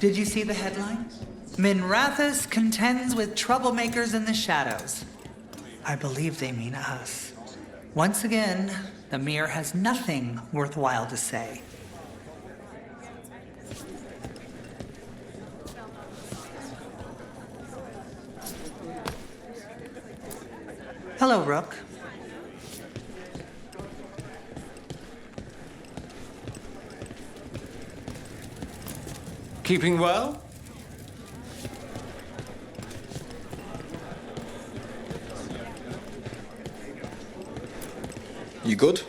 Did you see the headline? Minrathous contends with troublemakers in the shadows. I believe they mean us. Once again, the mirror has nothing worthwhile to say. Hello, Rook. Keeping well? You good?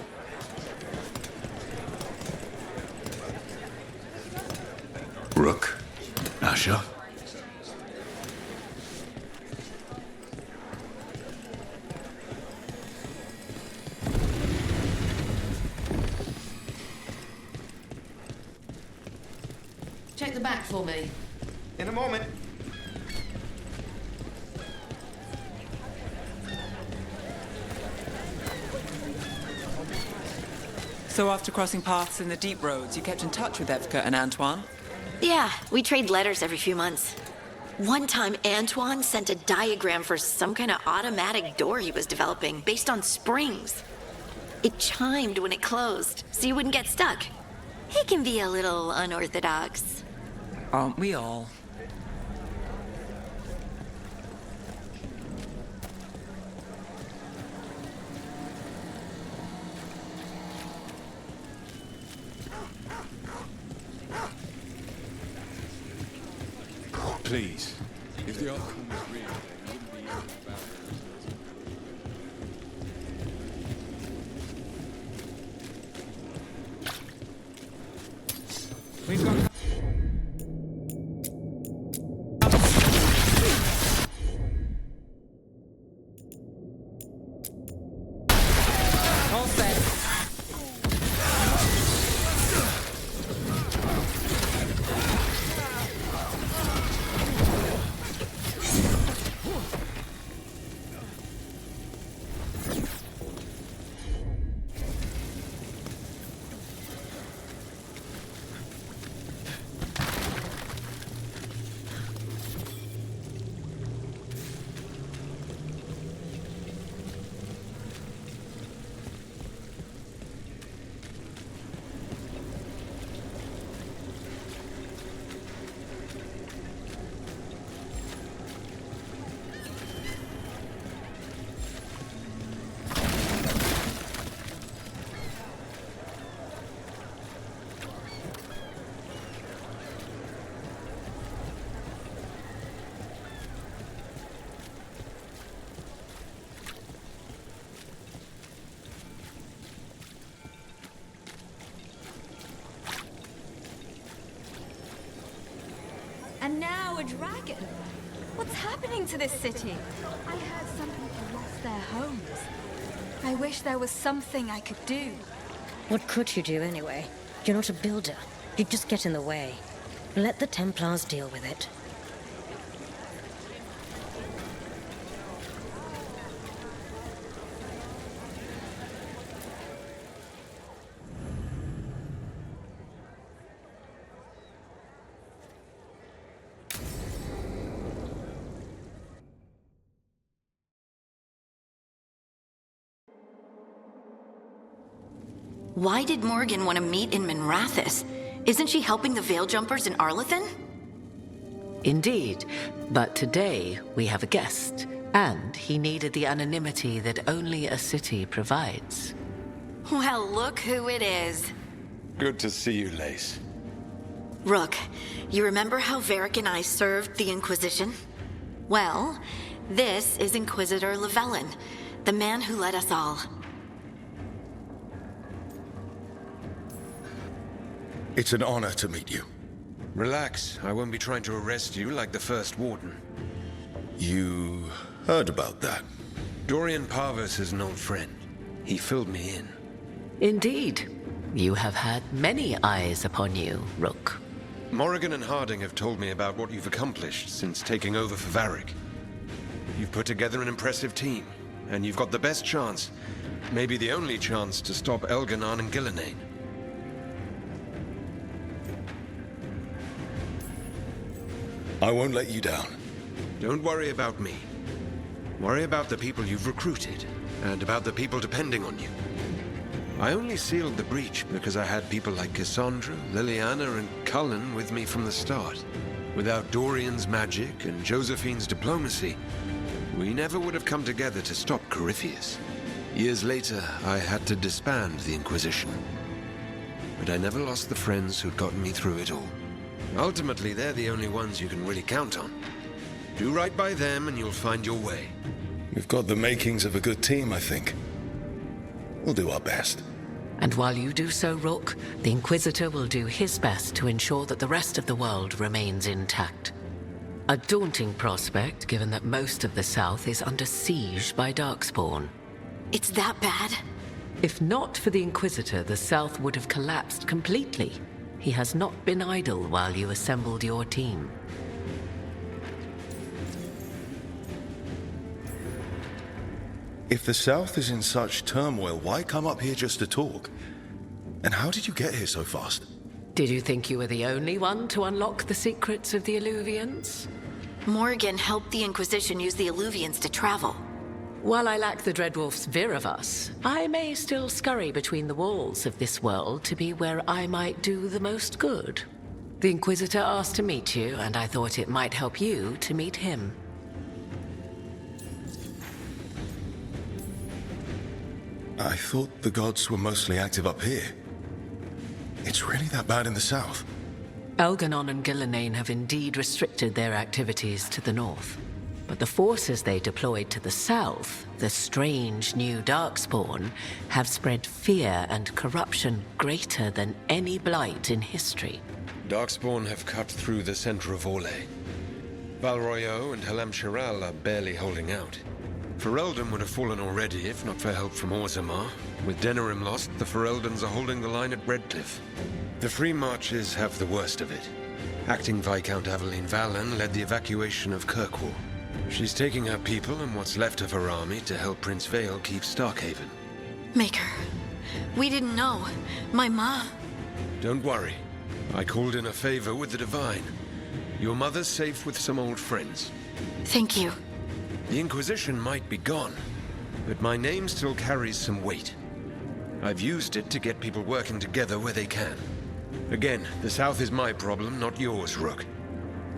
Rook, Asher. Check the back for me. In a moment. So after crossing paths in the deep roads, you kept in touch with Howke and Antoine? Yeah, we trade letters every few months. One time, Antoine sent a diagram for some kind of automatic door he was developing based on springs. It chimed when it closed, so you wouldn't get stuck. He can be a little unorthodox. Aren't we all? Please, if the outcome was real, then wouldn't be able to We've got... All set. And now a dragon. What's happening to this city? I heard some people lost their homes. I wish there was something I could do. What could you do anyway? You're not a builder. You'd just get in the way. Let the Templars deal with it. Why did Morgan want to meet in Minrathous? Isn't she helping the Veil Jumpers in Arlethan? Indeed, but today we have a guest, and he needed the anonymity that only a city provides. Well, look who it is. Good to see you, Lace. Rook, you remember how Varric and I served the Inquisition? Well, this is Inquisitor Llewellyn, the man who led us all. It's an honor to meet you. Relax. I won't be trying to arrest you like the first warden. You heard about that? Dorian Parvis is an old friend. He filled me in. Indeed. You have had many eyes upon you, Rook. Morrigan and Harding have told me about what you've accomplished since taking over for Varric. You've put together an impressive team, and you've got the best chance, maybe the only chance, to stop Elganon and Gillenane. I won't let you down. Don't worry about me. Worry about the people you've recruited, and about the people depending on you. I only sealed the breach because I had people like Cassandra, Liliana, and Cullen with me from the start. Without Dorian's magic and Josephine's diplomacy, we never would have come together to stop Corypheus. Years later, I had to disband the Inquisition. But I never lost the friends who'd gotten me through it all. Ultimately, they're the only ones you can really count on. Do right by them and you'll find your way. We've got the makings of a good team, I think. We'll do our best. And while you do so, Rook, the Inquisitor will do his best to ensure that the rest of the world remains intact. A daunting prospect, given that most of the South is under siege by Darkspawn. It's that bad? If not for the Inquisitor, the South would have collapsed completely. He has not been idle while you assembled your team. If the South is in such turmoil, why come up here just to talk? And how did you get here so fast? Did you think you were the only one to unlock the secrets of the Illuvians? Morgan helped the Inquisition use the Illuvians to travel. While I lack the Dreadwolf's Viravus, I may still scurry between the walls of this world to be where I might do the most good. The Inquisitor asked to meet you, and I thought it might help you to meet him. I thought the gods were mostly active up here. It's really that bad in the south? Elganon and Gillenane have indeed restricted their activities to the north. But the forces they deployed to the south, the strange new Darkspawn, have spread fear and corruption greater than any blight in history. Darkspawn have cut through the center of Orlais. Valroyo and Halam Shiral are barely holding out. Ferelden would have fallen already if not for help from Orzammar. With Denerim lost, the Fereldans are holding the line at Redcliffe. The Free Marches have the worst of it. Acting Viscount Aveline Valen led the evacuation of Kirkwall. She's taking her people and what's left of her army to help Prince Vale keep Starkhaven. Maker, we didn't know. My ma... Don't worry. I called in a favor with the Divine. Your mother's safe with some old friends. Thank you. The Inquisition might be gone, but my name still carries some weight. I've used it to get people working together where they can. Again, the South is my problem, not yours, Rook.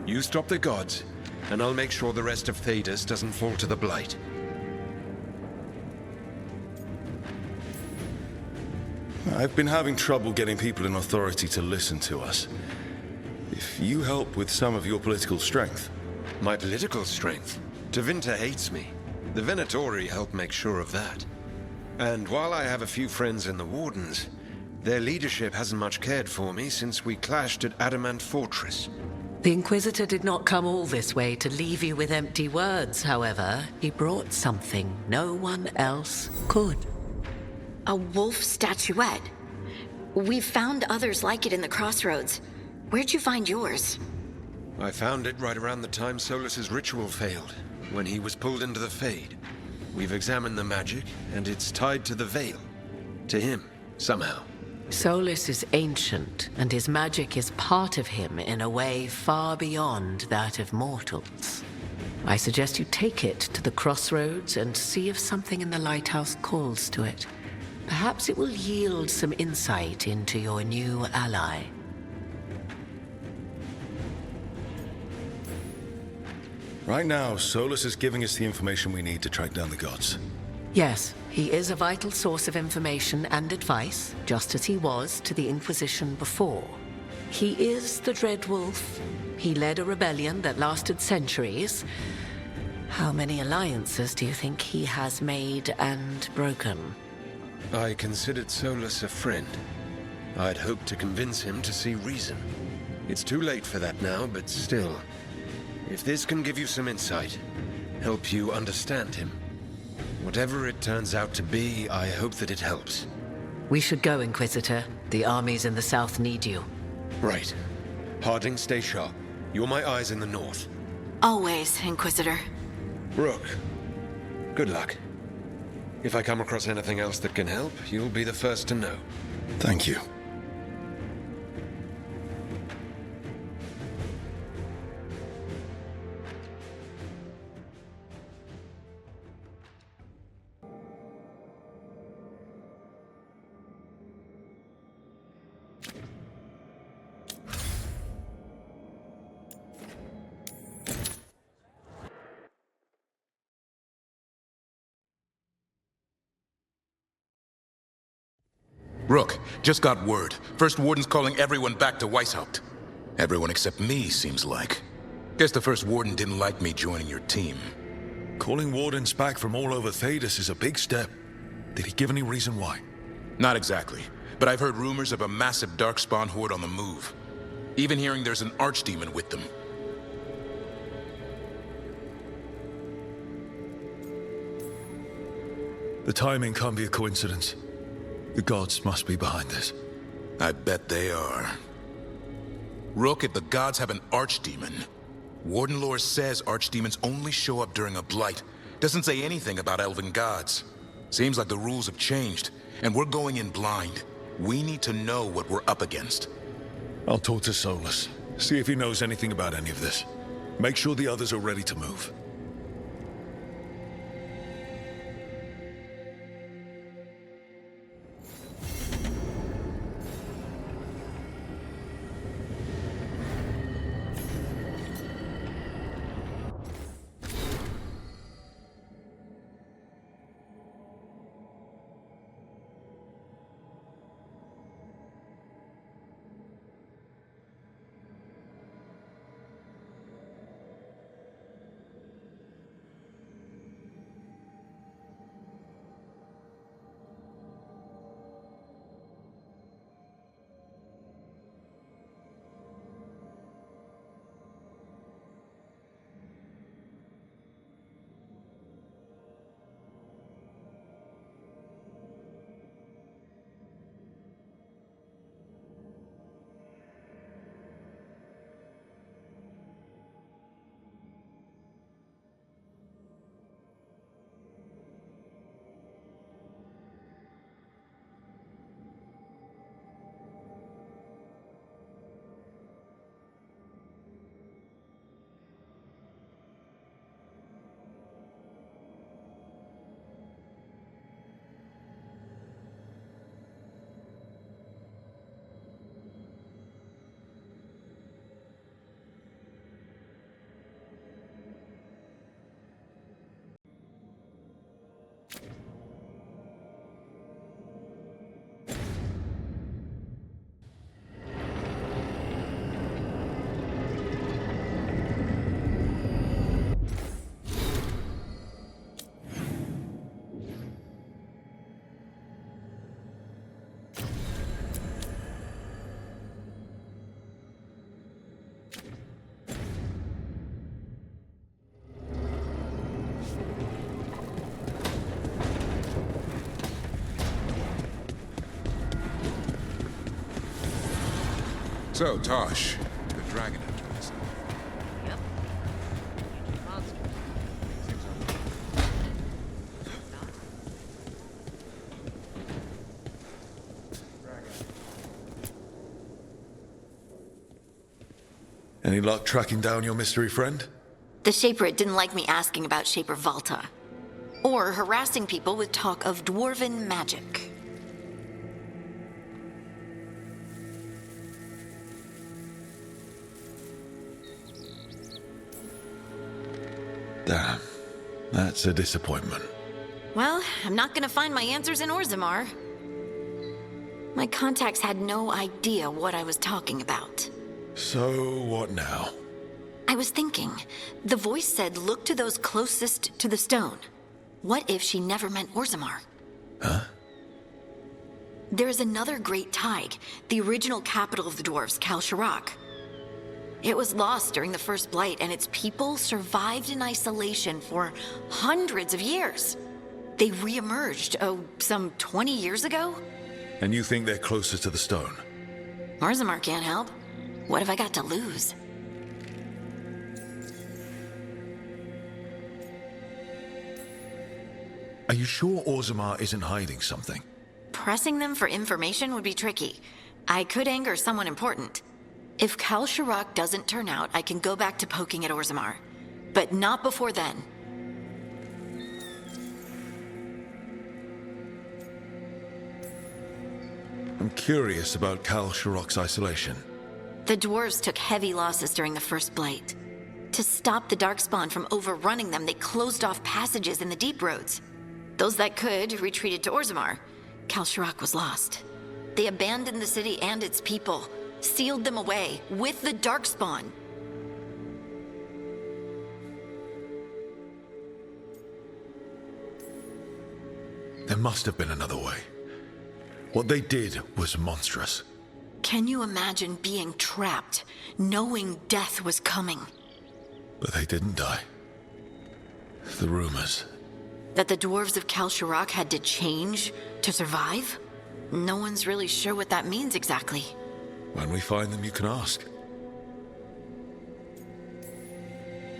You stop the gods, and I'll make sure the rest of Thedas doesn't fall to the Blight. I've been having trouble getting people in authority to listen to us. If you help with some of your political strength... My political strength? Tevinter hates me. The Venatori help make sure of that. And while I have a few friends in the Wardens, their leadership hasn't much cared for me since we clashed at Adamant Fortress. The Inquisitor did not come all this way to leave you with empty words, however. He brought something no one else could. A wolf statuette. We've found others like it in the crossroads. Where'd you find yours? I found it right around the time Solus's ritual failed, when he was pulled into the Fade. We've examined the magic, and it's tied to the Veil. To him, somehow. Solus is ancient, and his magic is part of him in a way far beyond that of mortals. I suggest you take it to the crossroads and see if something in the lighthouse calls to it. Perhaps it will yield some insight into your new ally. Right now, Solus is giving us the information we need to track down the gods. Yes, he is a vital source of information and advice, just as he was to the Inquisition before. He is the Dreadwolf. He led a rebellion that lasted centuries. How many alliances do you think he has made and broken? I considered Solus a friend. I'd hoped to convince him to see reason. It's too late for that now, but still. If this can give you some insight, help you understand him. Whatever it turns out to be, I hope that it helps. We should go, Inquisitor. The armies in the south need you. Right. Harding, stay sharp. You're my eyes in the north. Always, Inquisitor. Rook, good luck. If I come across anything else that can help, you'll be the first to know. Thank you. Rook, just got word. First Warden's calling everyone back to Weisshaupt. Everyone except me, seems like. Guess the First Warden didn't like me joining your team. Calling Wardens back from all over Thedas is a big step. Did he give any reason why? Not exactly, but I've heard rumors of a massive Darkspawn horde on the move. Even hearing there's an archdemon with them. The timing can't be a coincidence. The gods must be behind this. I bet they are. Rook, if the gods have an archdemon, Warden lore says archdemons only show up during a blight. Doesn't say anything about elven gods. Seems like the rules have changed, and we're going in blind. We need to know what we're up against. I'll talk to Solus, see if he knows anything about any of this. Make sure the others are ready to move. So, Tosh, the dragon entrance. Yep. Any luck tracking down your mystery friend? The Shaper didn't like me asking about Shaper Valta. Or harassing people with talk of dwarven magic. Damn. That's a disappointment. Well, I'm not gonna find my answers in Orzammar. My contacts had no idea what I was talking about. So, what now? I was thinking, the voice said look to those closest to the stone. What if she never meant Orzammar? Huh? There is another great tide, the original capital of the dwarves, Kalsharak. It was lost during the First Blight, and its people survived in isolation for hundreds of years. They re-emerged, some 20 years ago? And you think they're closer to the stone? Orzammar can't help. What have I got to lose? Are you sure Orzammar isn't hiding something? Pressing them for information would be tricky. I could anger someone important. If Kalsharak doesn't turn out, I can go back to poking at Orzammar. But not before then. I'm curious about Kalsharak's isolation. The dwarves took heavy losses during the First Blight. To stop the Darkspawn from overrunning them, they closed off passages in the deep roads. Those that could retreated to Orzammar. Kalsharak was lost. They abandoned the city and its people, sealed them away with the Darkspawn. There must have been another way. What they did was monstrous. Can you imagine being trapped, knowing death was coming? But they didn't die. The rumors. That the dwarves of Kalsharak had to change to survive? No one's really sure what that means exactly. When we find them, you can ask.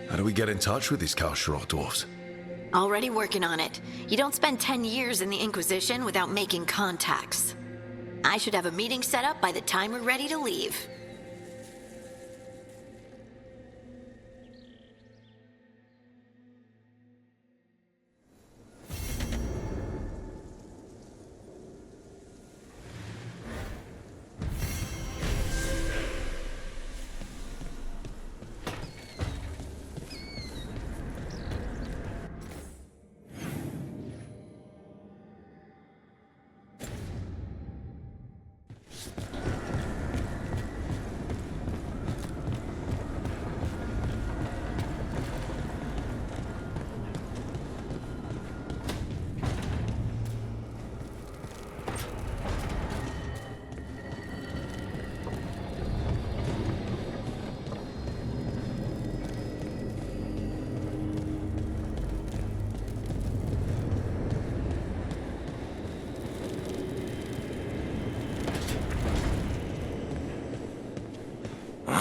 How do we get in touch with these Kalsharak dwarves? Already working on it. You don't spend 10 years in the Inquisition without making contacts. I should have a meeting set up by the time we're ready to leave.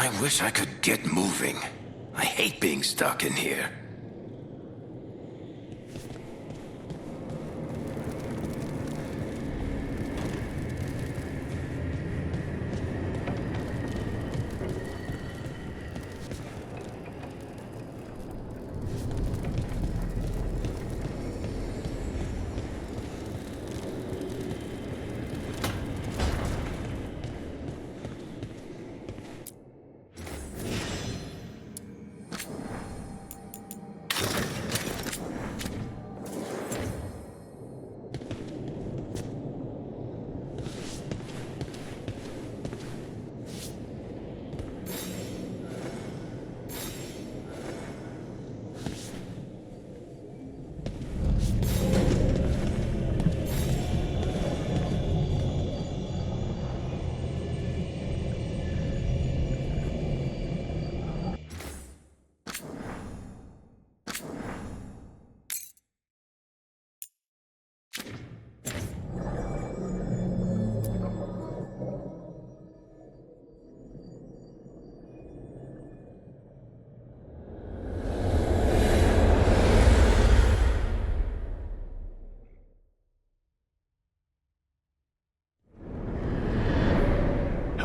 I wish I could get moving. I hate being stuck in here.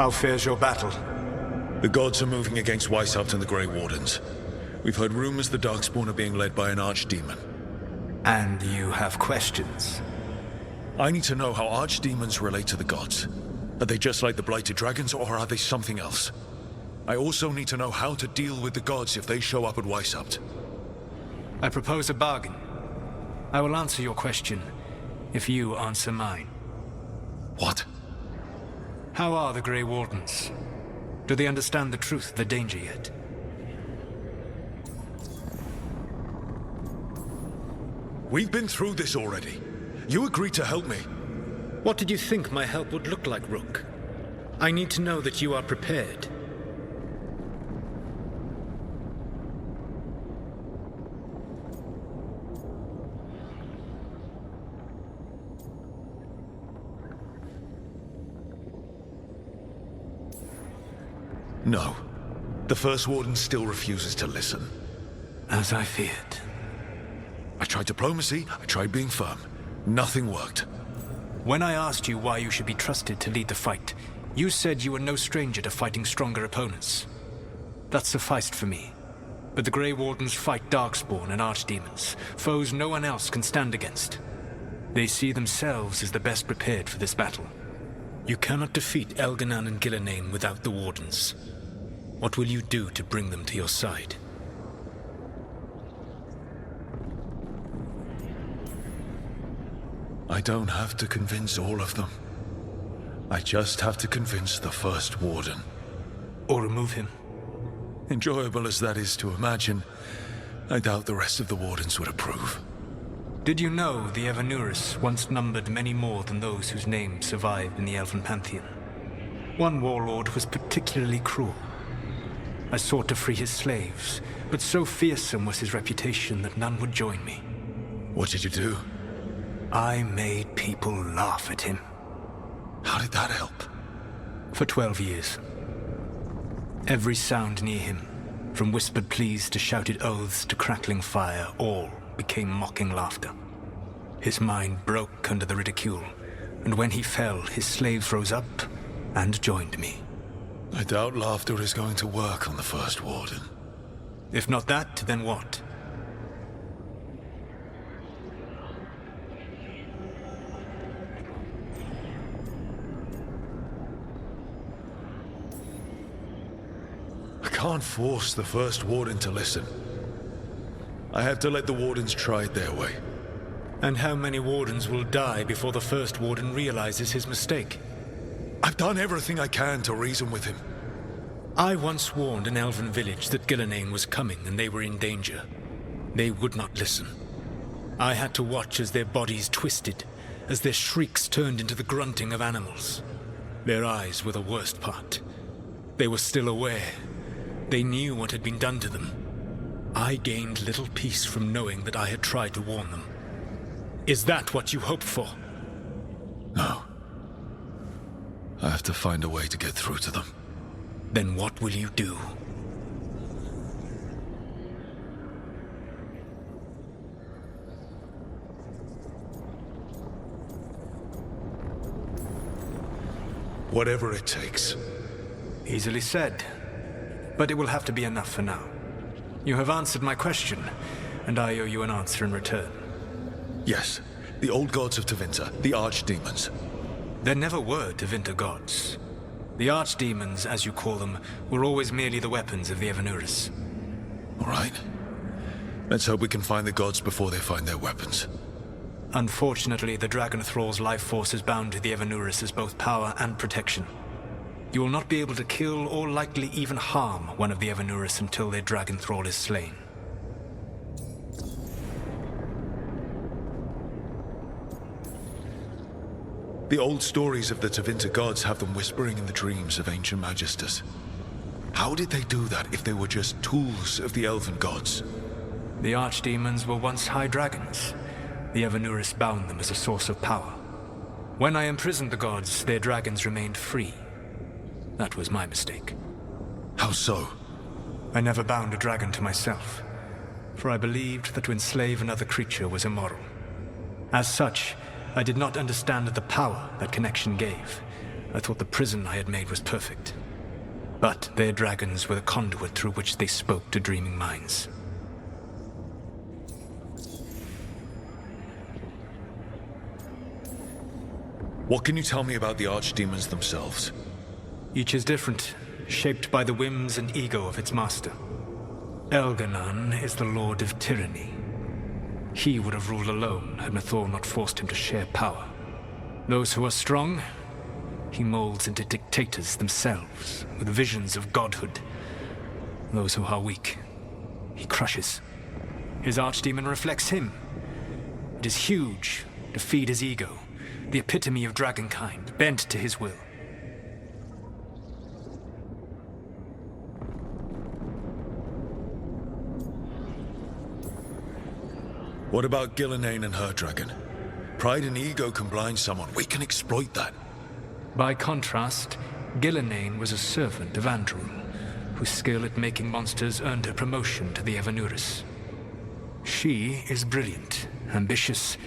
How fares your battle? The gods are moving against Weisshaupt and the Grey Wardens. We've heard rumors the Darkspawn are being led by an archdemon. And you have questions? I need to know how archdemons relate to the gods. Are they just like the Blighted Dragons, or are they something else? I also need to know how to deal with the gods if they show up at Weisshaupt. I propose a bargain. I will answer your question if you answer mine. What? How are the Grey Wardens? Do they understand the truth of the danger yet? We've been through this already. You agreed to help me. What did you think my help would look like, Rook? I need to know that you are prepared. No. The First Warden still refuses to listen. As I feared. I tried diplomacy, I tried being firm. Nothing worked. When I asked you why you should be trusted to lead the fight, you said you were no stranger to fighting stronger opponents. That sufficed for me. But the Grey Wardens fight Darkspawn and Archdemons, foes no one else can stand against. They see themselves as the best prepared for this battle. You cannot defeat Elganan and Gillenane without the Wardens. What will you do to bring them to your side? I don't have to convince all of them. I just have to convince the First Warden. Or remove him. Enjoyable as that is to imagine, I doubt the rest of the Wardens would approve. Did you know the Evanurus once numbered many more than those whose names survive in the Elven Pantheon? One warlord was particularly cruel. I sought to free his slaves, but so fearsome was his reputation that none would join me. What did you do? I made people laugh at him. How did that help? For 12 years. Every sound near him, from whispered pleas to shouted oaths to crackling fire, all became mocking laughter. His mind broke under the ridicule, and when he fell, his slaves rose up and joined me. I doubt laughter is going to work on the First Warden. If not that, then what? I can't force the First Warden to listen. I have to let the Wardens try it their way. And how many Wardens will die before the First Warden realizes his mistake? I've done everything I can to reason with him. I once warned an elven village that Gillenane was coming and they were in danger. They would not listen. I had to watch as their bodies twisted, as their shrieks turned into the grunting of animals. Their eyes were the worst part. They were still aware. They knew what had been done to them. I gained little peace from knowing that I had tried to warn them. Is that what you hoped for? No. I have to find a way to get through to them. Then what will you do? Whatever it takes. Easily said. But it will have to be enough for now. You have answered my question, and I owe you an answer in return. Yes. The old gods of Tevinter, the archdemons. There never were Tevinter gods. The archdemons, as you call them, were always merely the weapons of the Evanurus. All right. Let's hope we can find the gods before they find their weapons. Unfortunately, the Dragon Thrall's life force is bound to the Evanurus as both power and protection. You will not be able to kill or likely even harm one of the Evanurus until their Dragon Thrall is slain. The old stories of the Tevinter gods have them whispering in the dreams of ancient magisters. How did they do that if they were just tools of the elven gods? The archdemons were once high dragons. The Evanurus bound them as a source of power. When I imprisoned the gods, their dragons remained free. That was my mistake. How so? I never bound a dragon to myself, for I believed that to enslave another creature was immoral. As such, I did not understand the power that connection gave. I thought the prison I had made was perfect. But their dragons were the conduit through which they spoke to dreaming minds. What can you tell me about the archdemons themselves? Each is different, shaped by the whims and ego of its master. Elganan is the Lord of Tyranny. He would have ruled alone had mithal not forced him to share power. Those who are strong, he molds into dictators themselves, with visions of godhood. Those who are weak, he crushes. His archdemon reflects him. It is huge, to feed his ego, the epitome of dragonkind, bent to his will. What about Gillenane and her dragon? Pride and ego can blind someone. We can exploit that. By contrast, Gillenane was a servant of Andrew, whose skill at making monsters earned her promotion to the Evanurus. She is brilliant, ambitious,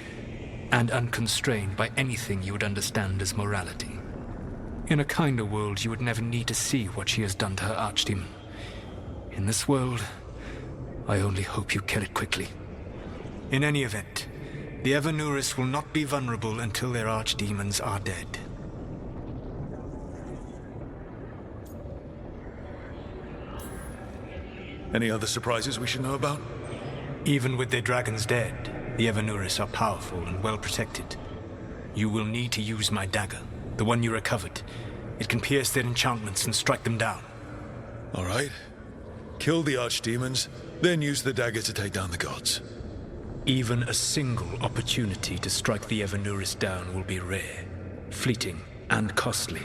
and unconstrained by anything you would understand as morality. In a kinder world, you would never need to see what she has done to her archdemon. In this world, I only hope you kill it quickly. In any event, the Evanurus will not be vulnerable until their archdemons are dead. Any other surprises we should know about? Even with their dragons dead, the Evanurus are powerful and well protected. You will need to use my dagger. The one you recovered. It can pierce their enchantments and strike them down. All right. Kill the archdemons, then use the dagger to take down the gods. Even a single opportunity to strike the Evanuris down will be rare, fleeting, and costly.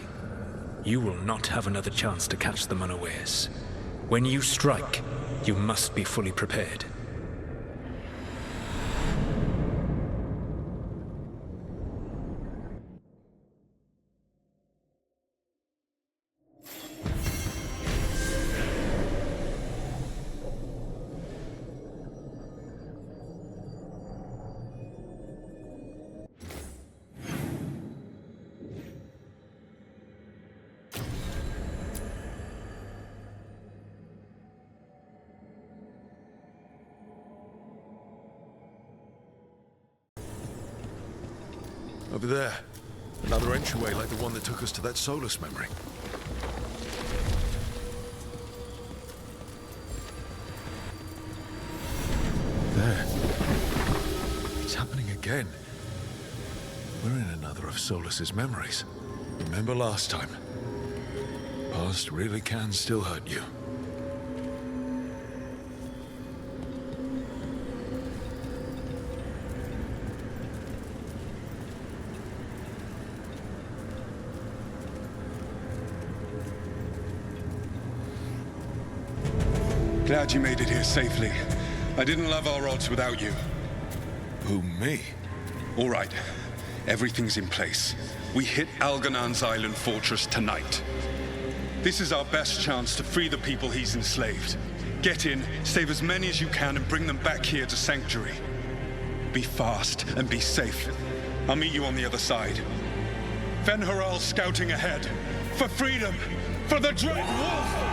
You will not have another chance to catch them unawares. When you strike, you must be fully prepared. Over there. Another entryway like the one that took us to that Solus memory. There. It's happening again. We're in another of Solus's memories. Remember last time? Past really can still hurt you. Glad you made it here safely. I didn't love our odds without you. Who, me? All right. Everything's in place. We hit Algernon's island fortress tonight. This is our best chance to free the people he's enslaved. Get in, save as many as you can, and bring them back here to Sanctuary. Be fast and be safe. I'll meet you on the other side. Fen-Haral scouting ahead. For freedom! For the Dread Wolf!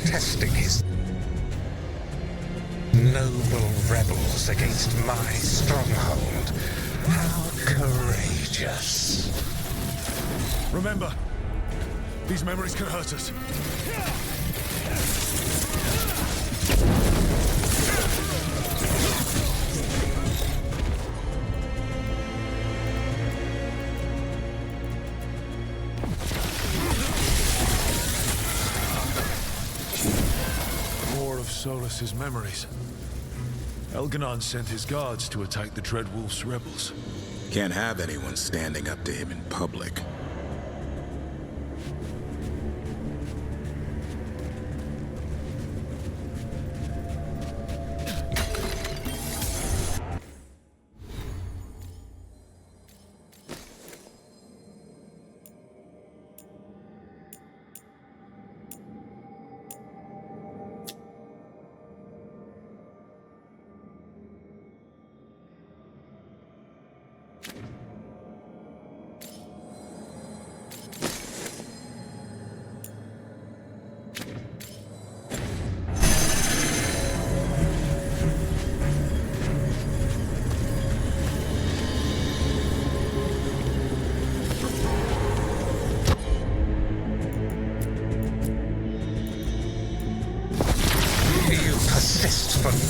Testing his noble rebels against my stronghold. How courageous. Remember, these memories can hurt us. Solus's memories. Elganon sent his guards to attack the Dread Wolf's rebels. Can't have anyone standing up to him in public.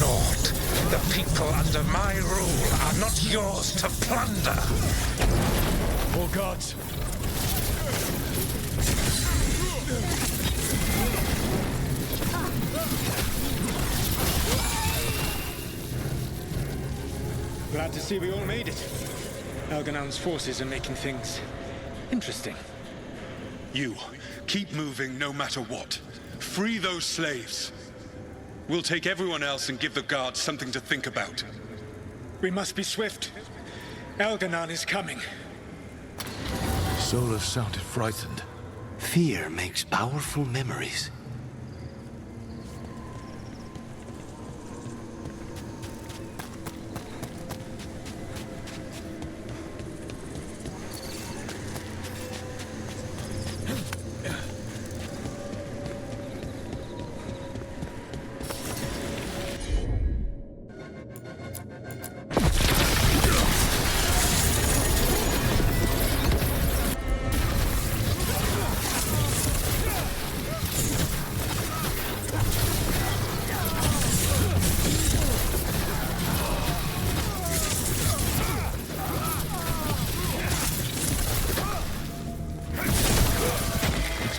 naught. The people under my rule are not yours to plunder. More guards. Glad to see we all made it. Elganon's forces are making things interesting. You, keep moving no matter what. Free those slaves. We'll take everyone else and give the guards something to think about. We must be swift. Elganon is coming. Solus sounded frightened. Fear makes powerful memories.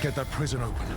Get that prison open.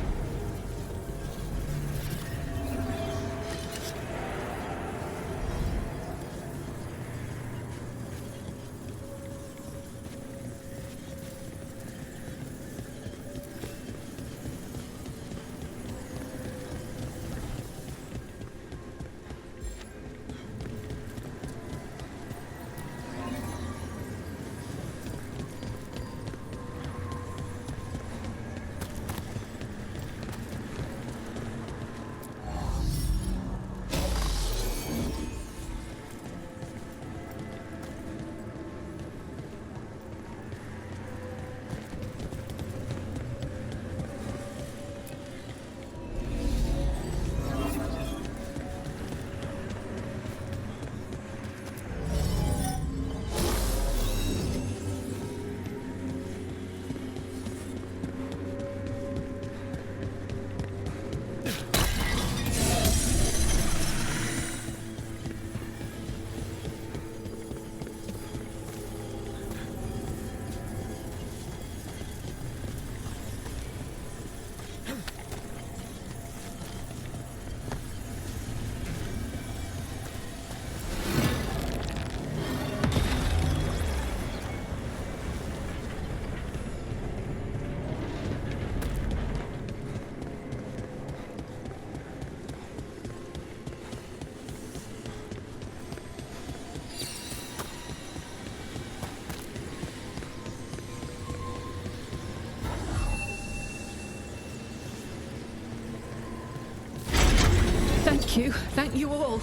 Thank you. Thank you all.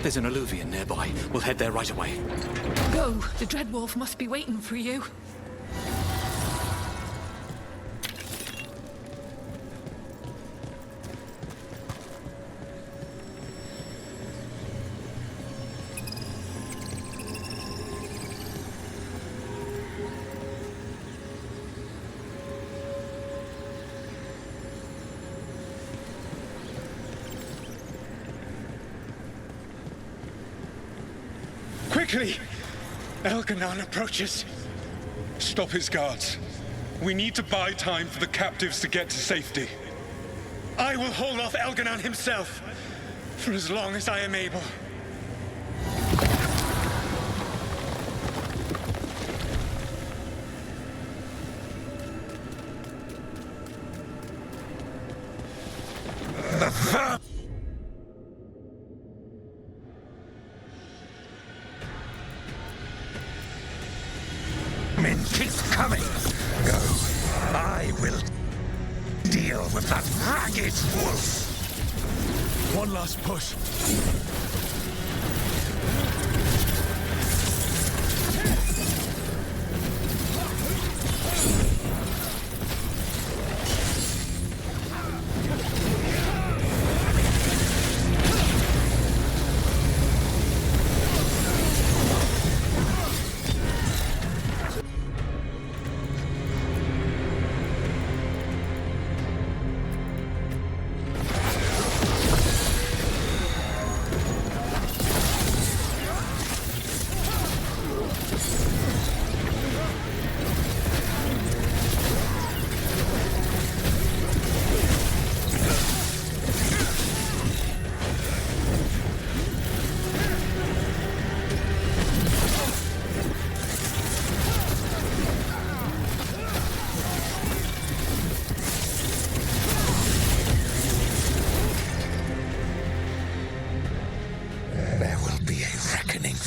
There's an alluvion nearby. We'll head there right away. Go. The Dreadwolf must be waiting for you. Quickly! Elganon approaches. Stop his guards. We need to buy time for the captives to get to safety. I will hold off Elganon himself for as long as I am able. Keep coming. Go. I will deal with that ragged wolf. One last push.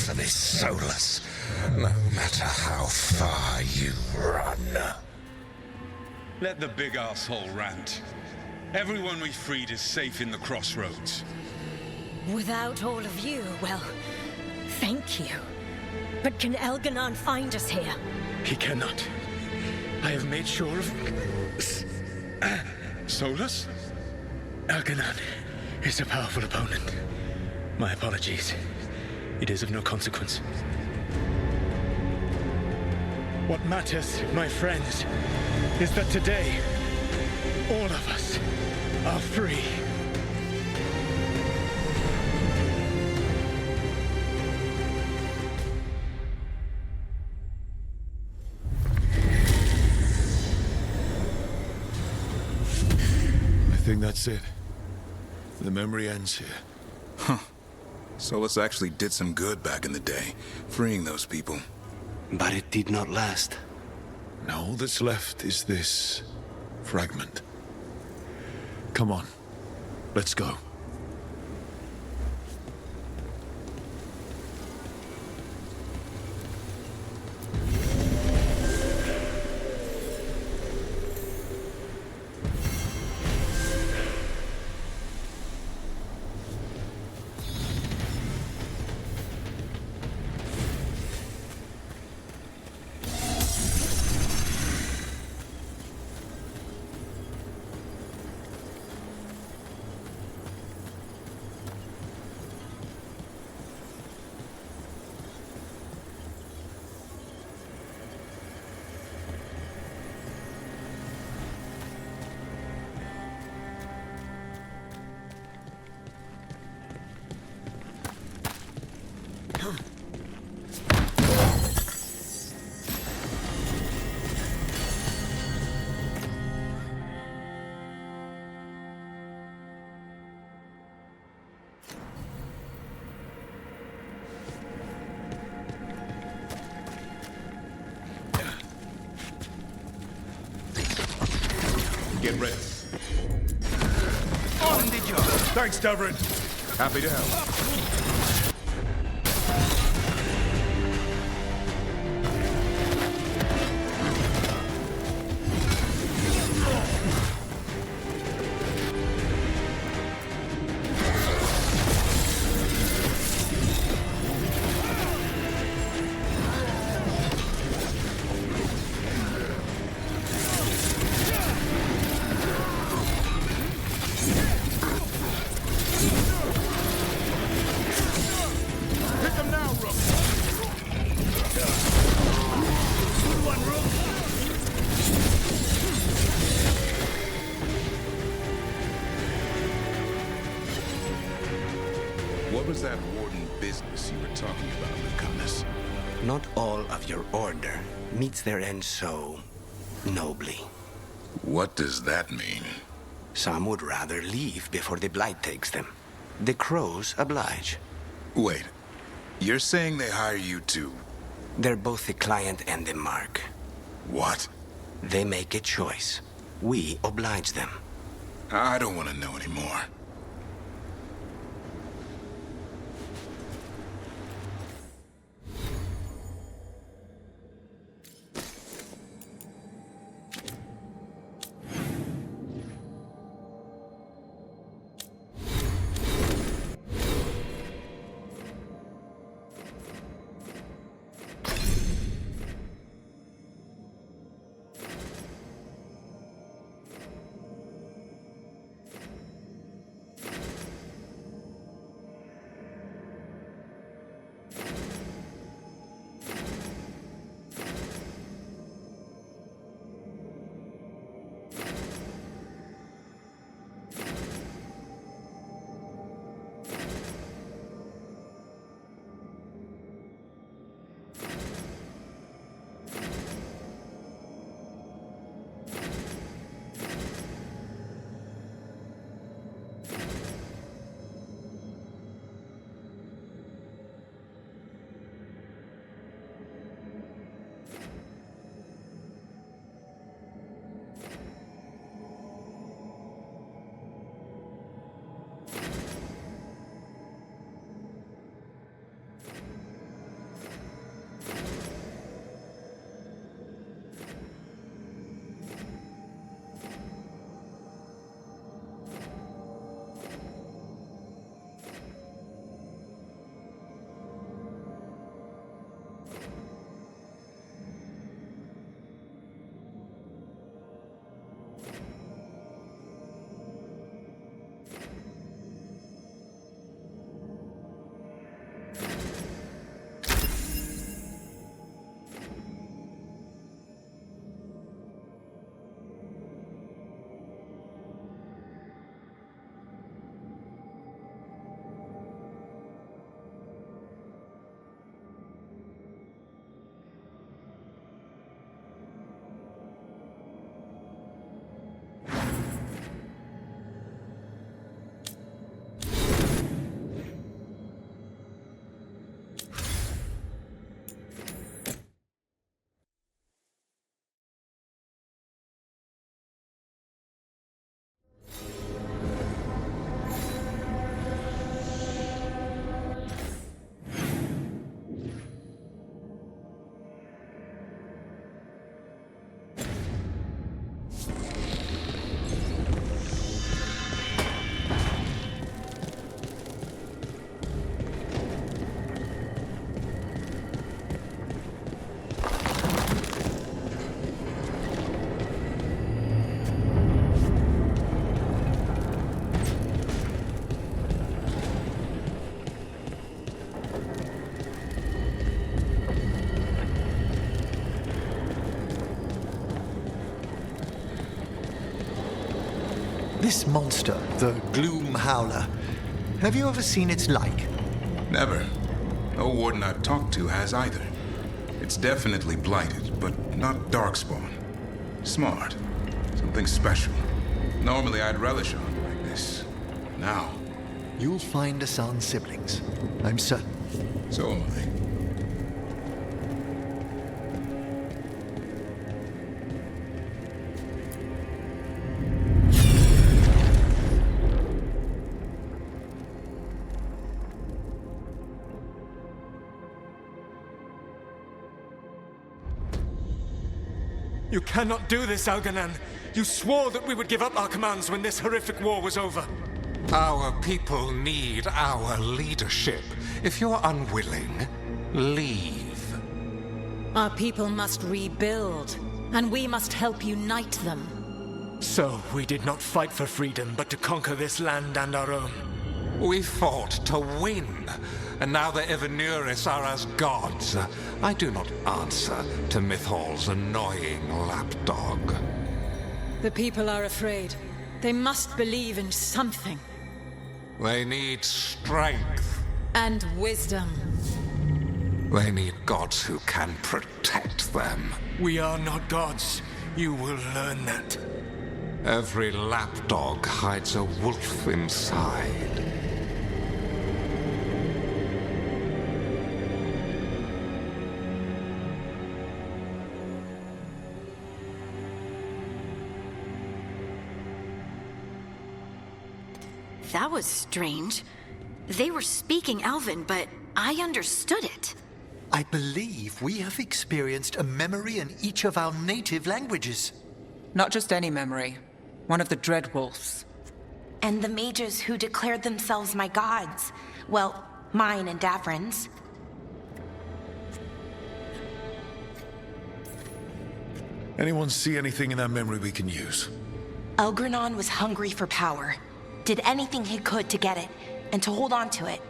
of is soulless, no matter how far you run. Let the big asshole rant. Everyone we freed is safe in the crossroads. Without all of you, well, thank you. But can Elganon find us here? He cannot. I have made sure of... Solus? Elganon is a powerful opponent. My apologies. It is of no consequence. What matters, my friends, is that today, all of us are free. I think that's it. The memory ends here. Huh. Solus actually did some good back in the day, freeing those people. But it did not last. Now all that's left is this fragment. Come on, let's go. Get ready. On the job. Thanks, Davrin. Happy to help. What was that warden business you were talking about, Lucanus? Not all of your order meets their end so nobly. What does that mean? Some would rather leave before the blight takes them. The crows oblige. Wait, you're saying they hire you to... They're both the client and the mark. What? They make a choice. We oblige them. I don't want to know anymore. This monster, the Gloom Howler, have you ever seen its like? Never. No warden I've talked to has either. It's definitely blighted, but not darkspawn. Smart. Something special. Normally I'd relish on like this. Now... You'll find Hassan's siblings. I'm certain. So am I. You cannot do this, Algernon. You swore that we would give up our commands when this horrific war was over. Our people need our leadership. If you're unwilling, leave. Our people must rebuild, and we must help unite them. So, we did not fight for freedom, but to conquer this land and our own. We fought to win, and now the Evenuris are as gods. I do not answer to Mithal's annoying lapdog. The people are afraid. They must believe in something. They need strength. And wisdom. They need gods who can protect them. We are not gods. You will learn that. Every lapdog hides a wolf inside. That was strange. They were speaking Elven, but I understood it. I believe we have experienced a memory in each of our native languages. Not just any memory. One of the Dreadwolves. And the mages who declared themselves my gods. Well, mine and Davrin's. Anyone see anything in that memory we can use? Elgranon was hungry for power. Did anything he could to get it, and to hold on to it.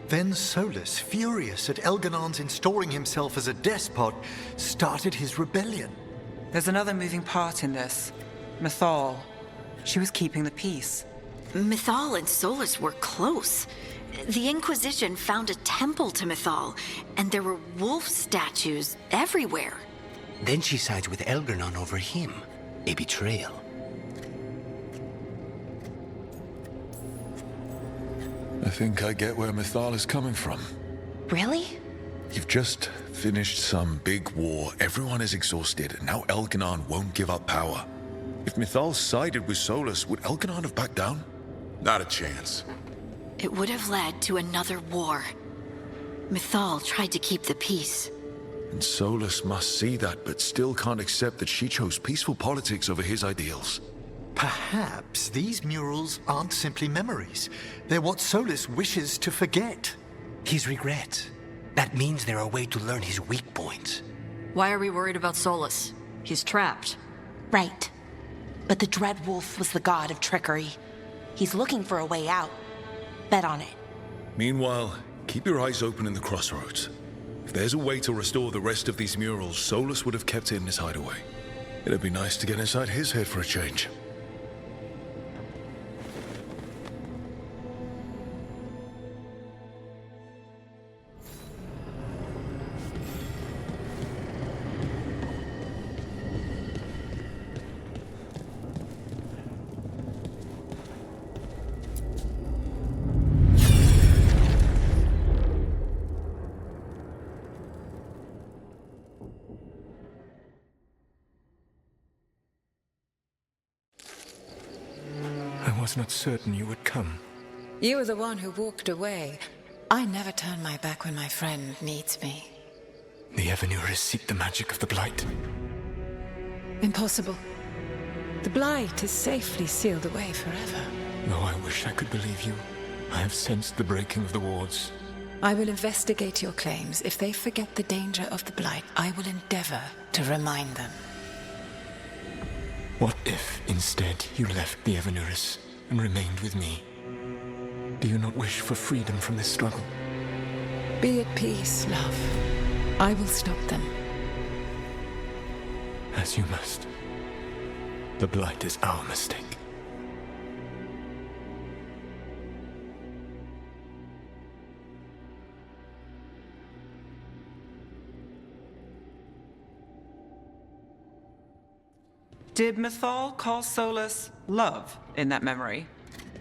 Then Solus, furious at Elganon's installing himself as a despot, started his rebellion. There's another moving part in this. Mithal. She was keeping the peace. Mithal and Solus were close. The Inquisition found a temple to Mithal, and there were wolf statues everywhere. Then she sides with Elgranon over him. A betrayal. I think I get where Mithal is coming from. Really? You've just finished some big war, everyone is exhausted, and now Elganon won't give up power. If Mithal sided with Solus, would Elganon have backed down? Not a chance. It would have led to another war. Mithal tried to keep the peace. And Solus must see that, but still can't accept that she chose peaceful politics over his ideals. Perhaps these murals aren't simply memories. They're what Solus wishes to forget. His regrets. That means they're a way to learn his weak points. Why are we worried about Solus? He's trapped. Right. But the Dreadwolf was the god of trickery. He's looking for a way out. Bet on it. Meanwhile, keep your eyes open in the crossroads. If there's a way to restore the rest of these murals, Solus would have kept it in his hideaway. It'd be nice to get inside his head for a change. I was not certain you would come. You were the one who walked away. I never turn my back when my friend needs me. The Evenuris seek the magic of the Blight. Impossible. The Blight is safely sealed away forever. Though I wish I could believe you. I have sensed the breaking of the wards. I will investigate your claims. If they forget the danger of the Blight, I will endeavor to remind them. What if, instead, you left the Evenuris and remained with me? Do you not wish for freedom from this struggle? Be at peace, love. I will stop them. As you must. The Blight is our mistake. Did Mithal call Solus love in that memory?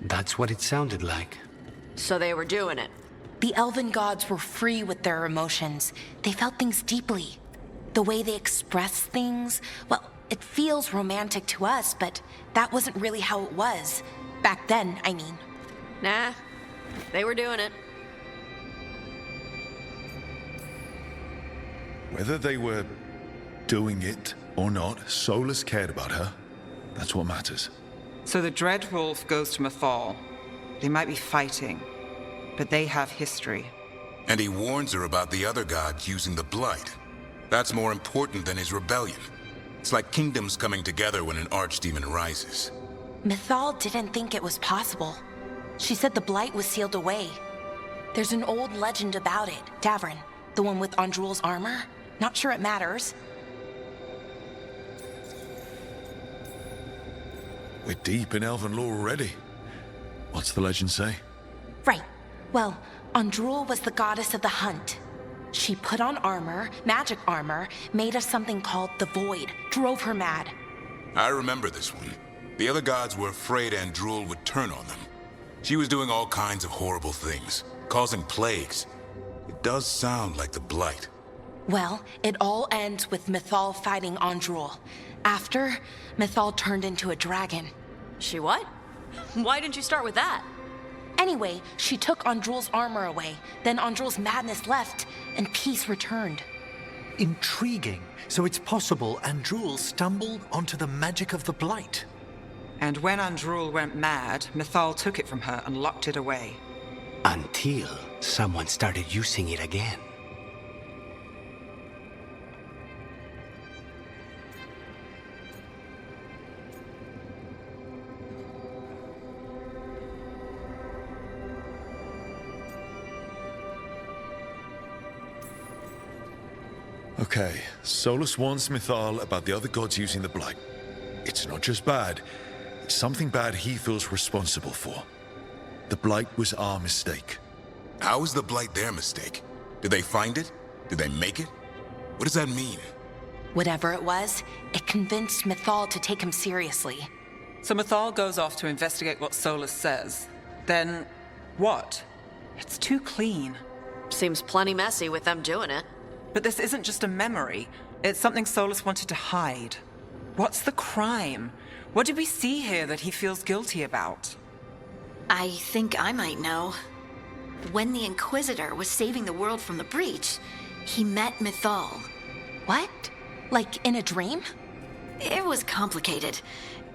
That's what it sounded like. So they were doing it. The elven gods were free with their emotions. They felt things deeply. The way they express things, well, it feels romantic to us, but that wasn't really how it was. Back then, I mean. Nah, they were doing it. Whether they were doing it or not, Solus cared about her. That's what matters. So the Dreadwolf goes to Mithal. They might be fighting, but they have history. And he warns her about the other gods using the Blight. That's more important than his rebellion. It's like kingdoms coming together when an archdemon rises. Mithal didn't think it was possible. She said the Blight was sealed away. There's an old legend about it. Davrin, the one with Andrul's armor. Not sure it matters. We're deep in elven lore already. What's the legend say? Right. Well, Andrul was the goddess of the hunt. She put on armor, magic armor, made us something called the Void, drove her mad. I remember this one. The other gods were afraid Andrul would turn on them. She was doing all kinds of horrible things, causing plagues. It does sound like the Blight. Well, it all ends with Mithal fighting Andrul. After, Mithal turned into a dragon. She what? Why didn't you start with that? Anyway, she took Andrul's armor away. Then Andrul's madness left, and peace returned. Intriguing. So it's possible Andrul stumbled onto the magic of the Blight. And when Andrul went mad, Mithal took it from her and locked it away. Until someone started using it again. Okay, Solus warns Mithal about the other gods using the Blight. It's not just bad, it's something bad he feels responsible for. The Blight was our mistake. How is the Blight their mistake? Did they find it? Did they make it? What does that mean? Whatever it was, it convinced Mithal to take him seriously. So Mithal goes off to investigate what Solus says. Then, what? It's too clean. Seems plenty messy with them doing it. But this isn't just a memory. It's something Solus wanted to hide. What's the crime? What did we see here that he feels guilty about? I think I might know. When the Inquisitor was saving the world from the breach, he met Mithal. What? Like in a dream? It was complicated.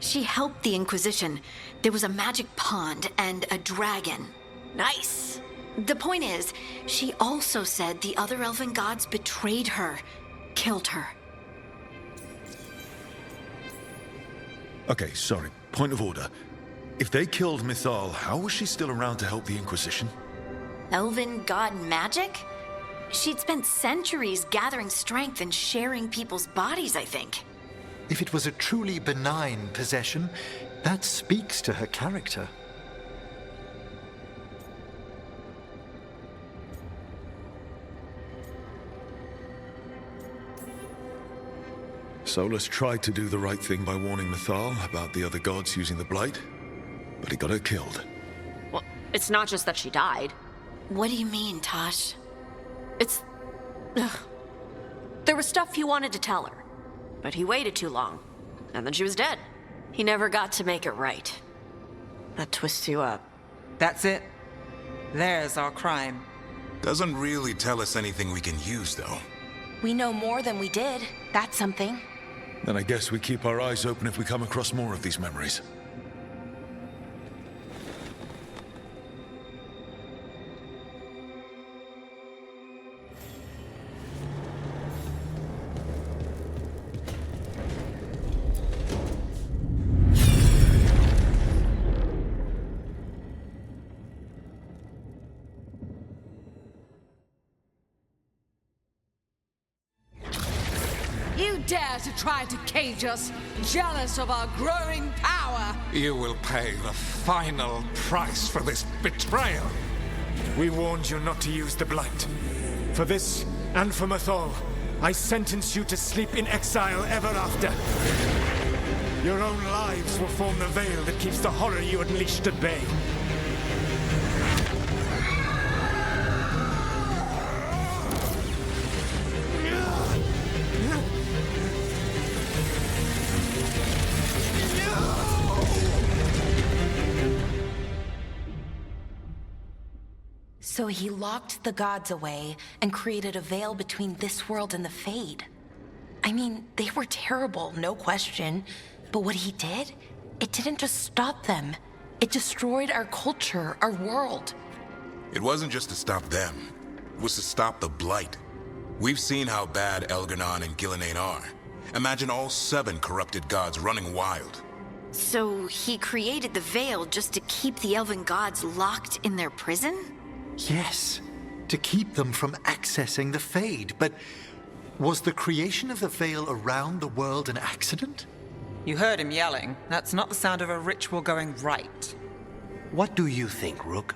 She helped the Inquisition. There was a magic pond and a dragon. Nice. The point is, she also said the other elven gods betrayed her, killed her. Okay, sorry. Point of order. If they killed Mithal, how was she still around to help the Inquisition? Elven god magic? She'd spent centuries gathering strength and sharing people's bodies, I think. If it was a truly benign possession, that speaks to her character. Solus tried to do the right thing by warning Mithal about the other gods using the Blight, but he got her killed. Well, it's not just that she died. What do you mean, Tosh? It's... Ugh. There was stuff he wanted to tell her, but he waited too long, and then she was dead. He never got to make it right. That twists you up. That's it. There's our crime. Doesn't really tell us anything we can use, though. We know more than we did. That's something. Then I guess we keep our eyes open if we come across more of these memories. You dare to try to cage us, jealous of our growing power! You will pay the final price for this betrayal. We warned you not to use the Blight. For this, and for Mithal, I sentence you to sleep in exile ever after. Your own lives will form the veil that keeps the horror you unleashed at bay. So he locked the gods away and created a veil between this world and the Fade. I mean, they were terrible, no question. But what he did, it didn't just stop them. It destroyed our culture, our world. It wasn't just to stop them. It was to stop the Blight. We've seen how bad Elganon and Gillenane are. Imagine all 7 corrupted gods running wild. So he created the Veil just to keep the elven gods locked in their prison? Yes, to keep them from accessing the Fade. But was the creation of the Veil around the world an accident? You heard him yelling. That's not the sound of a ritual going right. What do you think, Rook?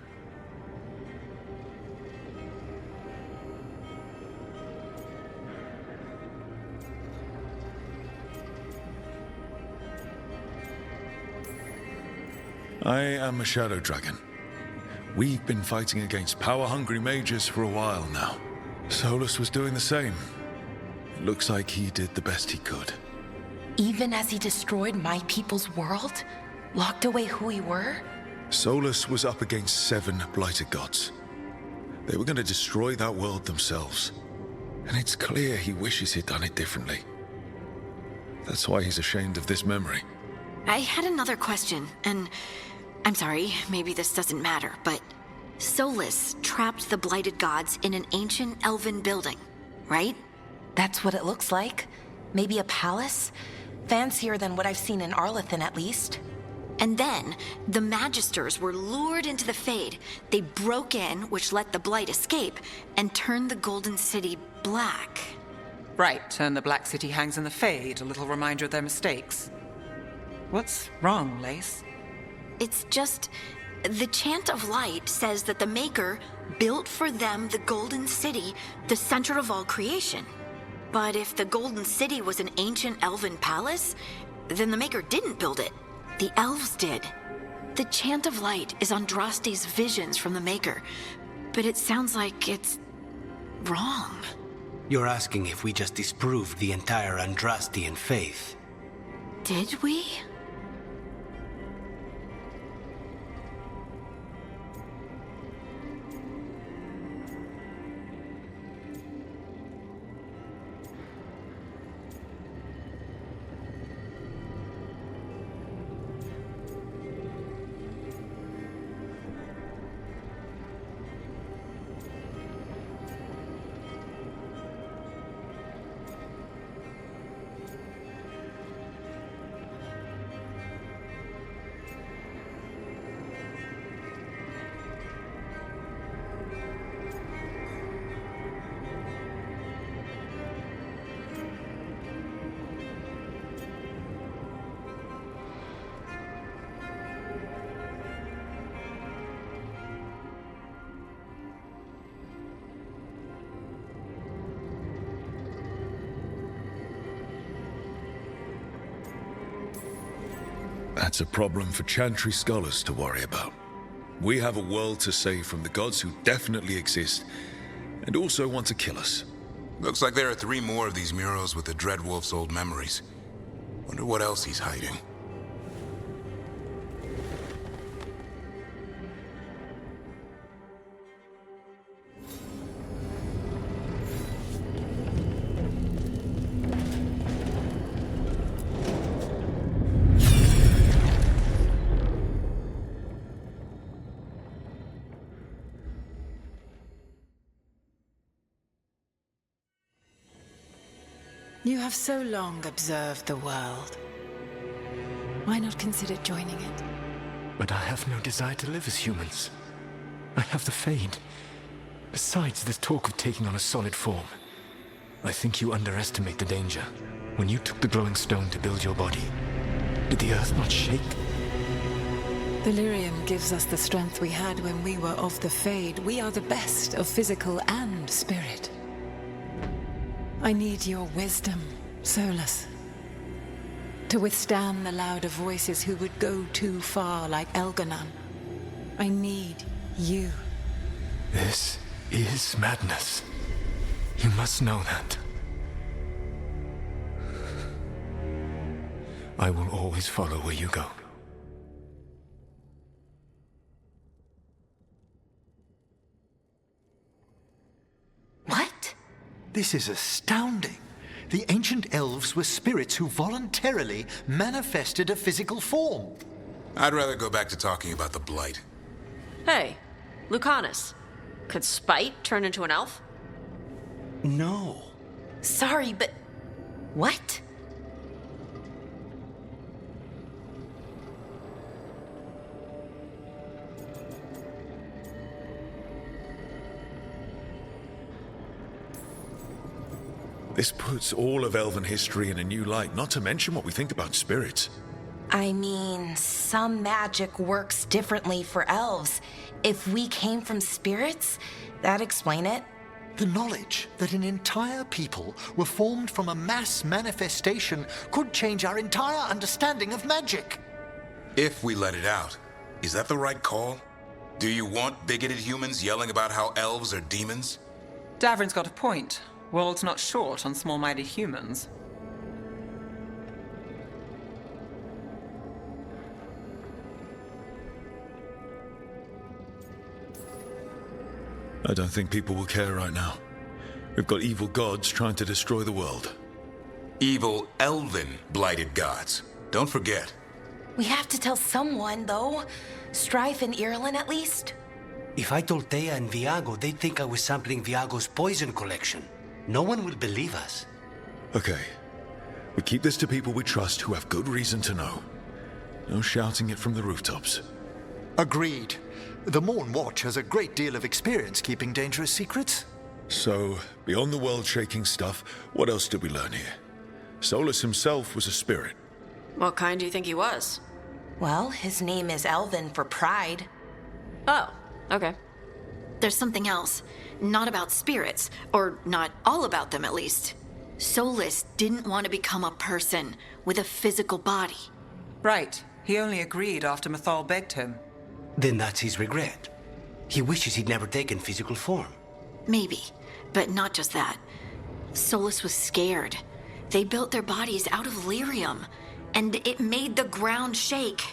I am a Shadow Dragon. We've been fighting against power-hungry mages for a while now. Solus was doing the same. It looks like he did the best he could. Even as he destroyed my people's world? Locked away who we were? Solus was up against 7 blighted gods. They were going to destroy that world themselves. And it's clear he wishes he'd done it differently. That's why he's ashamed of this memory. I had another question, and I'm sorry, maybe this doesn't matter, but Solus trapped the blighted gods in an ancient elven building, right? That's what it looks like. Maybe a palace? Fancier than what I've seen in Arlethan, at least. And then, the Magisters were lured into the Fade. They broke in, which let the Blight escape, and turned the Golden City black. Right, and the Black City hangs in the Fade, a little reminder of their mistakes. What's wrong, Lace? It's just, the Chant of Light says that the Maker built for them the Golden City, the center of all creation. But if the Golden City was an ancient elven palace, then the Maker didn't build it. The elves did. The Chant of Light is Andraste's visions from the Maker, but it sounds like it's wrong. You're asking if we just disproved the entire Andrastian faith. Did we? That's a problem for Chantry scholars to worry about. We have a world to save from the gods who definitely exist, and also want to kill us. Looks like there are 3 more of these murals with the Dreadwolf's old memories. Wonder what else he's hiding. You have so long observed the world. Why not consider joining it? But I have no desire to live as humans. I have the Fade. Besides, there's talk of taking on a solid form. I think you underestimate the danger. When you took the glowing stone to build your body, did the earth not shake? Delirium gives us the strength we had when we were of the Fade. We are the best of physical and spirit. I need your wisdom, Solus. To withstand the louder voices who would go too far like Elganon. I need you. This is madness. You must know that. I will always follow where you go. What? This is astounding. The ancient elves were spirits who voluntarily manifested a physical form. I'd rather go back to talking about the Blight. Hey, Lucanus. Could Spite turn into an elf? No. Sorry, but... what? This puts all of elven history in a new light, not to mention what we think about spirits. I mean, some magic works differently for elves. If we came from spirits, that'd explain it. The knowledge that an entire people were formed from a mass manifestation could change our entire understanding of magic. If we let it out, is that the right call? Do you want bigoted humans yelling about how elves are demons? Davrin's got a point. World's not short on small-minded humans. I don't think people will care right now. We've got evil gods trying to destroy the world. Evil elven blighted gods. Don't forget. We have to tell someone, though. Strife and Irulan, at least. If I told Thea and Viago, they'd think I was sampling Viago's poison collection. No one will believe us. Okay. We keep this to people we trust who have good reason to know. No shouting it from the rooftops. Agreed. The Morn Watch has a great deal of experience keeping dangerous secrets. So, beyond the world-shaking stuff, what else did we learn here? Solus himself was a spirit. What kind do you think he was? Well, his name is Elven for pride. Oh, okay. There's something else. Not about spirits, or not all about them at least. Solus didn't want to become a person with a physical body. Right. He only agreed after mithal begged him. Then that's his regret. He wishes he'd never taken physical form. Maybe, but not just that. Solus was scared. They built their bodies out of lyrium, and it made the ground shake.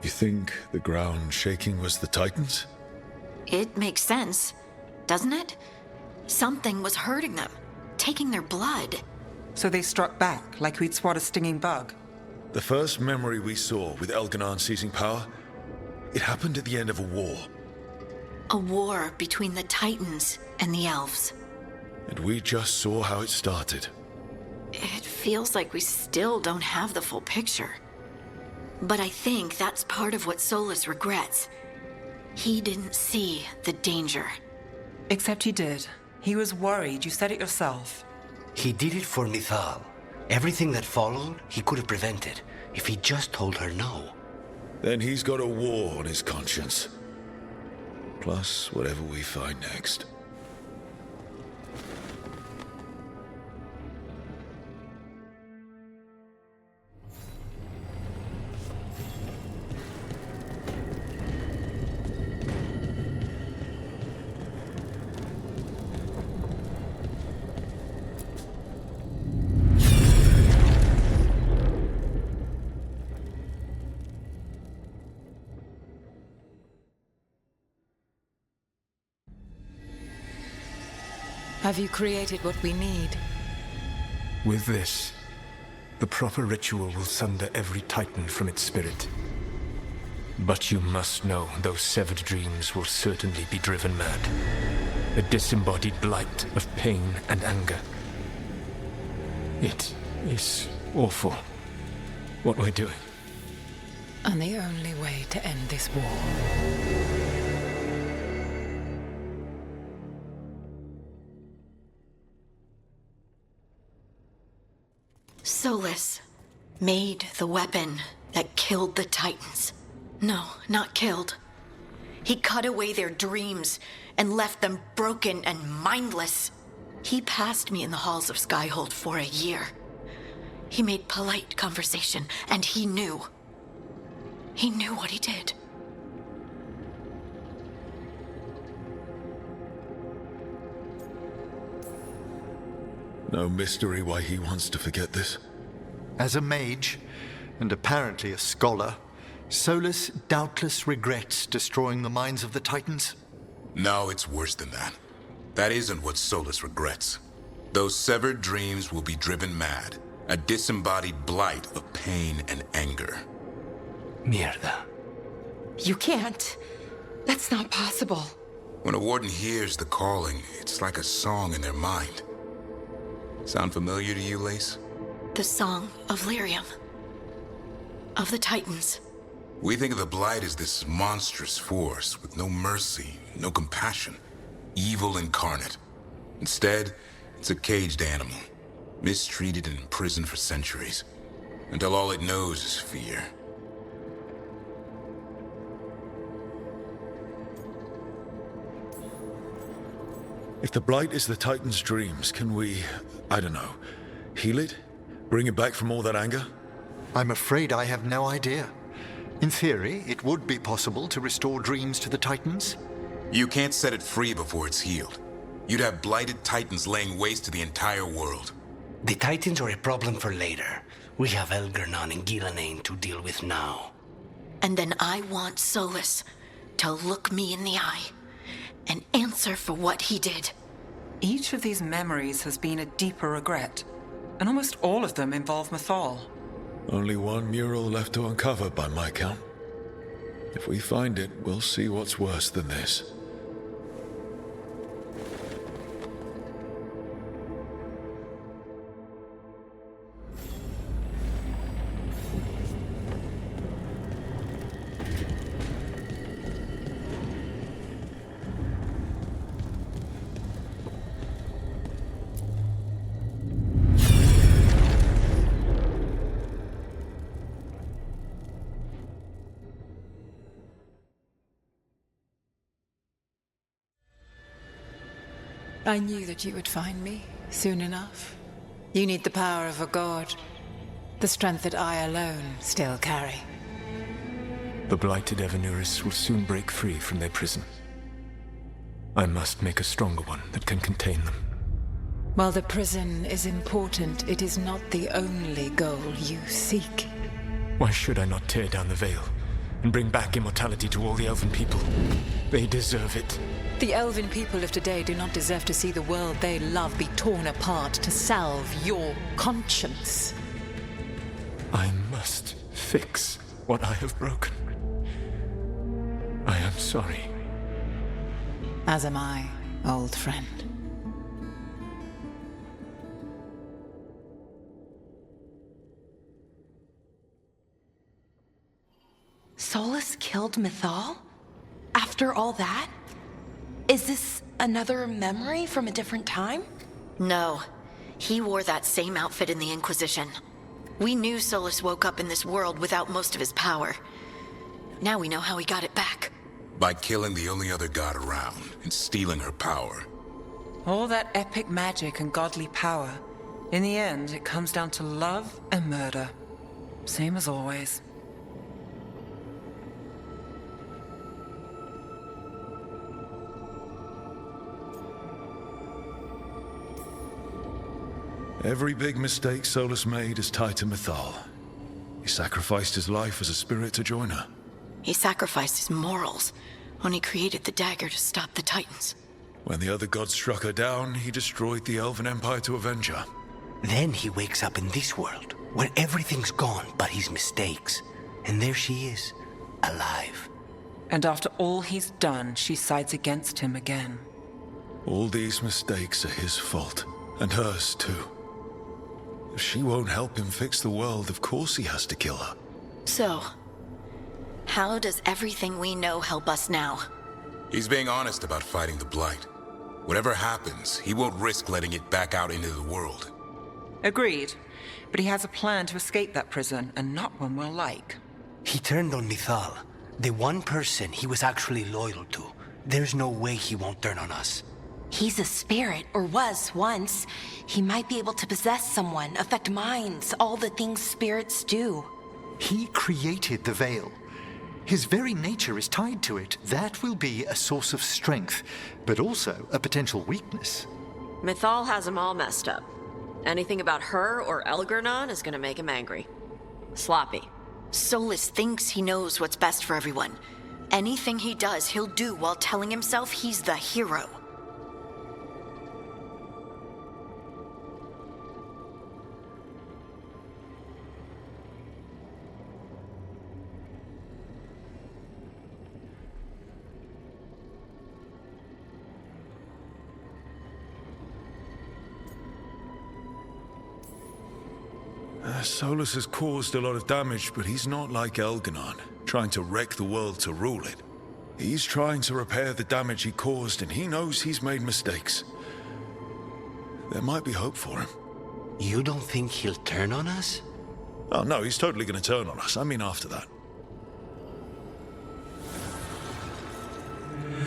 You think the ground shaking was the Titans? It makes sense, doesn't it? Something was hurting them, taking their blood. So they struck back, like we'd swat a stinging bug. The first memory we saw with Elganon seizing power, it happened at the end of a war. A war between the Titans and the elves. And we just saw how it started. It feels like we still don't have the full picture. But I think that's part of what Solus regrets. He didn't see the danger. Except he did. He was worried. You said it yourself. He did it for Mithal. Everything that followed, he could have prevented, if he just told her no. Then he's got a war on his conscience. Plus, whatever we find next. Have you created what we need? With this, the proper ritual will sunder every Titan from its spirit. But you must know those severed dreams will certainly be driven mad. A disembodied blight of pain and anger. It is awful what we're doing. And the only way to end this war. Solus, Made the weapon that killed the Titans. No, not killed. He cut away their dreams and left them broken and mindless. He passed me in the halls of Skyhold for a year. He made polite conversation, and he knew. He knew what he did. No mystery why he wants to forget this. As a mage, and apparently a scholar, Solus doubtless regrets destroying the minds of the Titans. No, it's worse than that. That isn't what Solus regrets. Those severed dreams will be driven mad, a disembodied blight of pain and anger. Mierda. You can't. That's not possible. When a warden hears the calling, it's like a song in their mind. Sound familiar to you, Lace? The Song of Lyrium. Of the Titans. We think of the Blight as this monstrous force with no mercy, no compassion. Evil incarnate. Instead, it's a caged animal. Mistreated and imprisoned for centuries. Until all it knows is fear. If the Blight is the Titan's dreams, can we, I don't know, heal it? Bring it back from all that anger? I'm afraid I have no idea. In theory, it would be possible to restore dreams to the Titans. You can't set it free before it's healed. You'd have blighted Titans laying waste to the entire world. The Titans are a problem for later. We have Elgarnon and Gillanane to deal with now. And then I want Solus to look me in the eye and answer for what he did. Each of these memories has been a deeper regret, and almost all of them involve mithal. Only one mural left to uncover by my count. If we find it, we'll see what's worse than this. I knew that you would find me soon enough. You need the power of a god, the strength that I alone still carry. The blighted Evanuris will soon break free from their prison. I must make a stronger one that can contain them. While the prison is important, it is not the only goal you seek. Why should I not tear down the veil and bring back immortality to all the Elven people? They deserve it. The Elven people of today do not deserve to see the world they love be torn apart to salve your conscience. I must fix what I have broken. I am sorry. As am I, old friend. Solus killed Mithal? After all that? Is this another memory from a different time? No. He wore that same outfit in the Inquisition. We knew Solus woke up in this world without most of his power. Now we know how he got it back. By killing the only other god around and stealing her power. All that epic magic and godly power. In the end, it comes down to love and murder. Same as always. Every big mistake Solus made is tied to Mithal. He sacrificed his life as a spirit to join her. He sacrificed his morals when he created the dagger to stop the Titans. When the other gods struck her down, he destroyed the Elven Empire to avenge her. Then he wakes up in this world, where everything's gone but his mistakes. And there she is, alive. And after all he's done, she sides against him again. All these mistakes are his fault, and hers too. If she won't help him fix the world, of course he has to kill her. So, how does everything we know help us now? He's being honest about fighting the Blight. Whatever happens, he won't risk letting it back out into the world. Agreed. But he has a plan to escape that prison, and not one we'll like. He turned on Mithal, the one person he was actually loyal to. There's no way he won't turn on us. He's a spirit, or was once. He might be able to possess someone, affect minds, all the things spirits do. He created the Veil. His very nature is tied to it. That will be a source of strength, but also a potential weakness. Mithal has him all messed up. Anything about her or Elgar'nan is gonna make him angry. Sloppy. Solus thinks he knows what's best for everyone. Anything he does, he'll do while telling himself he's the hero. Solus has caused a lot of damage, but he's not like Elgar'nan, trying to wreck the world to rule it. He's trying to repair the damage he caused, and he knows he's made mistakes. There might be hope for him. You don't think he'll turn on us? Oh, no, he's totally going to turn on us. I mean, after that.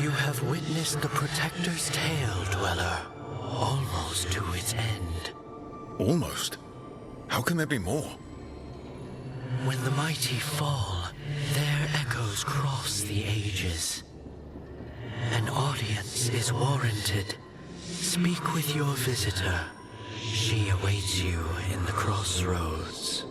You have witnessed the Protector's tale, Dweller. Almost to its end. Almost? How can there be more? When the mighty fall, their echoes cross the ages. An audience is warranted. Speak with your visitor. She awaits you in the crossroads.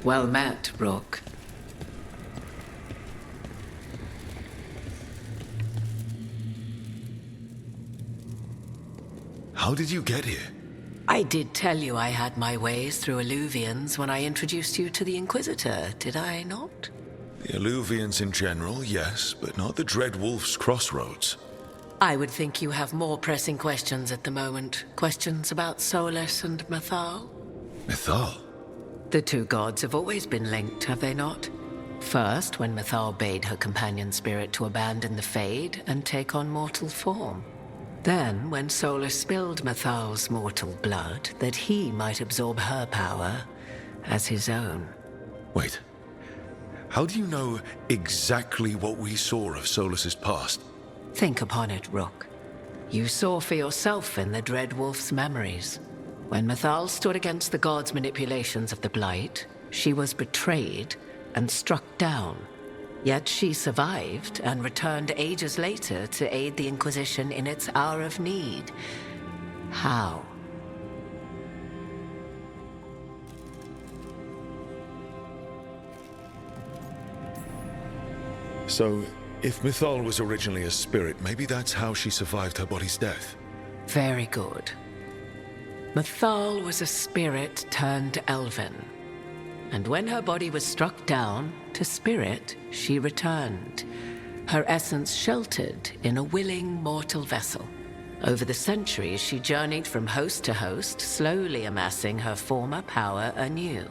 Well met, Rook. How did you get here? I did tell you I had my ways through Alluvians when I introduced you to the Inquisitor, did I not? The Alluvians in general, yes, but not the Dread Wolf's crossroads. I would think you have more pressing questions at the moment. Questions about Solus and Mithal? Mithal? The two gods have always been linked, have they not? First, when Mithal bade her companion spirit to abandon the Fade and take on mortal form. Then, when Solus spilled Mithal's mortal blood, that he might absorb her power as his own. Wait. How do you know exactly what we saw of Solus's past? Think upon it, Rook. You saw for yourself in the Dread Wolf's memories. When Mithal stood against the gods' manipulations of the Blight, she was betrayed and struck down. Yet she survived and returned ages later to aid the Inquisition in its hour of need. How? So, if Mithal was originally a spirit, maybe that's how she survived her body's death. Very good. Mithal was a spirit turned elven. And when her body was struck down, to spirit she returned, her essence sheltered in a willing mortal vessel. Over the centuries, she journeyed from host to host, slowly amassing her former power anew.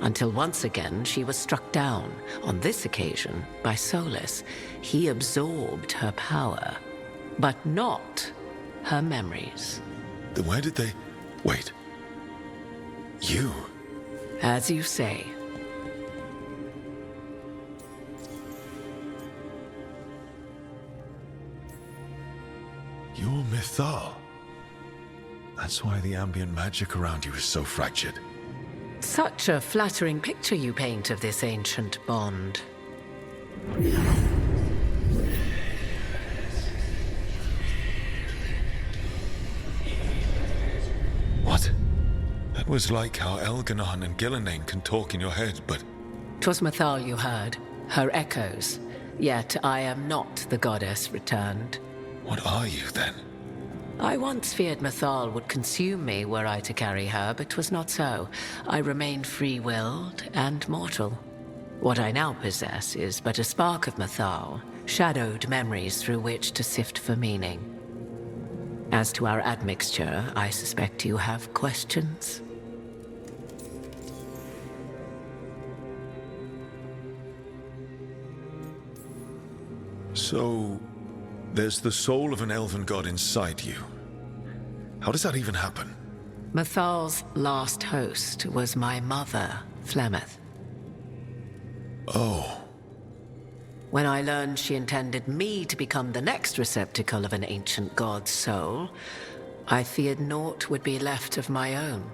Until once again she was struck down, on this occasion by Solus. He absorbed her power, but not her memories. Then where did they... Wait. You? As you say. You're mithal. That's why the ambient magic around you is so fractured. Such a flattering picture you paint of this ancient bond. What? That was like how Elganon and Gillenane can talk in your head, but... 'Twas Mithal you heard, her echoes. Yet I am not the goddess returned. What are you, then? I once feared Mithal would consume me were I to carry her, but 'twas not so. I remained free-willed and mortal. What I now possess is but a spark of Mithal, shadowed memories through which to sift for meaning. As to our admixture, I suspect you have questions. So, there's the soul of an elven god inside you. How does that even happen? Mithal's last host was my mother, Flemeth. Oh. When I learned she intended me to become the next receptacle of an ancient god's soul, I feared naught would be left of my own.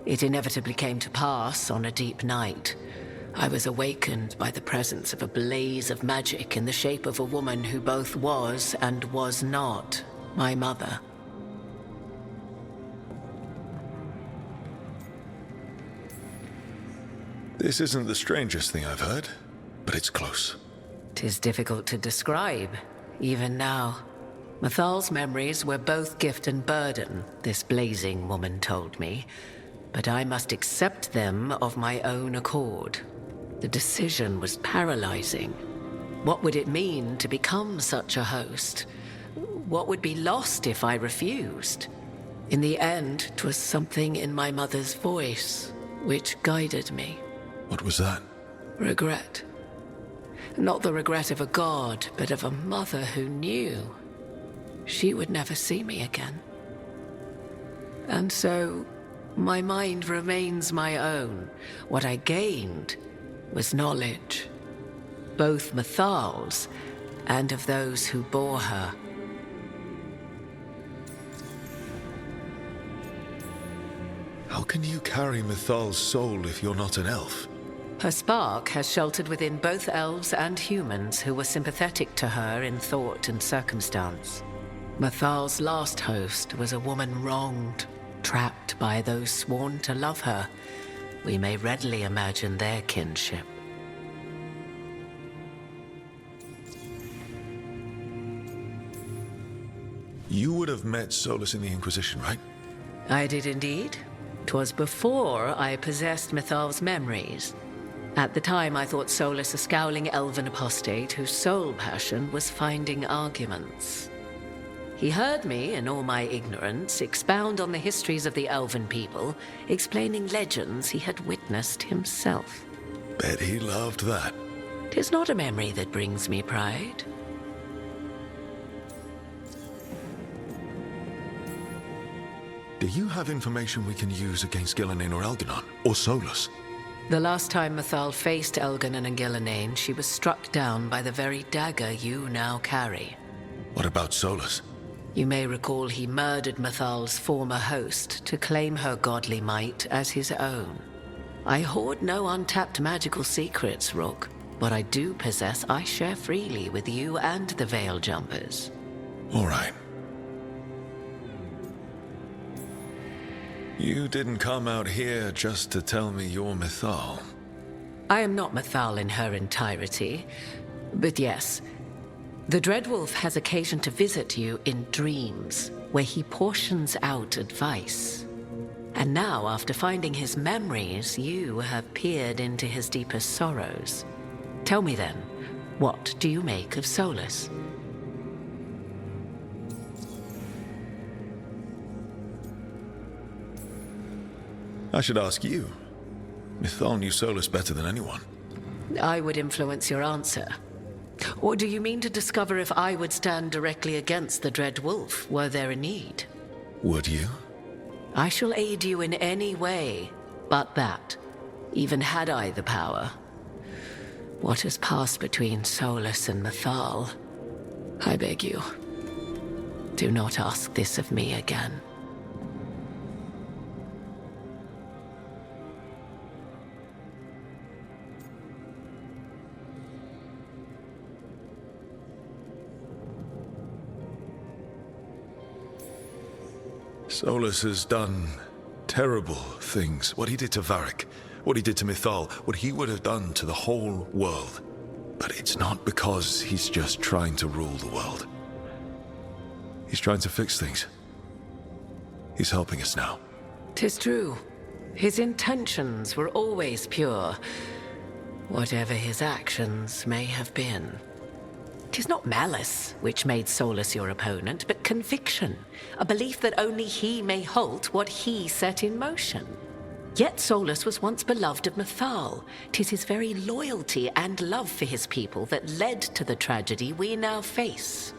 It inevitably came to pass on a deep night. I was awakened by the presence of a blaze of magic in the shape of a woman who both was and was not my mother. This isn't the strangest thing I've heard, but it's close. 'Tis difficult to describe, even now. Mithal's memories were both gift and burden, this blazing woman told me, but I must accept them of my own accord. The decision was paralyzing. What would it mean to become such a host? What would be lost if I refused? In the end, 'twas something in my mother's voice which guided me. What was that? Regret. Not the regret of a god, but of a mother who knew she would never see me again. And so, my mind remains my own. What I gained was knowledge, both Mithal's and of those who bore her. How can you carry Mithal's soul if you're not an elf? Her spark has sheltered within both elves and humans who were sympathetic to her in thought and circumstance. Mithal's last host was a woman wronged, trapped by those sworn to love her. We may readily imagine their kinship. You would have met Solus in the Inquisition, right? I did indeed. 'Twas before I possessed Mithal's memories. At the time, I thought Solus a scowling elven apostate whose sole passion was finding arguments. He heard me, in all my ignorance, expound on the histories of the elven people, explaining legends he had witnessed himself. Bet he loved that. 'Tis not a memory that brings me pride. Do you have information we can use against Gillenane or Elganon, or Solus? The last time Mithal faced Elganon and Gillenane, she was struck down by the very dagger you now carry. What about Solus? You may recall he murdered Mithal's former host to claim her godly might as his own. I hoard no untapped magical secrets, Rook. What I do possess, I share freely with you and the Veil Jumpers. All right. You didn't come out here just to tell me you're Mithal. I am not Mithal in her entirety, but yes, the Dreadwolf has occasion to visit you in dreams, where he portions out advice. And now, after finding his memories, you have peered into his deepest sorrows. Tell me then, what do you make of Solus? I should ask you. Mithal knew Solus better than anyone. I would influence your answer. Or do you mean to discover if I would stand directly against the Dread Wolf were there a need? Would you? I shall aid you in any way but that, even had I the power. What has passed between Solus and Mithal? I beg you, do not ask this of me again. Solus has done terrible things. What he did to Varric, what he did to Mithal, what he would have done to the whole world. But it's not because he's just trying to rule the world. He's trying to fix things. He's helping us now. 'Tis true. His intentions were always pure, whatever his actions may have been. 'Tis not malice which made Solus your opponent, but conviction, a belief that only he may halt what he set in motion. Yet Solus was once beloved of Mithal. 'Tis his very loyalty and love for his people that led to the tragedy we now face.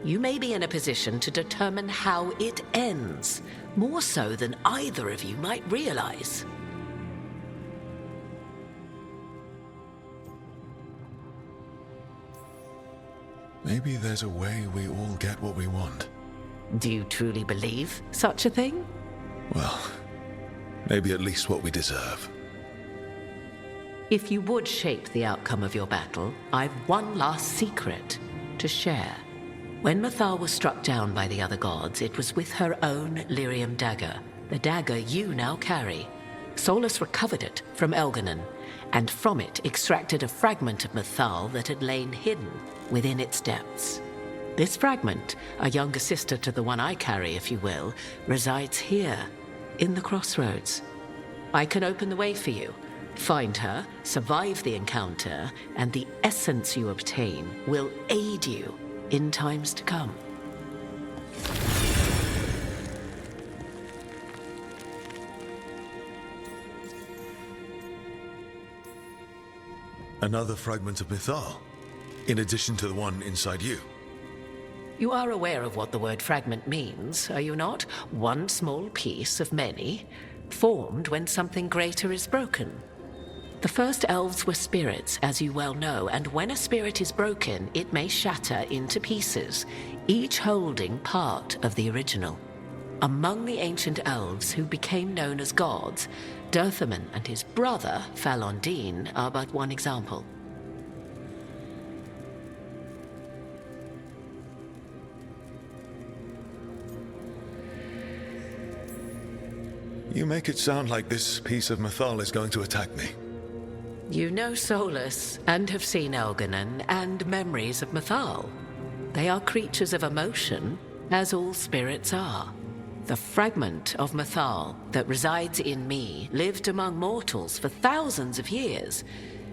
You may be in a position to determine how it ends, more so than either of you might realize. Maybe there's a way we all get what we want. Do you truly believe such a thing? Well, maybe at least what we deserve. If you would shape the outcome of your battle, I've one last secret to share. When Mithal was struck down by the other gods, it was with her own lyrium dagger, the dagger you now carry. Solus recovered it from Elganon, and from it extracted a fragment of Mithal that had lain hidden within its depths. This fragment, a younger sister to the one I carry, if you will, resides here, in the crossroads. I can open the way for you. Find her, survive the encounter, and the essence you obtain will aid you in times to come. Another fragment of Mithal, in addition to the one inside you. You are aware of what the word fragment means, are you not? One small piece of many, formed when something greater is broken. The first elves were spirits, as you well know, and when a spirit is broken, it may shatter into pieces, each holding part of the original. Among the ancient elves who became known as gods, Dirthaman and his brother, Falondine, are but one example. You make it sound like this piece of Mithal is going to attack me. You know Solus, and have seen Elganon, and memories of Mithal. They are creatures of emotion, as all spirits are. The fragment of Mithal that resides in me lived among mortals for thousands of years.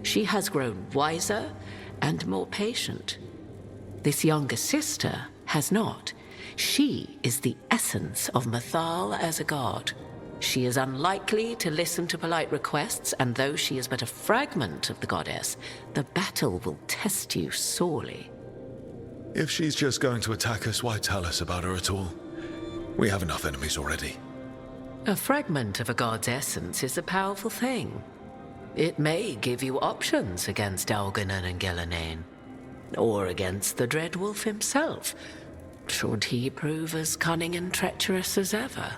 She has grown wiser and more patient. This younger sister has not. She is the essence of Mithal as a god. She is unlikely to listen to polite requests, and though she is but a fragment of the goddess, the battle will test you sorely. If she's just going to attack us, why tell us about her at all? We have enough enemies already. A fragment of a god's essence is a powerful thing. It may give you options against Elganon and Gillenane, or against the Dread Wolf himself, should he prove as cunning and treacherous as ever.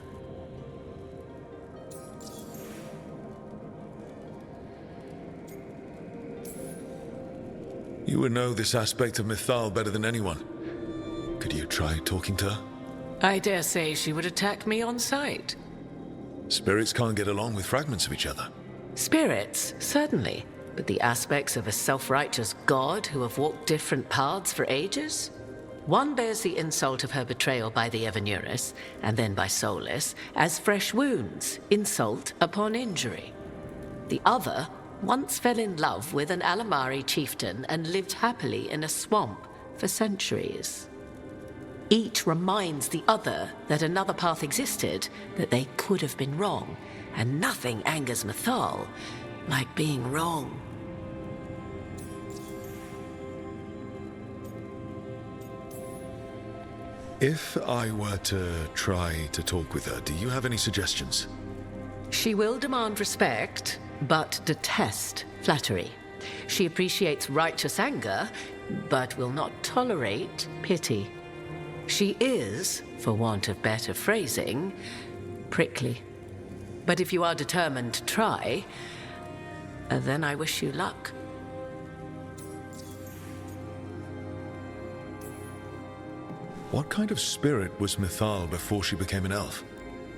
You would know this aspect of Mithal better than anyone. Could you try talking to her? I dare say she would attack me on sight. Spirits can't get along with fragments of each other. Spirits, certainly, but the aspects of a self-righteous god who have walked different paths for ages? One bears the insult of her betrayal by the Evanurus, and then by Solus, as fresh wounds, insult upon injury. The other once fell in love with an Alamari chieftain and lived happily in a swamp for centuries. Each reminds the other that another path existed, that they could have been wrong, and nothing angers mithal like being wrong. If I were to try to talk with her, do you have any suggestions? She will demand respect, but detest flattery. She appreciates righteous anger, but will not tolerate pity. She is, for want of better phrasing, prickly. But if you are determined to try, then I wish you luck. What kind of spirit was Mithal before she became an elf?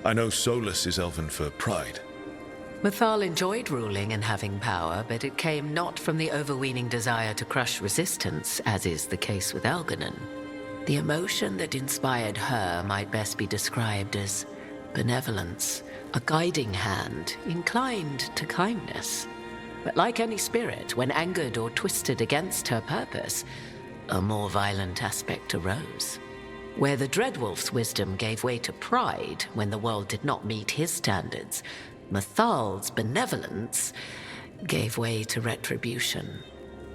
I know Solus is elven for pride. Mithal enjoyed ruling and having power, but it came not from the overweening desire to crush resistance, as is the case with Algernon. The emotion that inspired her might best be described as benevolence, a guiding hand, inclined to kindness. But like any spirit, when angered or twisted against her purpose, a more violent aspect arose. Where the Dreadwolf's wisdom gave way to pride when the world did not meet his standards, Mithal's benevolence gave way to retribution.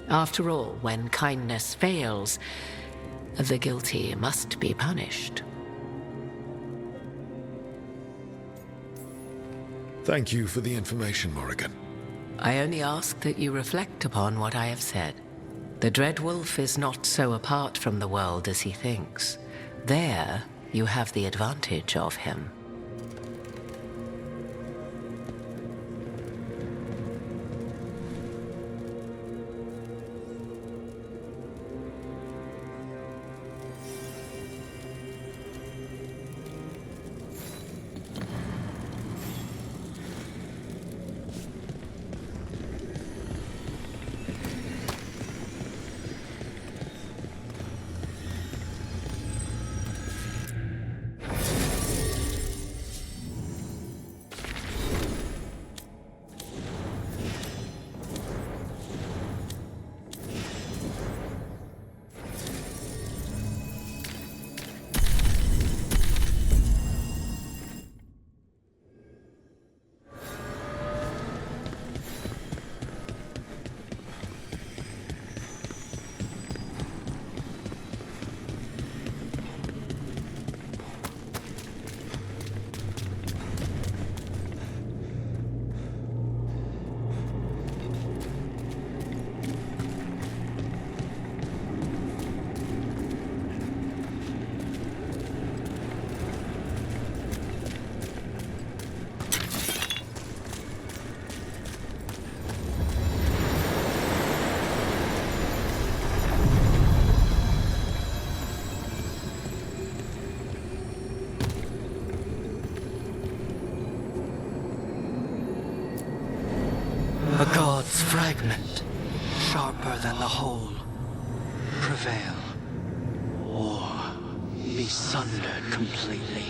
After all, when kindness fails, the guilty must be punished. Thank you for the information, Morrigan. I only ask that you reflect upon what I have said. The Dreadwolf is not so apart from the world as he thinks. There, you have the advantage of him. A god's fragment, sharper than the whole. Prevail, or be sundered completely.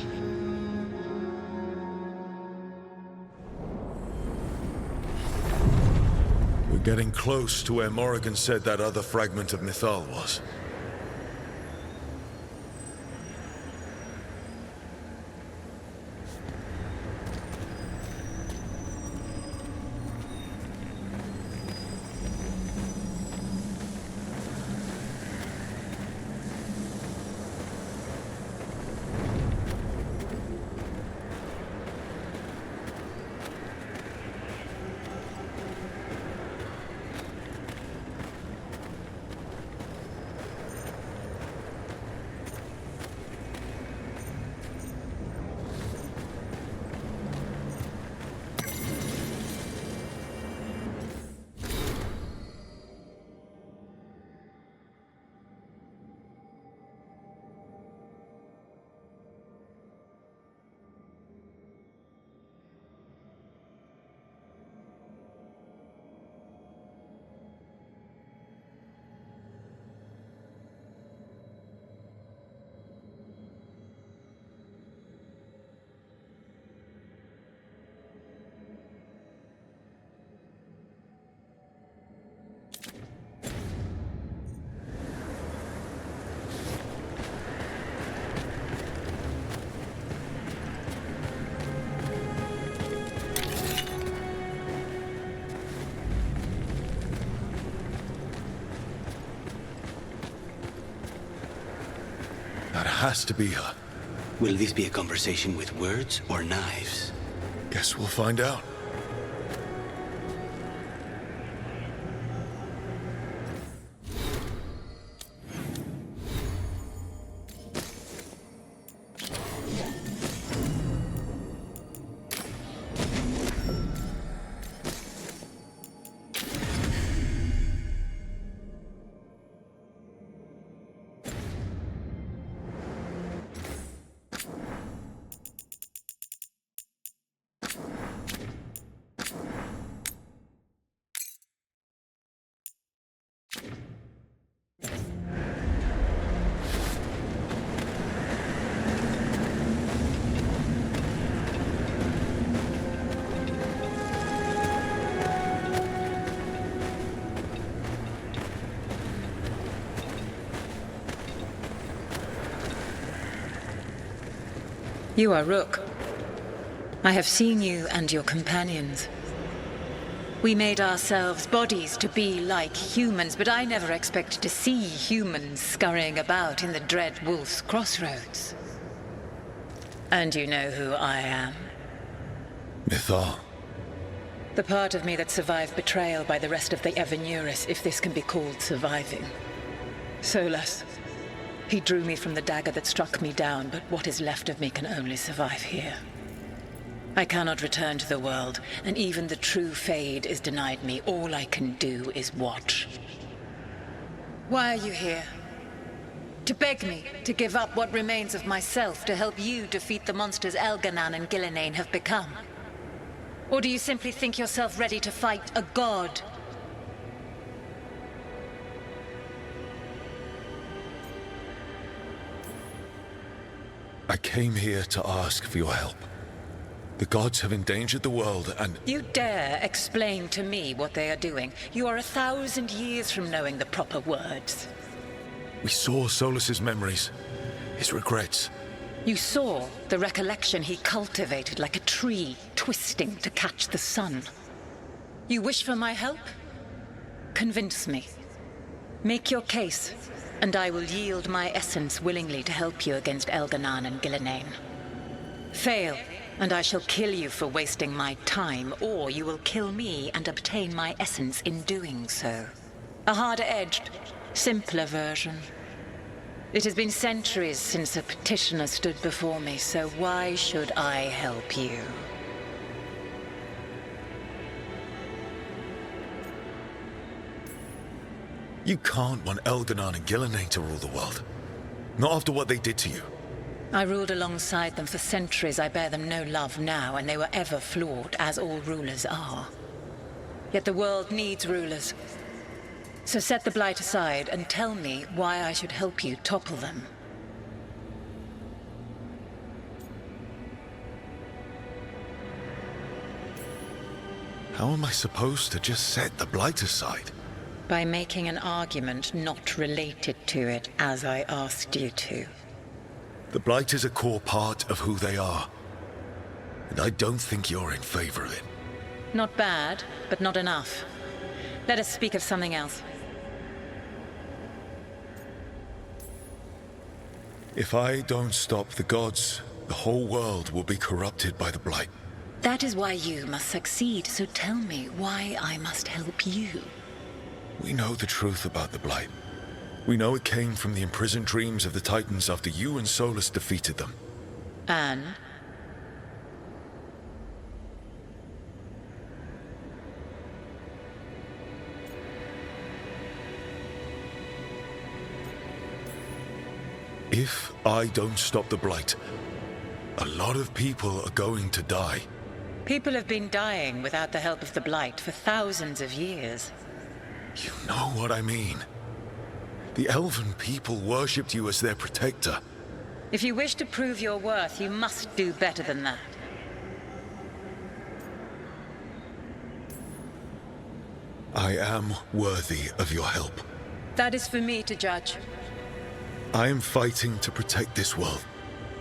We're getting close to where Morrigan said that other fragment of Mithal was. has to be her. Will this be a conversation with words or knives? Guess we'll find out. You are Rook. I have seen you and your companions. We made ourselves bodies to be like humans, but I never expected to see humans scurrying about in the Dread Wolf's crossroads. And you know who I am. Mithal. The part of me that survived betrayal by the rest of the Evanuris, if this can be called surviving. Solas. He drew me from the dagger that struck me down, but what is left of me can only survive here. I cannot return to the world, and even the true Fade is denied me. All I can do is watch. Why are you here? To beg me to give up what remains of myself to help you defeat the monsters Elganan and Gillenane have become? Or do you simply think yourself ready to fight a god? I came here to ask for your help. The gods have endangered the world and... You dare explain to me what they are doing? You are 1,000 years from knowing the proper words. We saw Solas's memories, his regrets. You saw the recollection he cultivated like a tree twisting to catch the sun. You wish for my help? Convince me. Make your case, and I will yield my essence willingly to help you against Elganan and Gillenane. Fail, and I shall kill you for wasting my time, or you will kill me and obtain my essence in doing so. A harder-edged, simpler version. It has been centuries since a petitioner stood before me, so why should I help you? You can't want Elganan and Gillenane to rule the world. Not after what they did to you. I ruled alongside them for centuries. I bear them no love now, and they were ever flawed, as all rulers are. Yet the world needs rulers. So set the Blight aside and tell me why I should help you topple them. How am I supposed to just set the Blight aside? By making an argument not related to it, as I asked you to. The Blight is a core part of who they are. And I don't think you're in favor of it. Not bad, but not enough. Let us speak of something else. If I don't stop the gods, the whole world will be corrupted by the Blight. That is why you must succeed, so tell me why I must help you. We know the truth about the Blight. We know it came from the imprisoned dreams of the Titans after you and Solas defeated them. And? If I don't stop the Blight, a lot of people are going to die. People have been dying without the help of the Blight for thousands of years. You know what I mean. The Elven people worshipped you as their protector. If you wish to prove your worth, you must do better than that. I am worthy of your help. That is for me to judge. I am fighting to protect this world.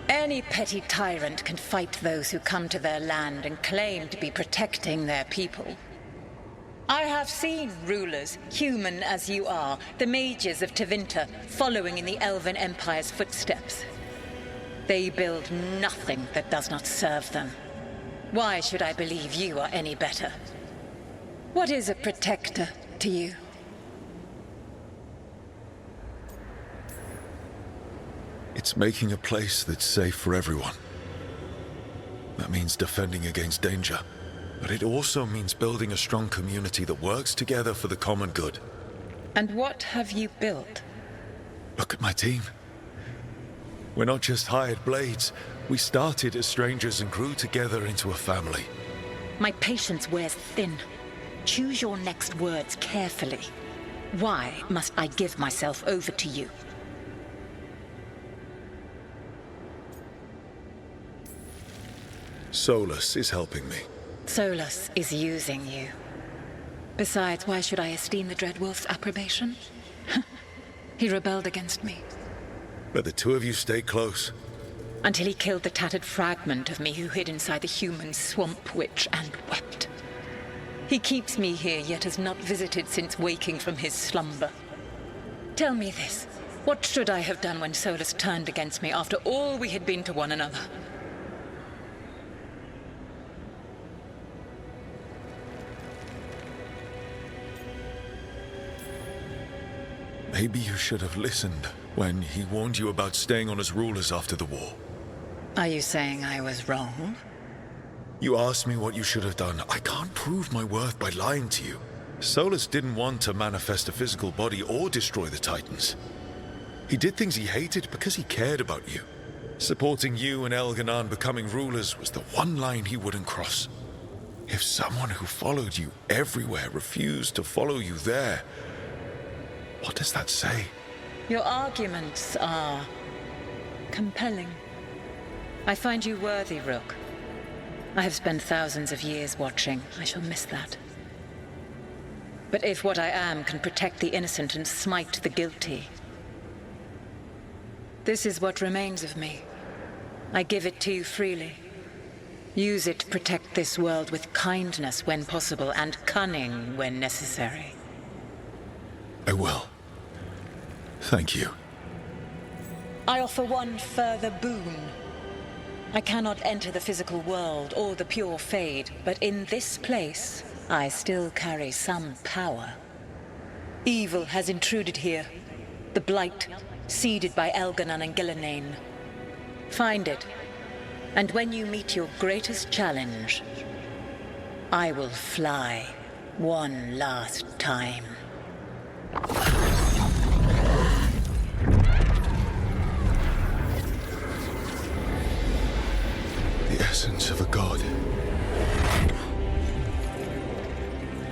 Any petty tyrant can fight those who come to their land and claim to be protecting their people. I have seen rulers, human as you are, the mages of Tevinter, following in the Elven Empire's footsteps. They build nothing that does not serve them. Why should I believe you are any better? What is a protector to you? It's making a place that's safe for everyone. That means defending against danger. But it also means building a strong community that works together for the common good. And what have you built? Look at my team. We're not just hired blades. We started as strangers and grew together into a family. My patience wears thin. Choose your next words carefully. Why must I give myself over to you? Solus is helping me. Solus is using you. Besides, why should I esteem the Dreadwolf's approbation? He rebelled against me. But the two of you stay close. Until he killed the tattered fragment of me who hid inside the human swamp witch and wept. He keeps me here, yet has not visited since waking from his slumber. Tell me this. What should I have done when Solus turned against me after all we had been to one another? Maybe you should have listened when he warned you about staying on as rulers after the war. Are you saying I was wrong? You asked me what you should have done. I can't prove my worth by lying to you. Solus didn't want to manifest a physical body or destroy the Titans. He did things he hated because he cared about you. Supporting you and Elganon becoming rulers was the one line he wouldn't cross. If someone who followed you everywhere refused to follow you there, what does that say? Your arguments are compelling. I find you worthy, Rook. I have spent thousands of years watching. I shall miss that. But if what I am can protect the innocent and smite the guilty, this is what remains of me. I give it to you freely. Use it to protect this world with kindness when possible and cunning when necessary. I will. Thank you. I offer one further boon. I cannot enter the physical world or the pure Fade, but in this place, I still carry some power. Evil has intruded here. The Blight, seeded by Elganon and Gillenane. Find it, and when you meet your greatest challenge, I will fly one last time. The essence of a god.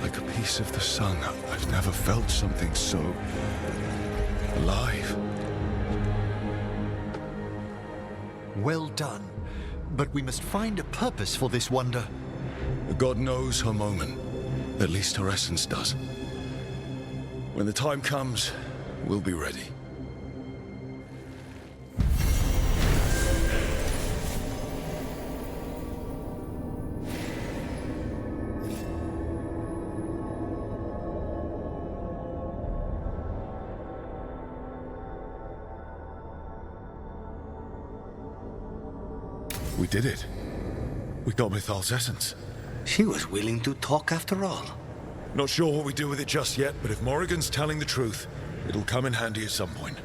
Like a piece of the sun. I've never felt something so alive. Well done. But we must find a purpose for this wonder. The god knows her moment. At least her essence does. When the time comes, we'll be ready. We did it. We got Mithal's essence. She was willing to talk after all. Not sure what we do with it just yet, but if Morrigan's telling the truth, it'll come in handy at some point.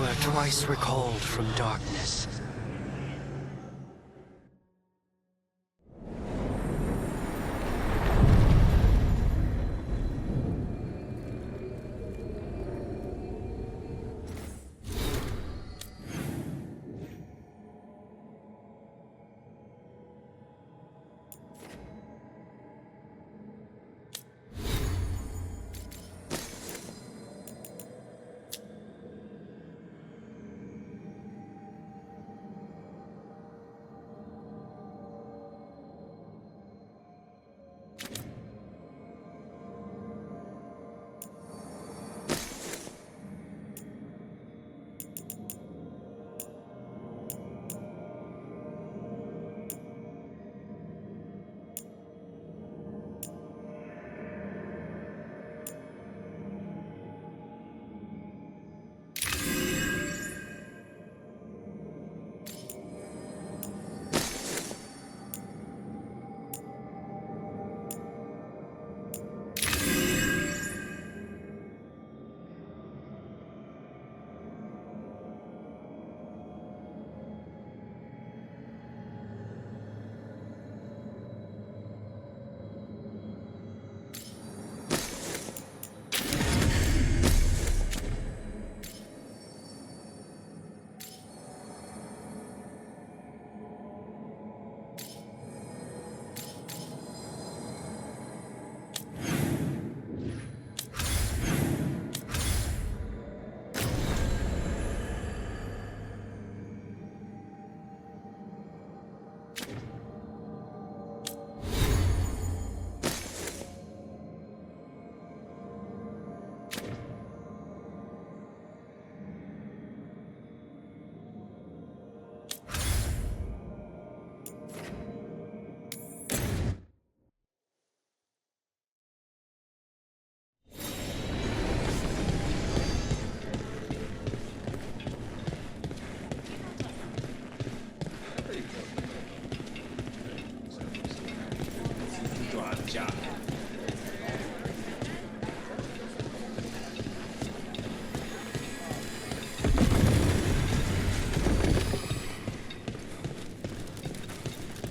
traveler twice recalled from darkness.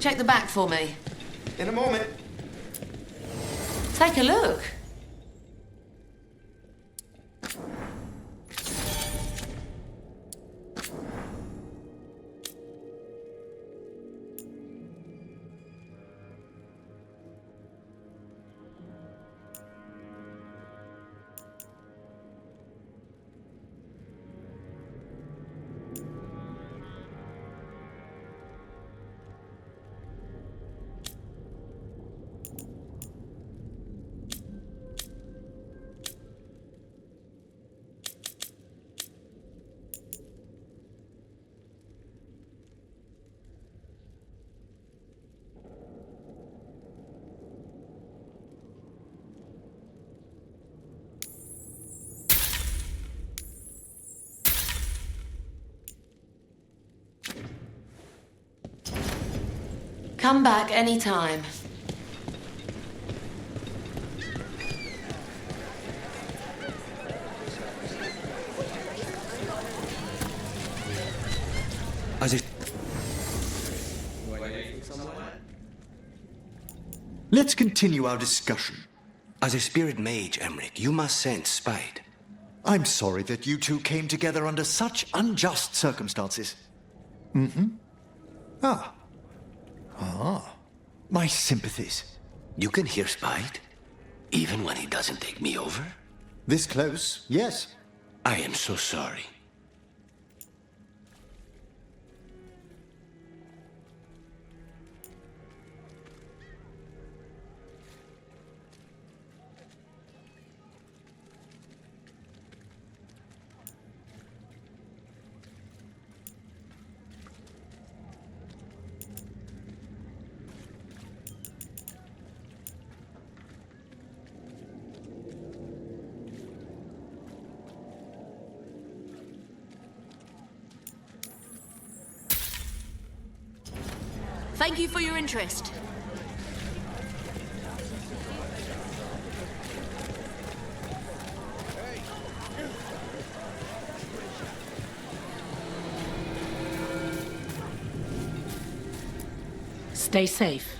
Check the back for me. In a moment. Take a look. Come back anytime. Let's continue our discussion. As a spirit mage, Emmerich, you must sense spite. I'm sorry that you two came together under such unjust circumstances. Mm-hmm. Ah. My sympathies. You can hear spite? Even when he doesn't take me over? This close, yes. I am so sorry. Thank you for your interest. Stay safe.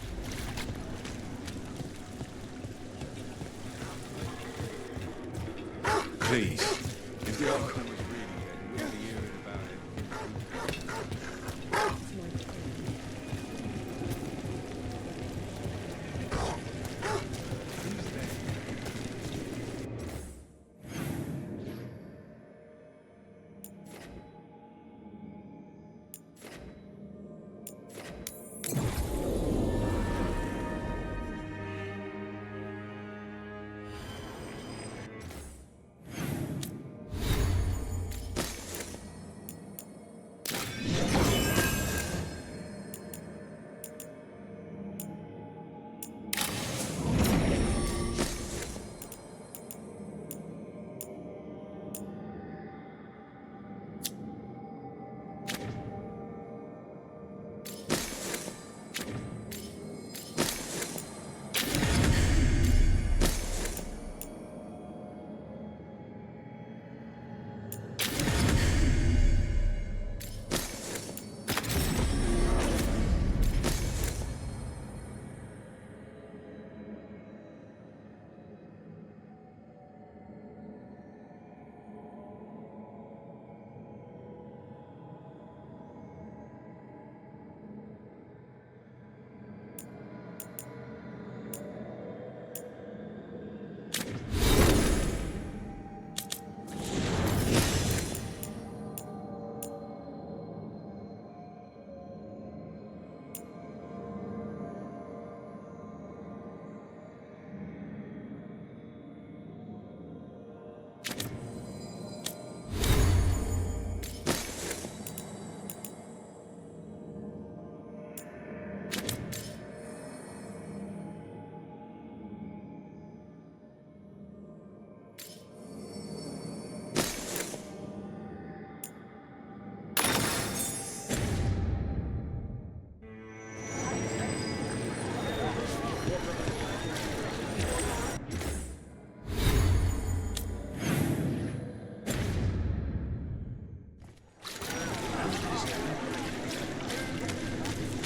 Please. If the outcome was really good, we'd be hearing about it.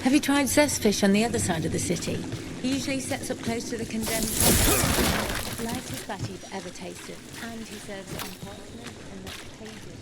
Have you tried Zestfish on the other side of the city? He usually sets up close to the condemned. Lightest fat you've ever tasted, and he serves it on parchment and that table.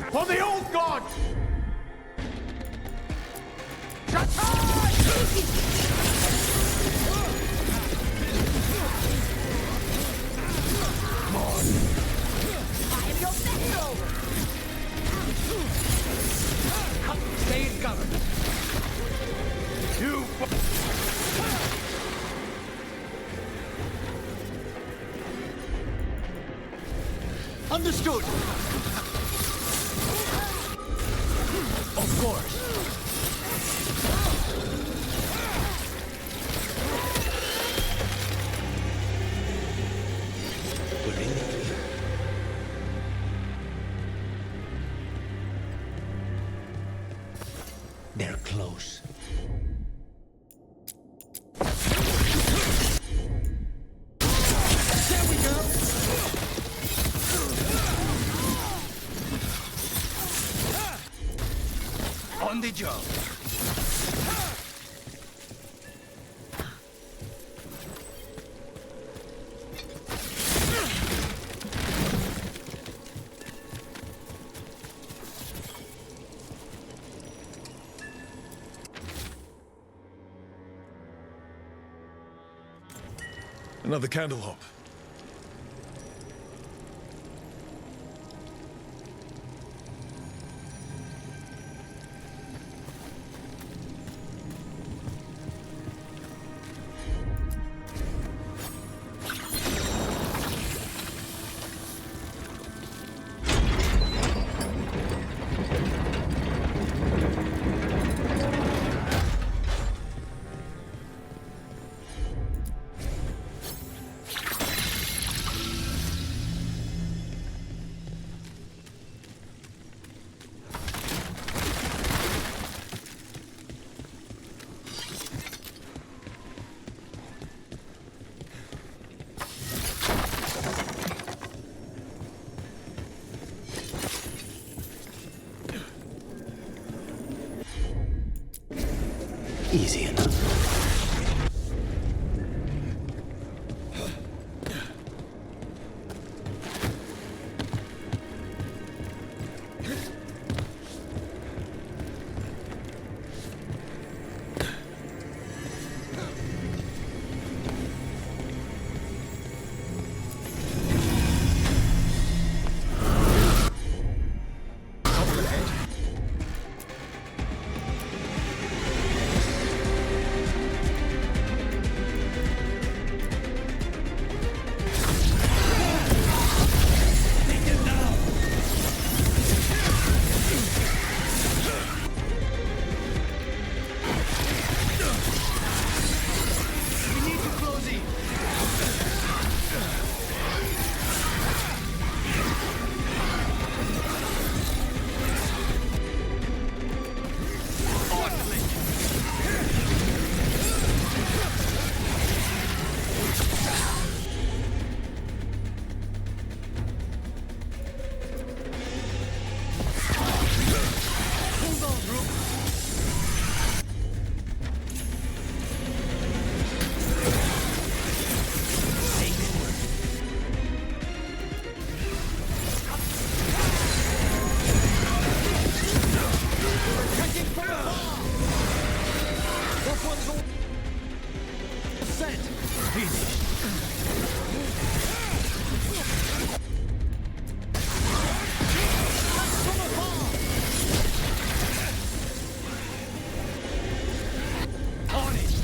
For the old god! Stay in cover. You... Understood! Of course. They're close. There we go. On the job. Another candle hop. Easy enough.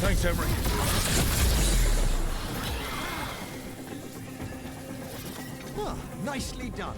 Thanks, Emery. Ah, nicely done.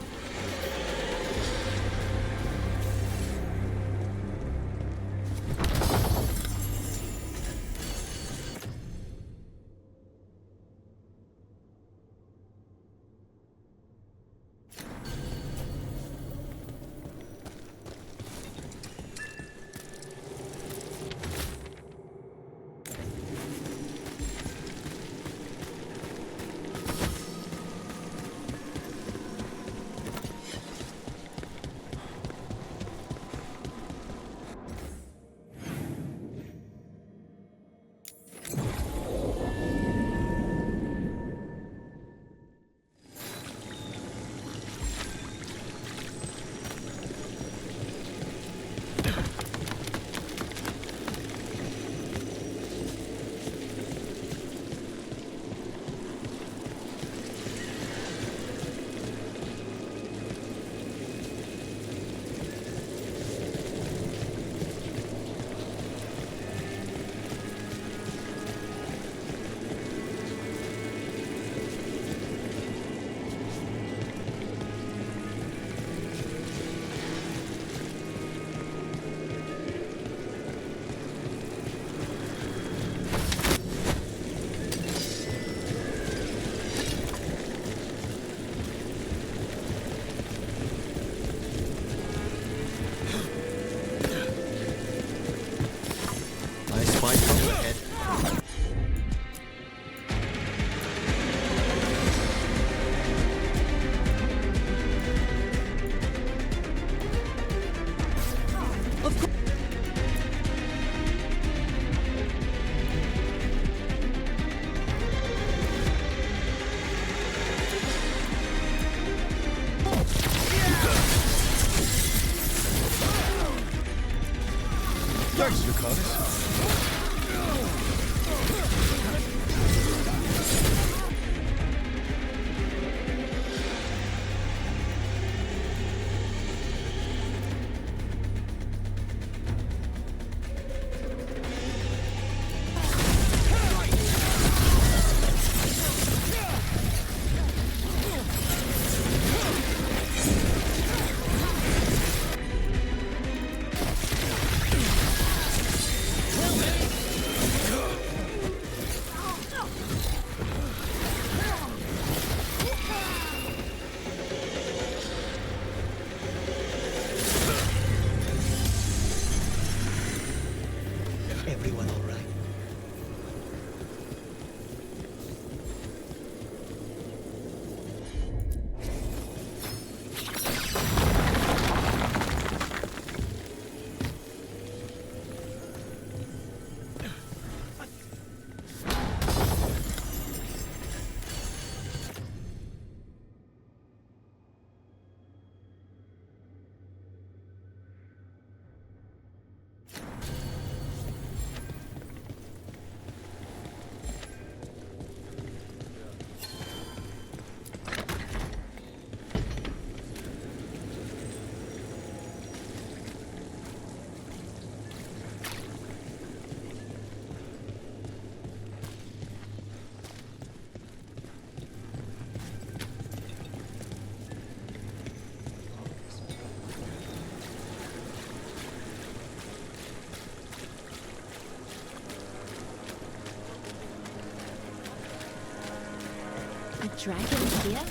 Dragon here?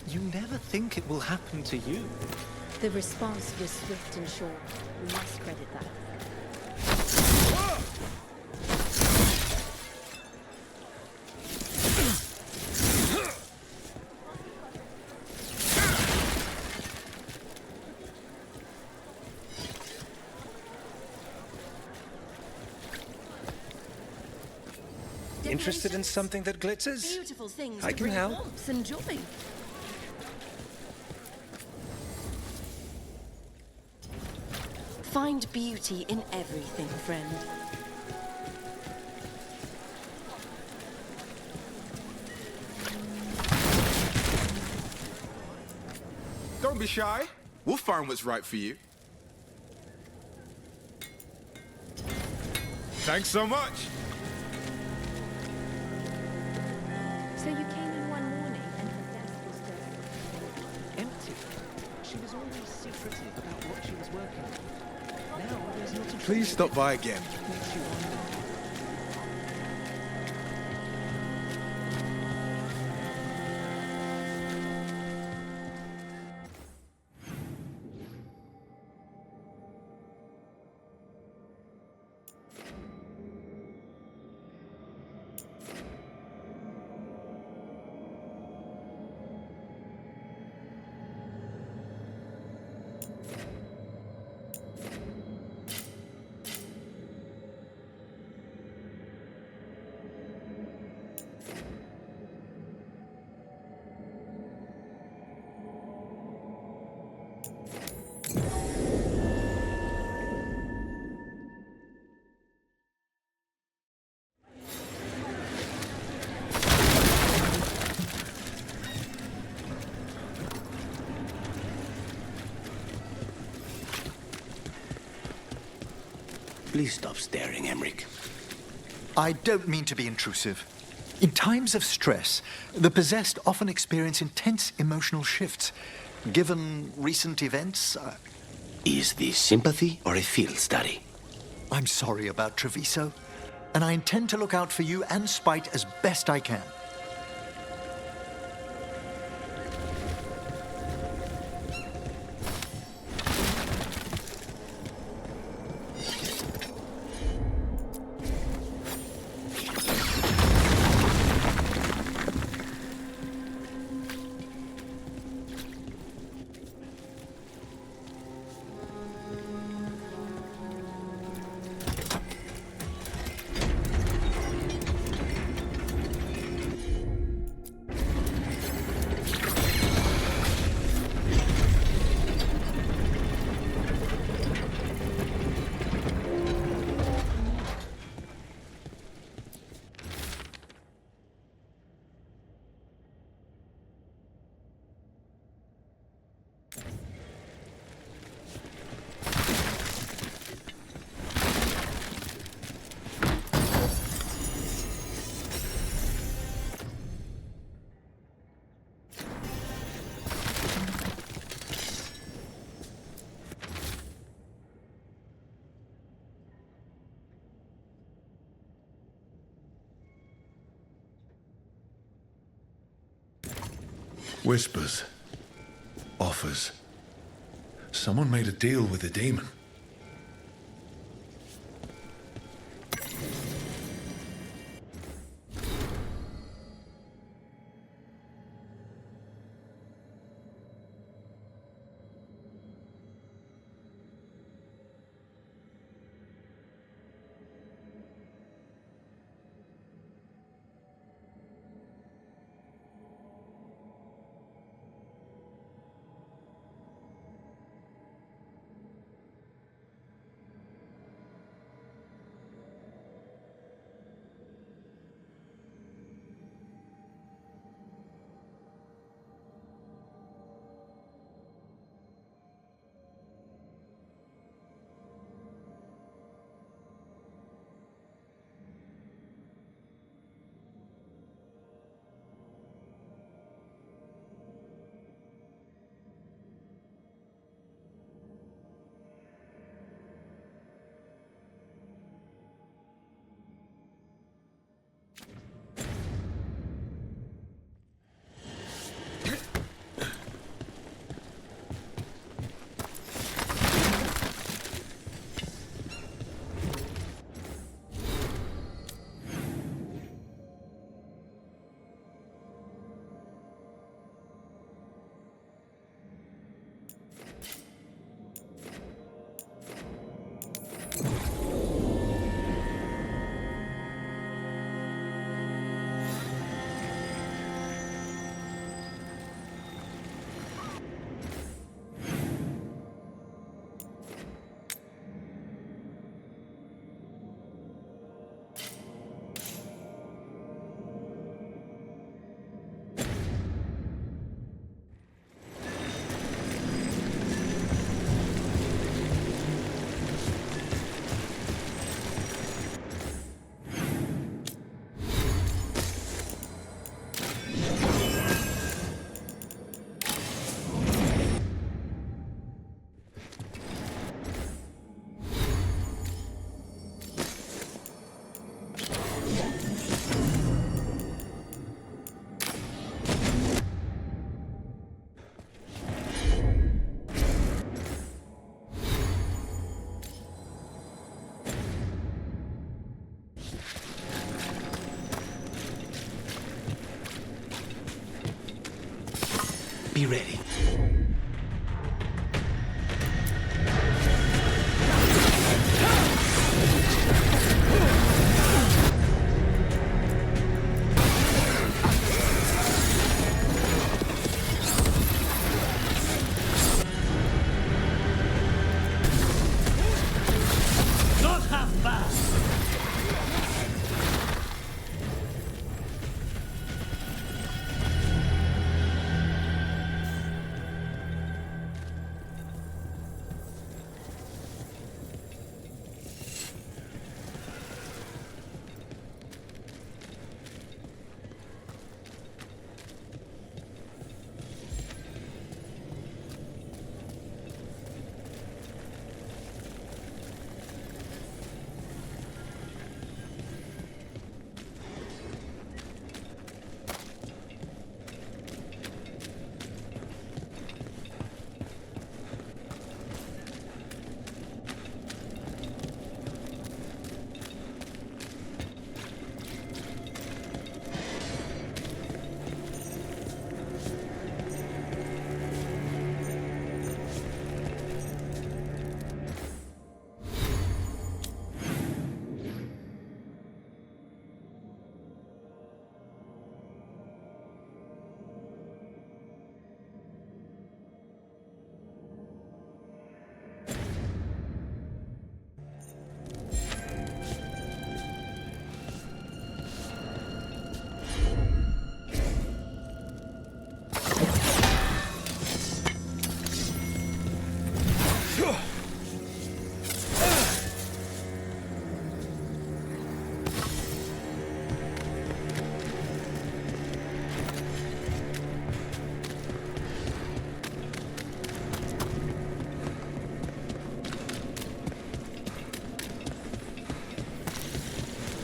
You never think it will happen to you. The response was swift and short. We must credit that. Interested in something that glitters? Beautiful things I can help. Warmth and joy. Find beauty in everything, friend. Don't be shy. We'll find what's right for you. Thanks so much. So you came in one morning and her desk was dirty. Empty. She was always secretive about what she was working on. Now there's not a Please stop by again. Makes you wonder. Please stop staring, Emmerich. I don't mean to be intrusive. In times of stress, the possessed often experience intense emotional shifts. Given recent events, Is this sympathy or a field study? I'm sorry about Treviso, and I intend to look out for you and Spite as best I can. Whispers. Offers. Someone made a deal with the demon. Be ready. Not half bad.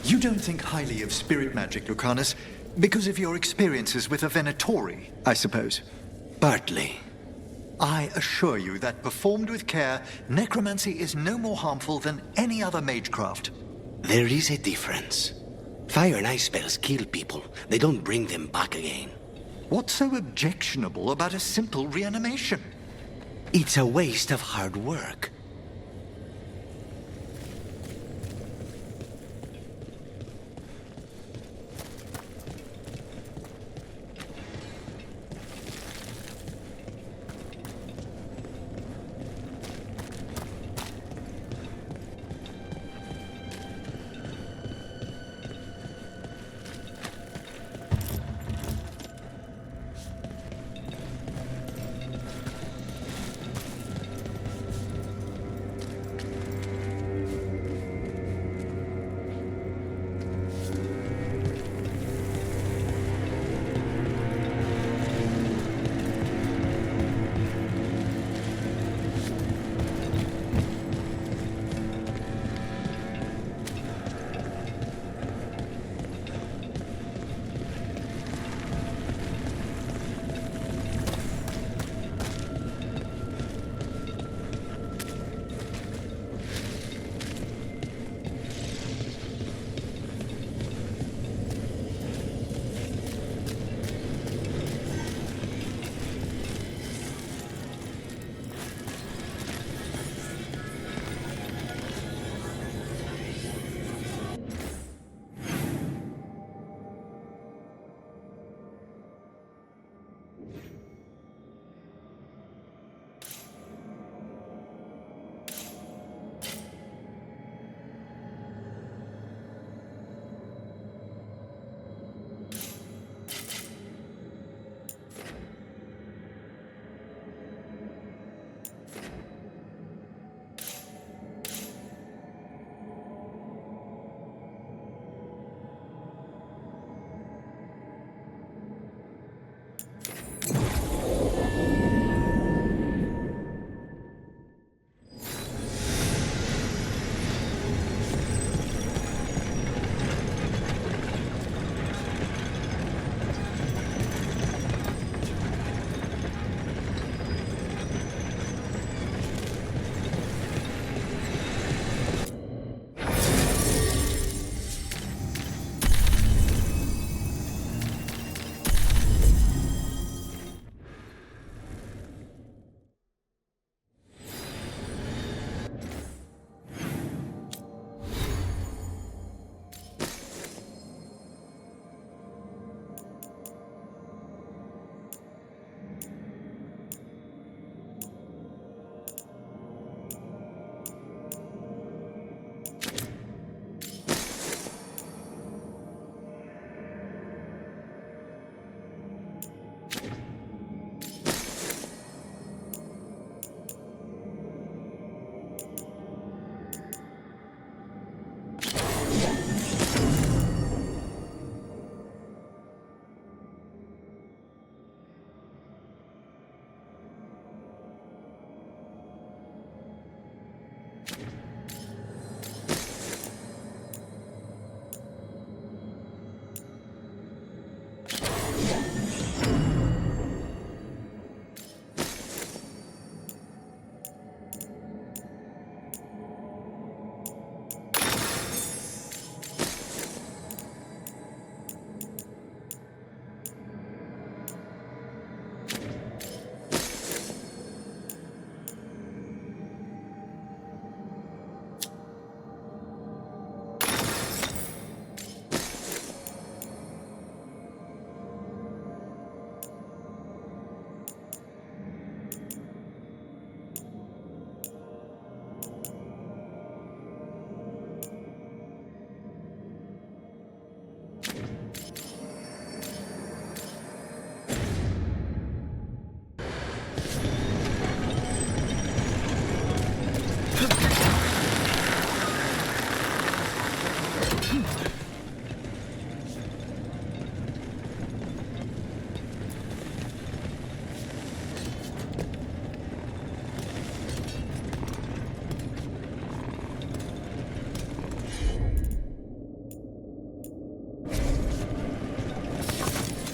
You don't think highly of spirit magic, Lucanus, because of your experiences with a Venatori, I suppose? Partly. I assure you that performed with care, necromancy is no more harmful than any other magecraft. There is a difference. Fire and ice spells kill people. They don't bring them back again. What's so objectionable about a simple reanimation? It's a waste of hard work.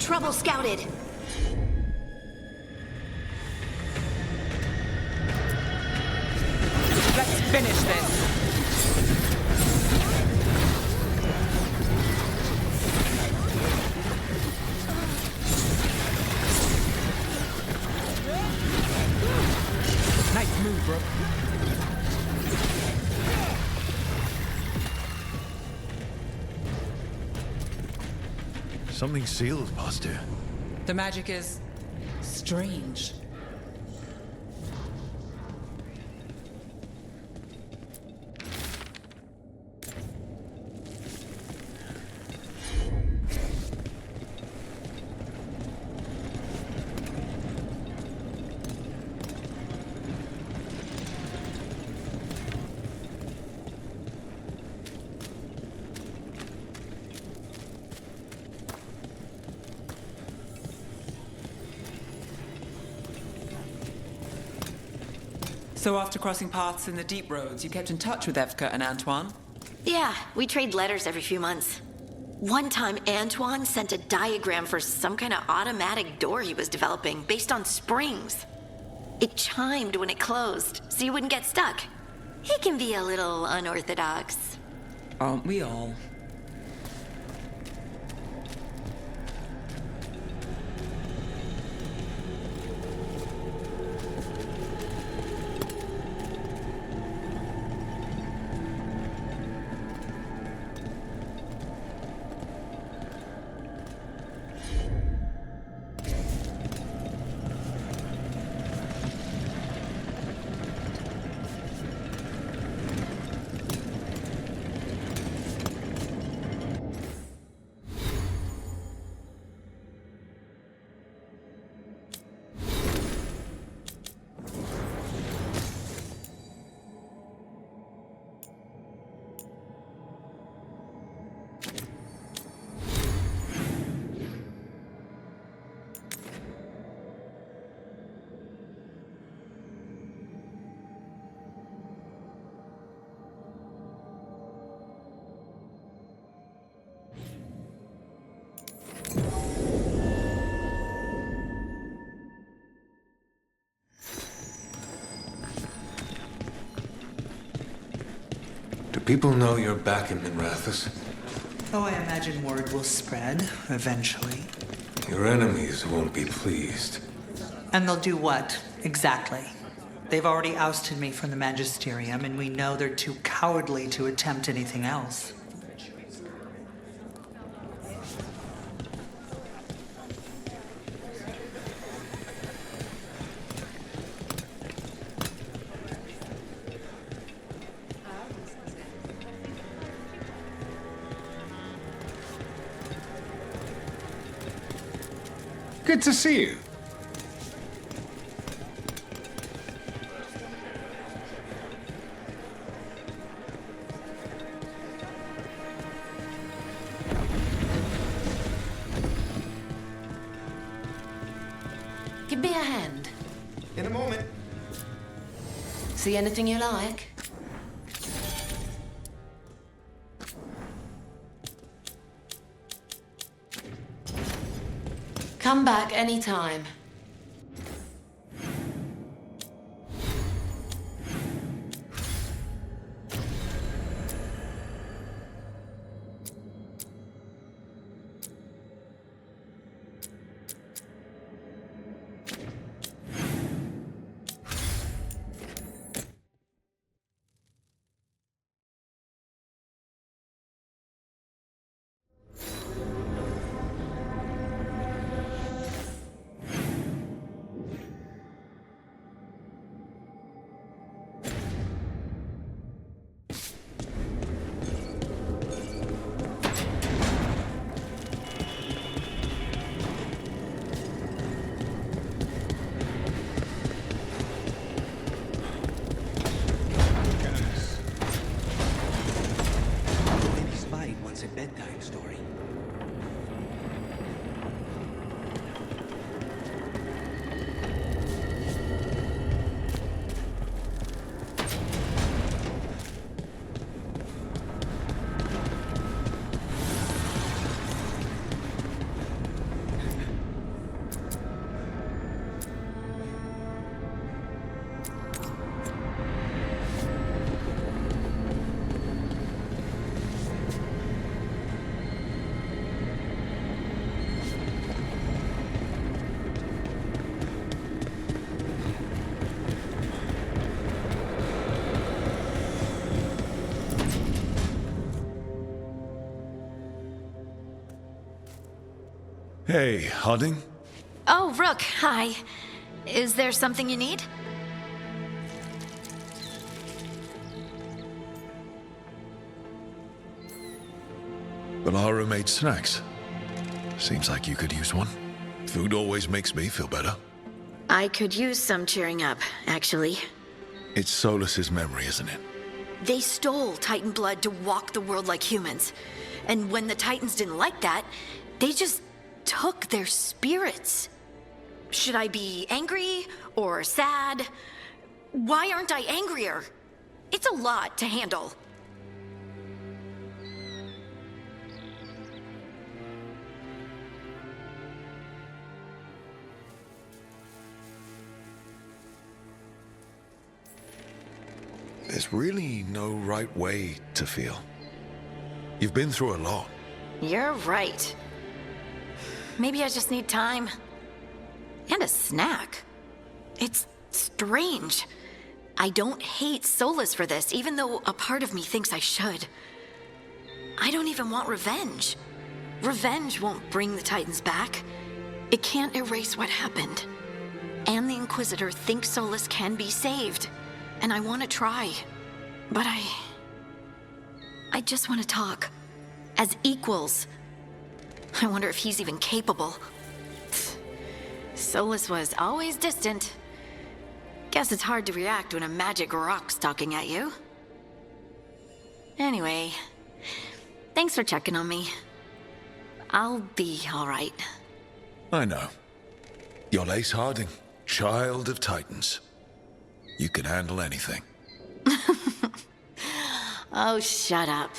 Trouble scouted. Let's finish this. Nice move, bro. Something sealed past here. The magic is strange. So after crossing paths in the deep roads, you kept in touch with Howke and Antoine? Yeah, we trade letters every few months. One time, Antoine sent a diagram for some kind of automatic door he was developing based on springs. It chimed when it closed, so you wouldn't get stuck. He can be a little unorthodox. Aren't we all? Do people know you're back in Minrathous? Oh, I imagine word will spread, eventually. Your enemies won't be pleased. And they'll do what, exactly? They've already ousted me from the Magisterium, and we know they're too cowardly to attempt anything else. Good to see you. Give me a hand. In a moment. See anything you like? Come back anytime. Bedtime story. Hey, Harding? Oh, Rook, hi. Is there something you need? Balara made snacks. Seems like you could use one. Food always makes me feel better. I could use some cheering up, actually. It's Solus's memory, isn't it? They stole Titan blood to walk the world like humans. And when the Titans didn't like that, they just took their spirits. Should I be angry or sad? Why aren't I angrier? It's a lot to handle. There's really no right way to feel. You've been through a lot. You're right. Maybe I just need time. And a snack. It's strange. I don't hate Solus for this, even though a part of me thinks I should. I don't even want revenge. Revenge won't bring the Titans back. It can't erase what happened. And the Inquisitor thinks Solus can be saved. And I want to try. But I just want to talk. As equals. I wonder if he's even capable. Solus was always distant. Guess it's hard to react when a magic rock's talking at you. Anyway, thanks for checking on me. I'll be all right. I know. You're Ace Harding, child of Titans. You can handle anything. Oh, shut up.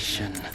salvation.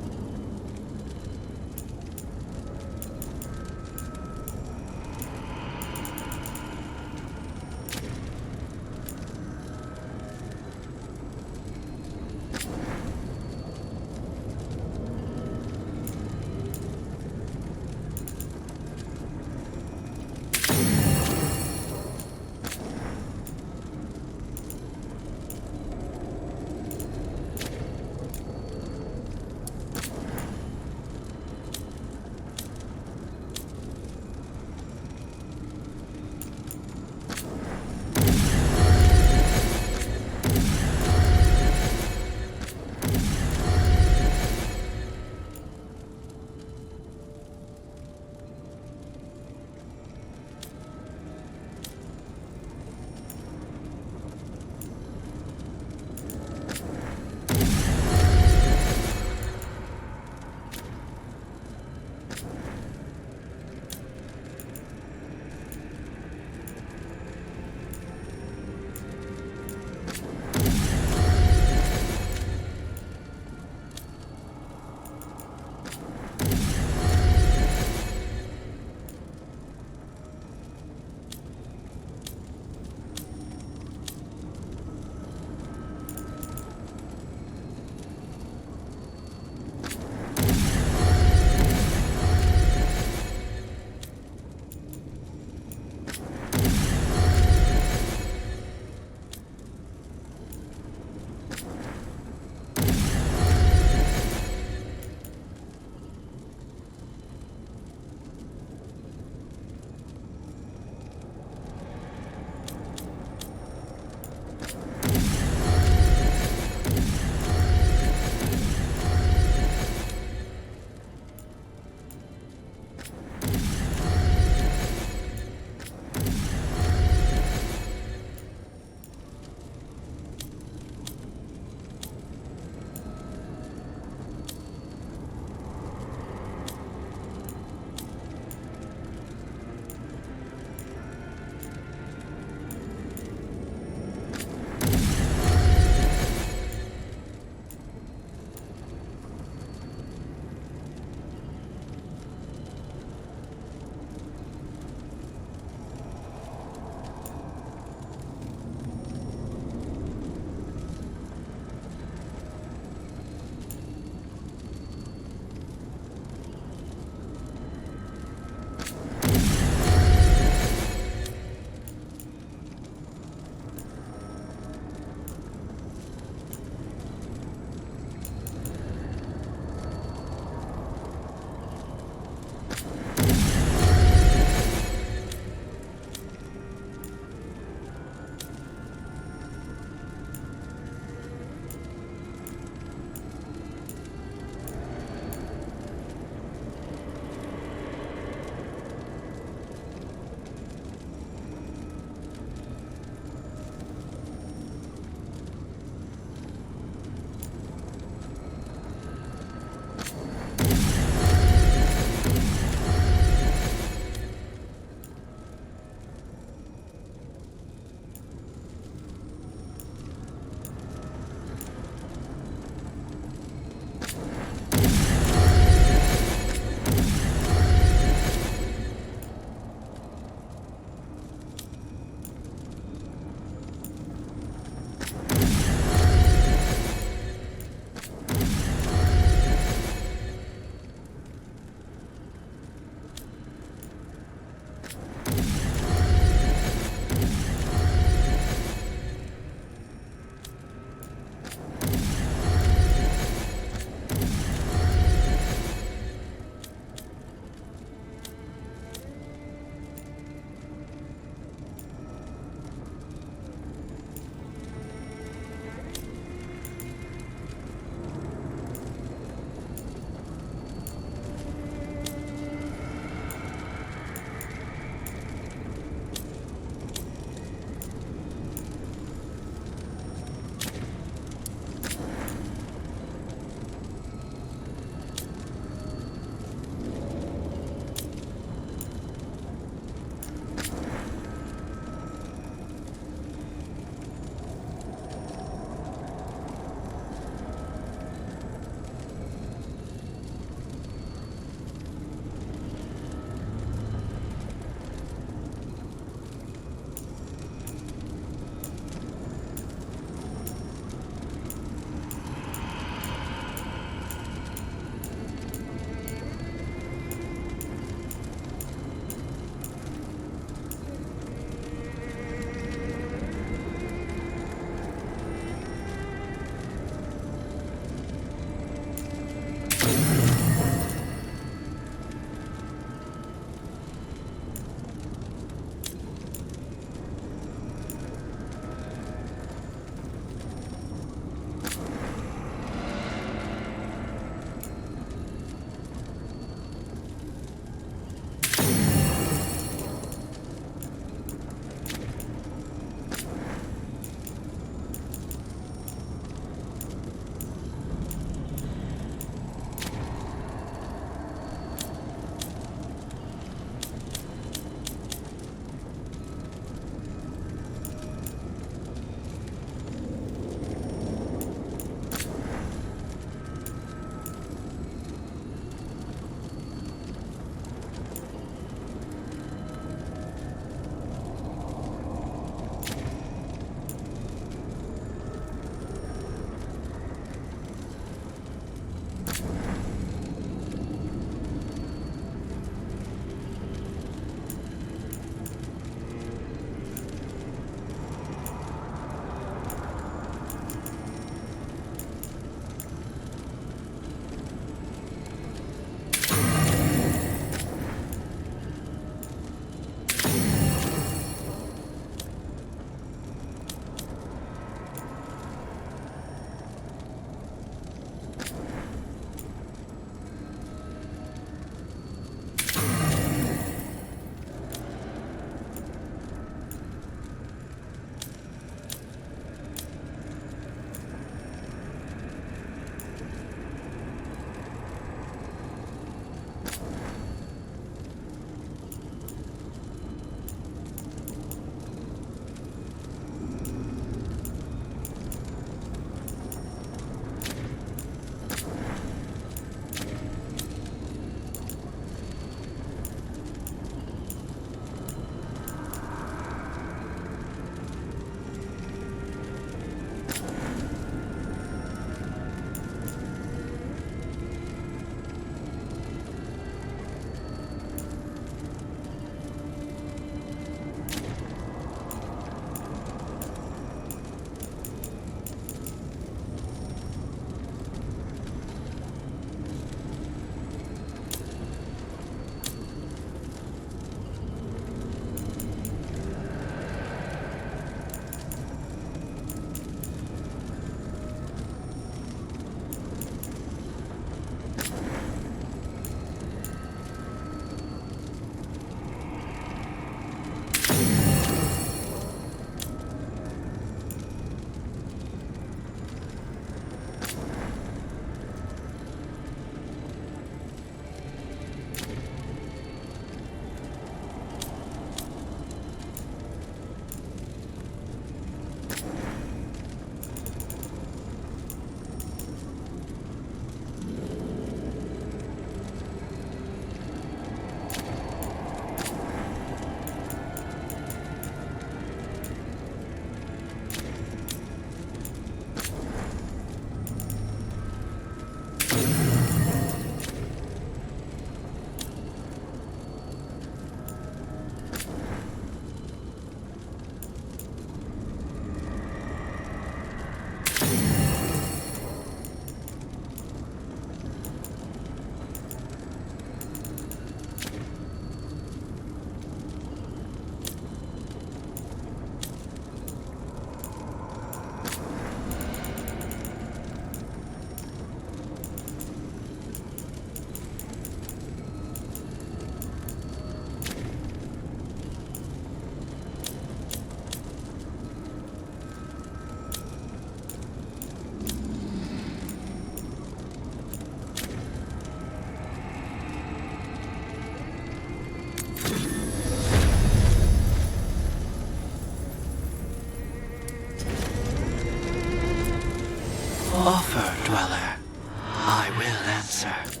answer.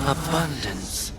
Abundance.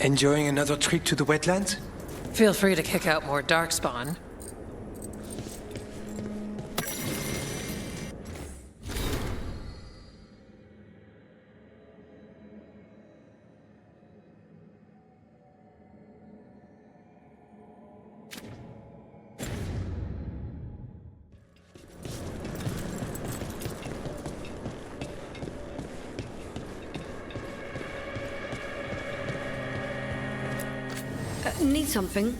Enjoying another trip to the wetlands? Feel free to kick out more darkspawn. Need something?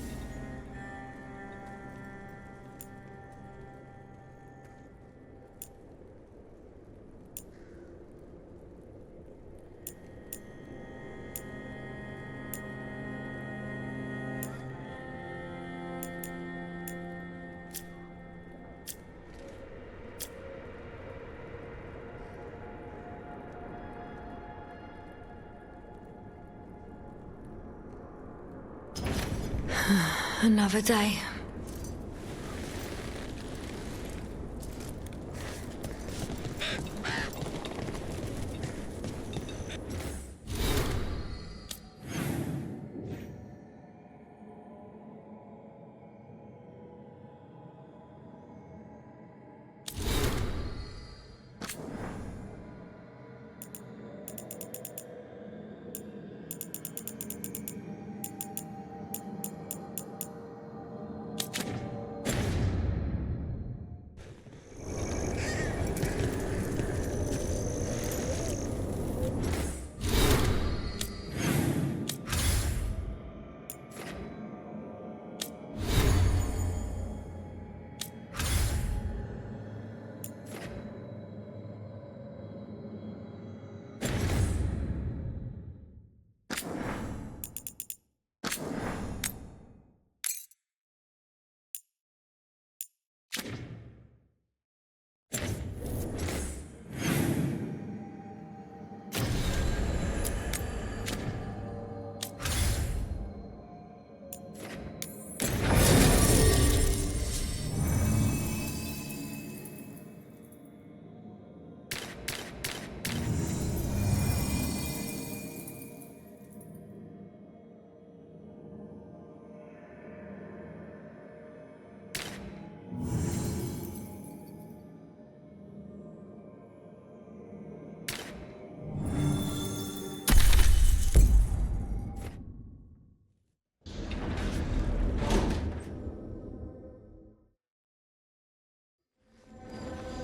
Another day.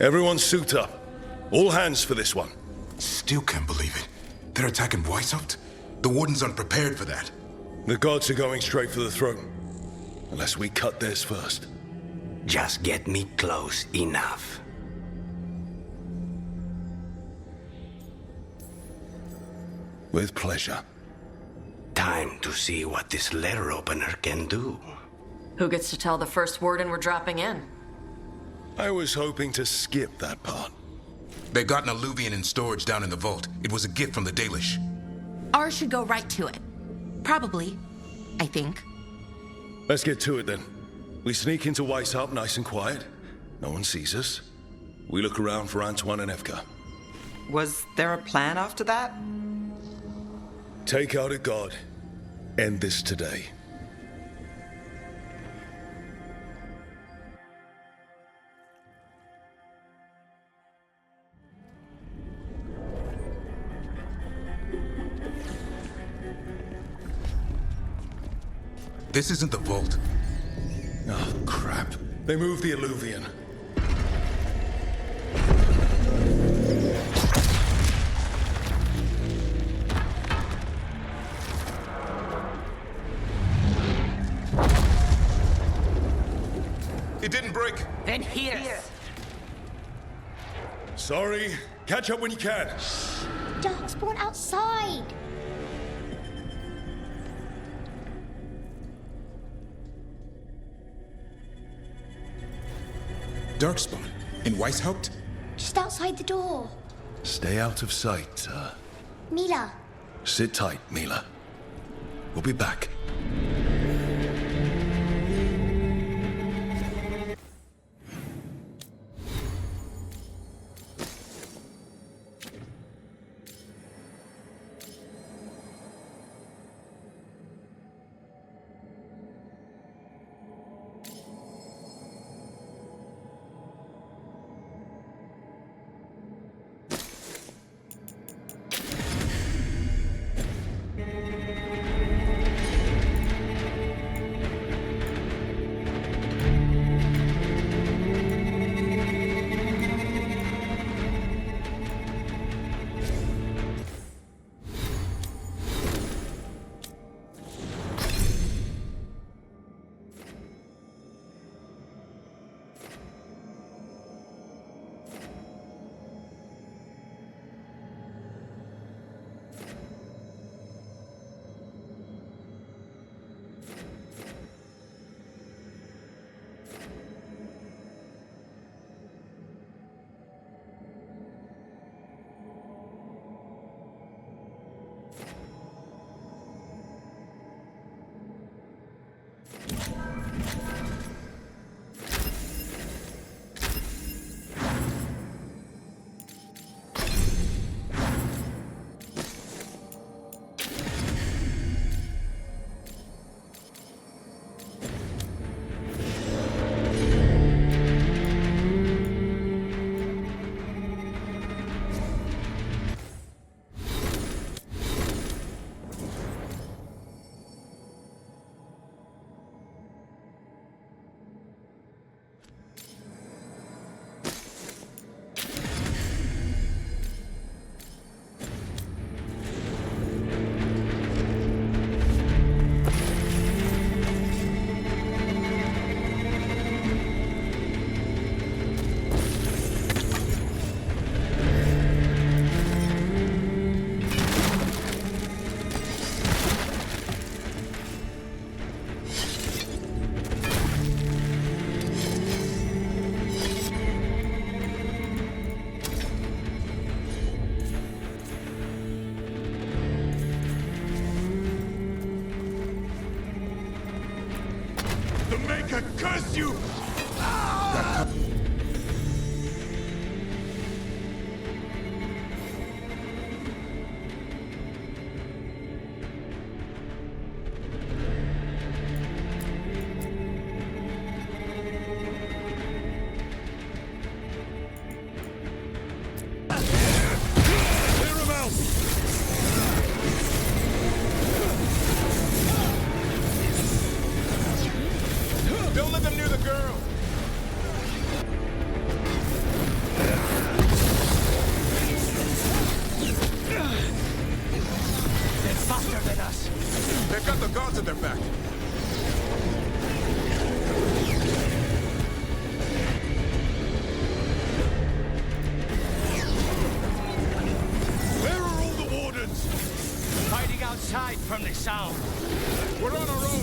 Everyone suit up. All hands for this one. Still can't believe it. They're attacking Weisshaupt? The Warden's unprepared for that. The gods are going straight for the throne. Unless we cut theirs first. Just get me close enough. With pleasure. Time to see what this letter opener can do. Who gets to tell the first warden we're dropping in? I was hoping to skip that part. They got an alluvian in storage down in the vault. It was a gift from the Dalish. Ours should go right to it. Probably. I think. Let's get to it then. We sneak into Weisshaupt nice and quiet. No one sees us. We look around for Antoine and Evka. Was there a plan after that? Take out a god. End this today. This isn't the vault. Oh, crap. They moved the alluvian. It didn't break. Then here. Sorry. Catch up when you can. Darkspawn outside. Darkspawn? In Weisshaupt? Just outside the door. Stay out of sight, Mila. Sit tight, Mila. We'll be back. Curse you! Don't let them near the girl! back. Where are all the wardens? Hiding outside from the sound. We're on our own.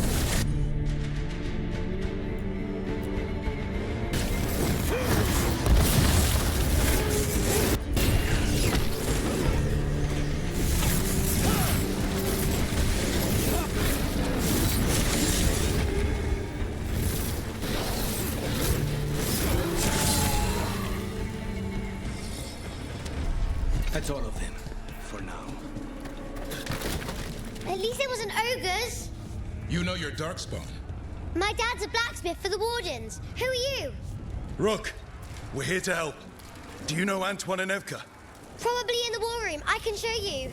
That's all of them, for now. At least it wasn't ogres. You know your darkspawn. My dad's a blacksmith for the Wardens. Who are you? Rook, we're here to help. Do you know Antoine and Evka? Probably in the war room. I can show you.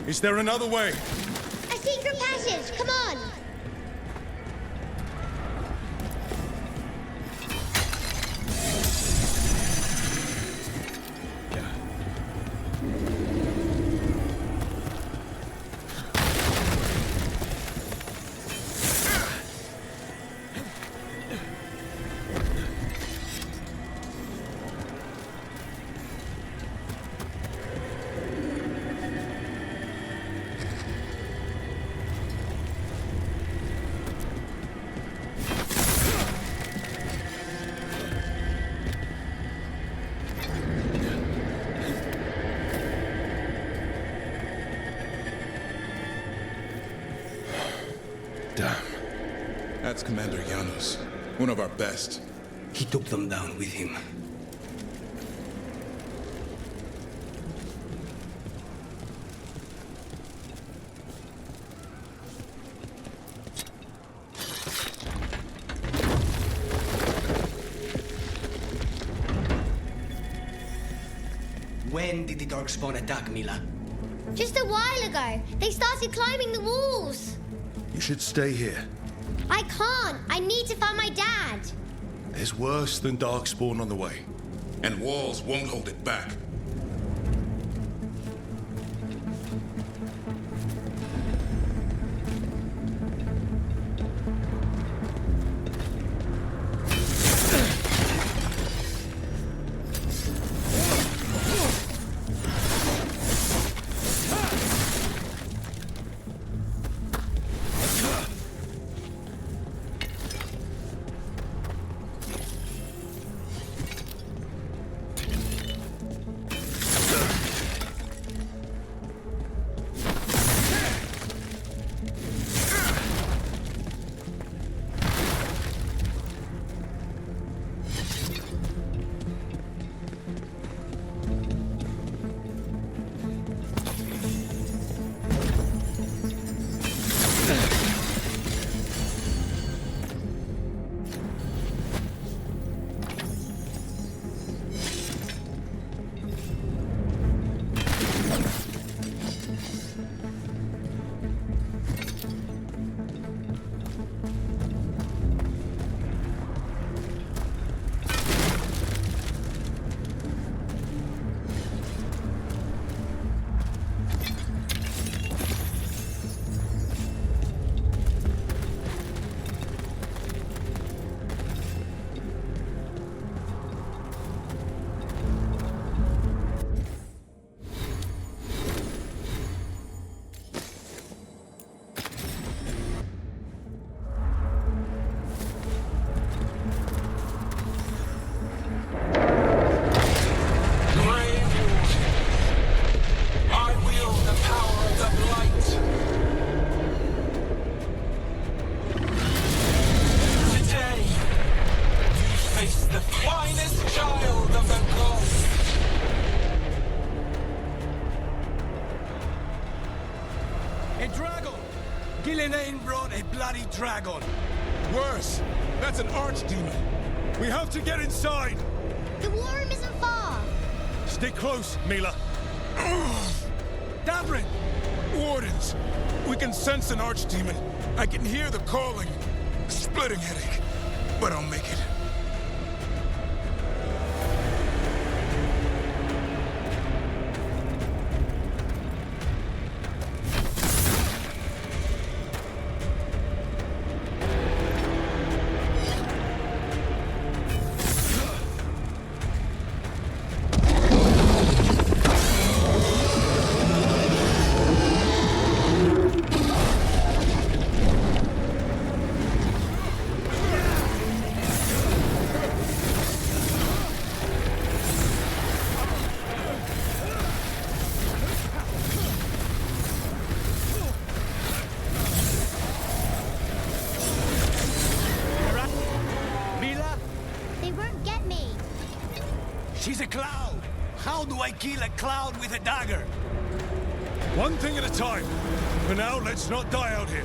Is there another way? A secret passage. Come on. That's Commander Janos, one of our best. He took them down with him. When did the Darkspawn attack, Mila? Just a while ago. They started climbing the walls. You should stay here. I can't. I need to find my dad. There's worse than Darkspawn on the way. And walls won't hold it back. dragon! Gillenane brought a bloody dragon. Worse. That's an archdemon. We have to get inside. The war room isn't far. Stay close, Mila. Davrin! Wardens. We can sense an archdemon. I can hear the calling. Splitting headache. But I'll make it. She's a cloud. How do I kill a cloud with a dagger? One thing at a time. For now, let's not die out here.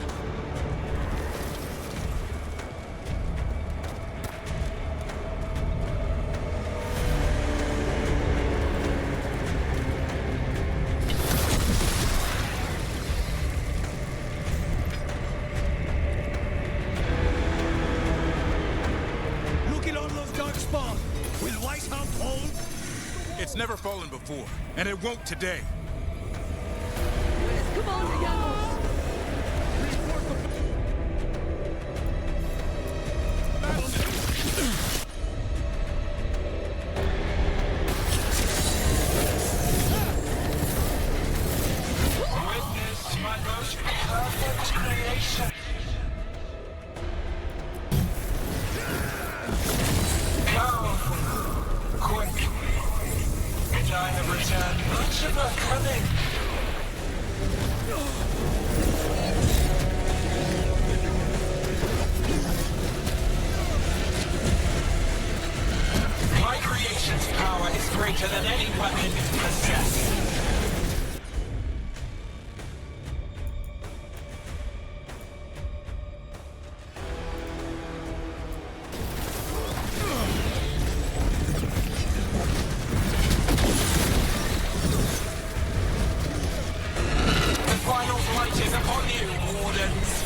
Look at all those dark spawns. Will Weisshaupt hold? It's never fallen before, and it won't today. Come on, Dianos! Witness my most perfect creation. Powerful, quick, and I have returned much of her cunning. My creation's power is greater than any weapon possessed. The final fight is upon you, Wardens.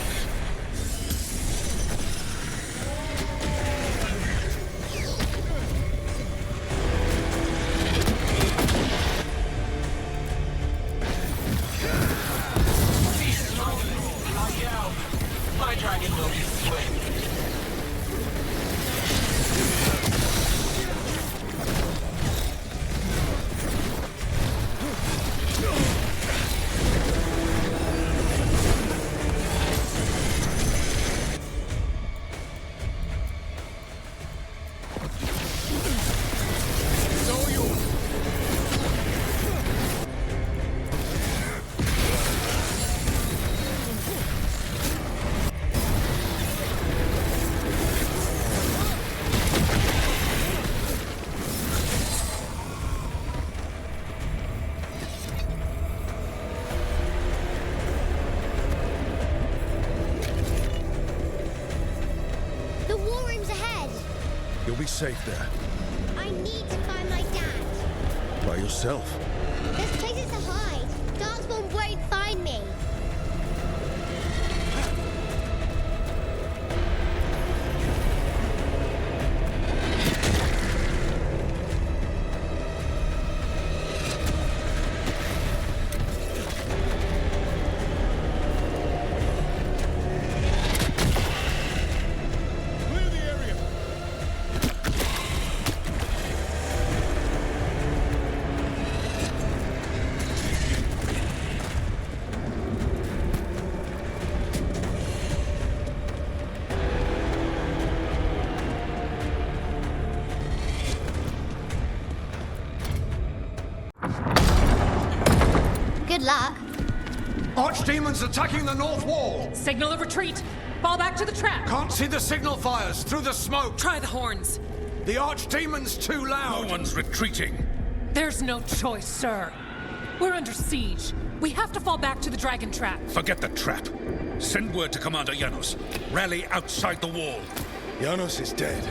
Be strong, like out. My dragon will be swift. The war room's ahead. You'll be safe there. I need to find my dad. By yourself. There's places to hide. Darkspawn won't find me. Clear the area. Good luck. Archdemons attacking the north wall! Signal of retreat! Fall back to the trap! Can't see the signal fires through the smoke! Try the horns! The Archdemon's too loud! No one's retreating. There's no choice, sir. We're under siege. We have to fall back to the dragon trap. Forget the trap. Send word to Commander Janos. Rally outside the wall. Janos is dead.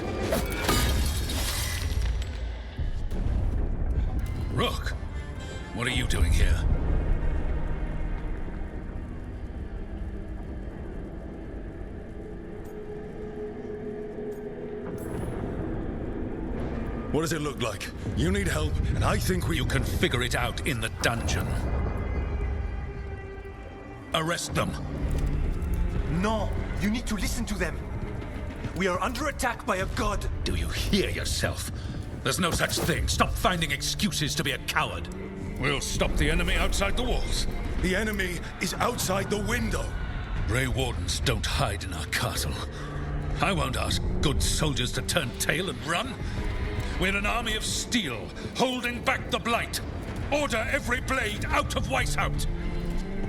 Rook, what are you doing here? What does it look like? You need help, and I think we... You can figure it out in the dungeon. Arrest them. No, you need to listen to them. We are under attack by a god. Do you hear yourself? There's no such thing. Stop finding excuses to be a coward. We'll stop the enemy outside the walls. The enemy is outside the window. Grey Wardens don't hide in our castle. I won't ask good soldiers to turn tail and run. We're an army of steel, holding back the Blight. Order every blade out of Weisshaupt.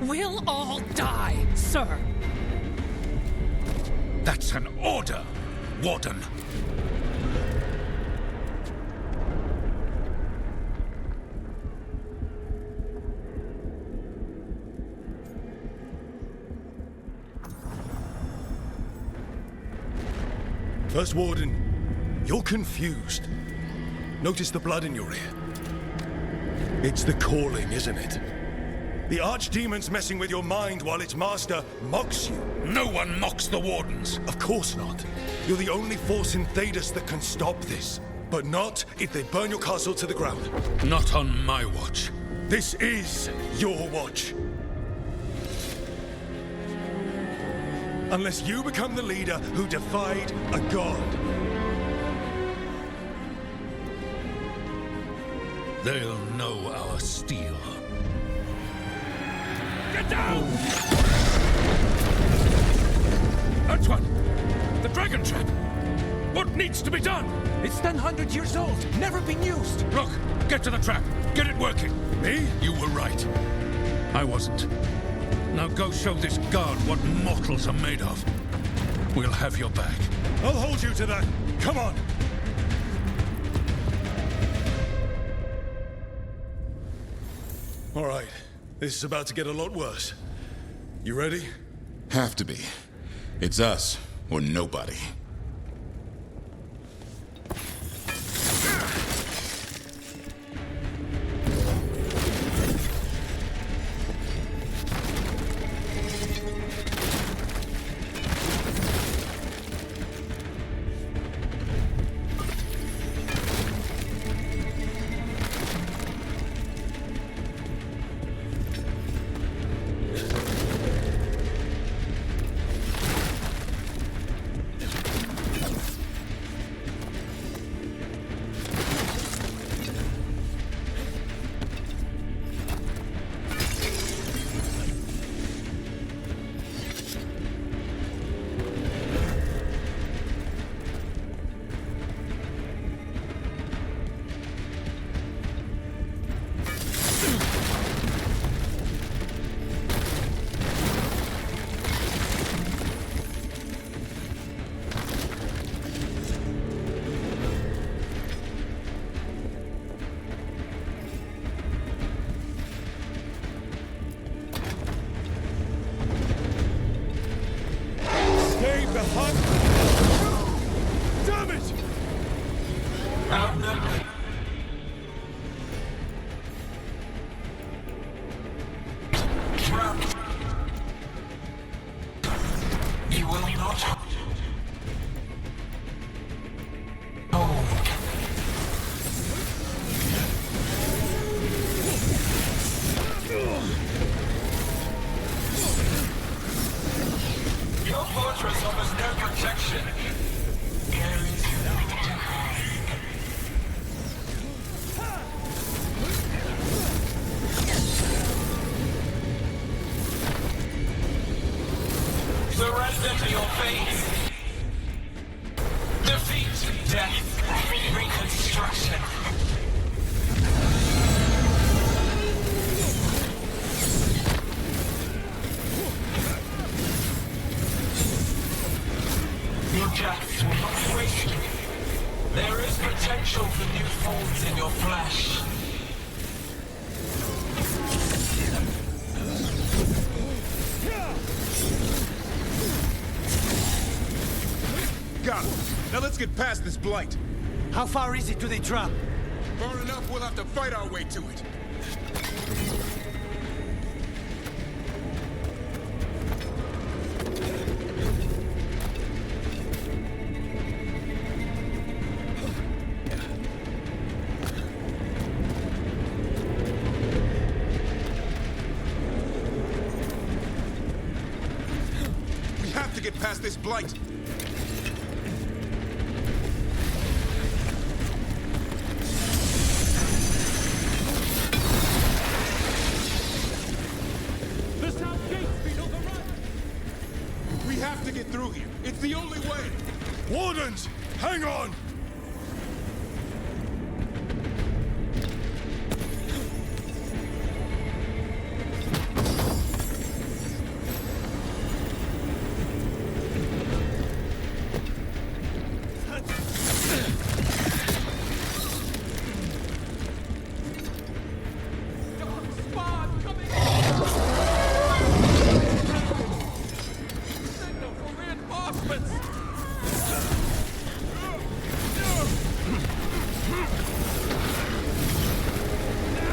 We'll all die, sir. That's an order, Warden. First Warden, you're confused. Notice the blood in your ear. It's the calling, isn't it? The Archdemon's messing with your mind while its master mocks you. No one mocks the Wardens. Of course not. You're the only force in Thedas that can stop this. But not if they burn your castle to the ground. Not on my watch. This is your watch. Unless you become the leader who defied a god. They'll know our steel. Get down! Antoine! The dragon trap! What needs to be done? It's 100 years old, never been used. Look, get to the trap. Get it working. Me? You were right. I wasn't. Now go show this guard what mortals are made of. We'll have your back. I'll hold you to that. Come on. All right. This is about to get a lot worse. You ready? Have to be. It's us or nobody. Damn it! Outnumbered. Trapped. You will not hold. Your fortress offers no protection. Surrender to your fate. Defeat, death, reconstruction. Your deaths will not waste you. There is potential for new forms in your flesh. get past this blight. How far is it to the trap? Far enough, we'll have to fight our way to it. We have to get past this blight. To get through here. It's the only way. Wardens, hang on!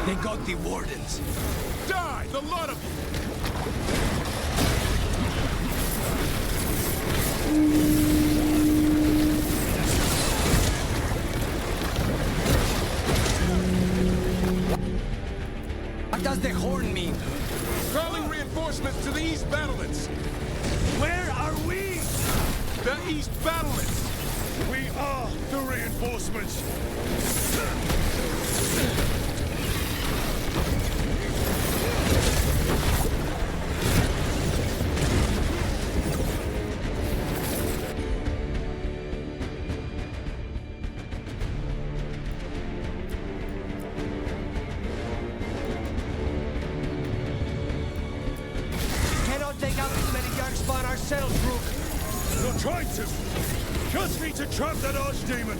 They got the wardens. Die, the lot of What does the horn mean? Calling reinforcements to the east battlements. Where are we? The east battlements. We are the reinforcements. Take out this many darkspawn ourselves, Rook. You're trying to. Just need to trap that archdemon.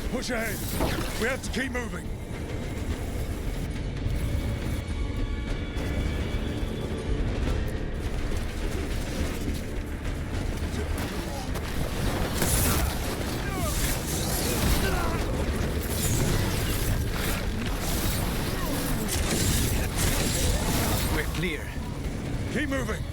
Push ahead. We have to keep moving. We're clear. Keep moving.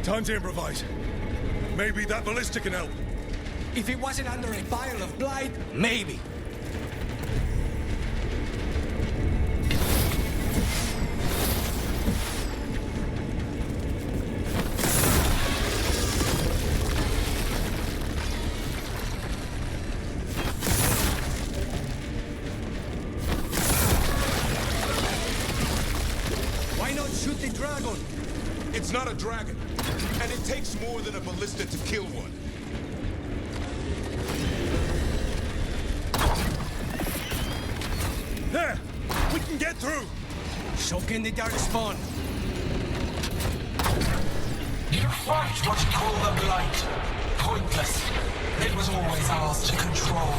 Time to improvise. Maybe that ballista can help. If it wasn't under a pile of blight, maybe. Why not shoot the dragon? It's not a dragon, and it takes more than a ballista to kill one. There! We can get through! Soak in the dark spawn. You fight what you call the blight. Pointless. It was always ours to control.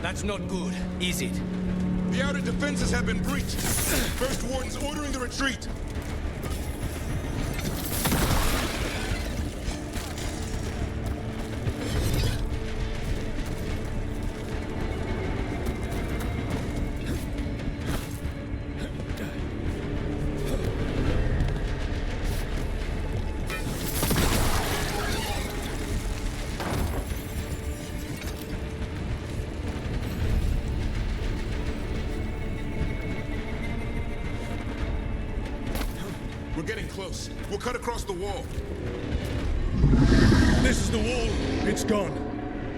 That's not good, is it? The outer defenses have been breached. First Warden's ordering the retreat. We're getting close. We'll cut across the wall. This is the wall. It's gone.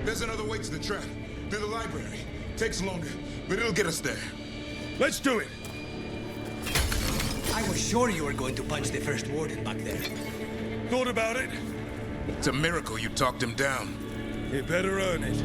There's another way to the trap. Through the library. Takes longer, but it'll get us there. Let's do it. I was sure you were going to punch the first warden back there. Thought about it. It's a miracle you talked him down. You better earn it.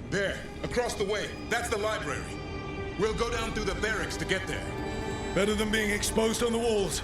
There, across the way. That's the library. We'll go down through the barracks to get there. Better than being exposed on the walls.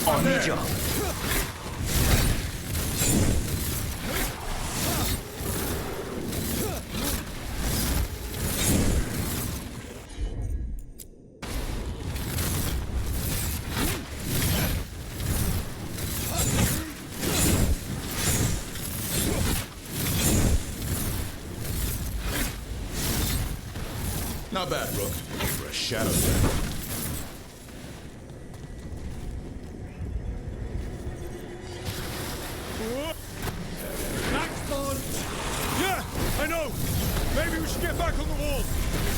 On the job. Not bad, Rook. For a shadow set. Yeah, I know. Maybe we should get back on the wall.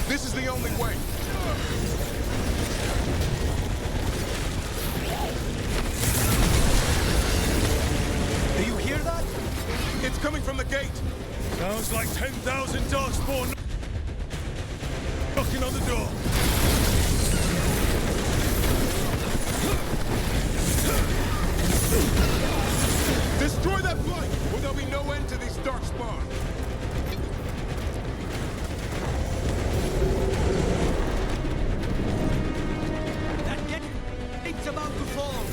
This is the only way. Do you hear that? It's coming from the gate. Sounds like 10,000 darkspawn knocking on the door. Destroy that blight, or there'll be no end to these darkspawn. That gate's about to fall.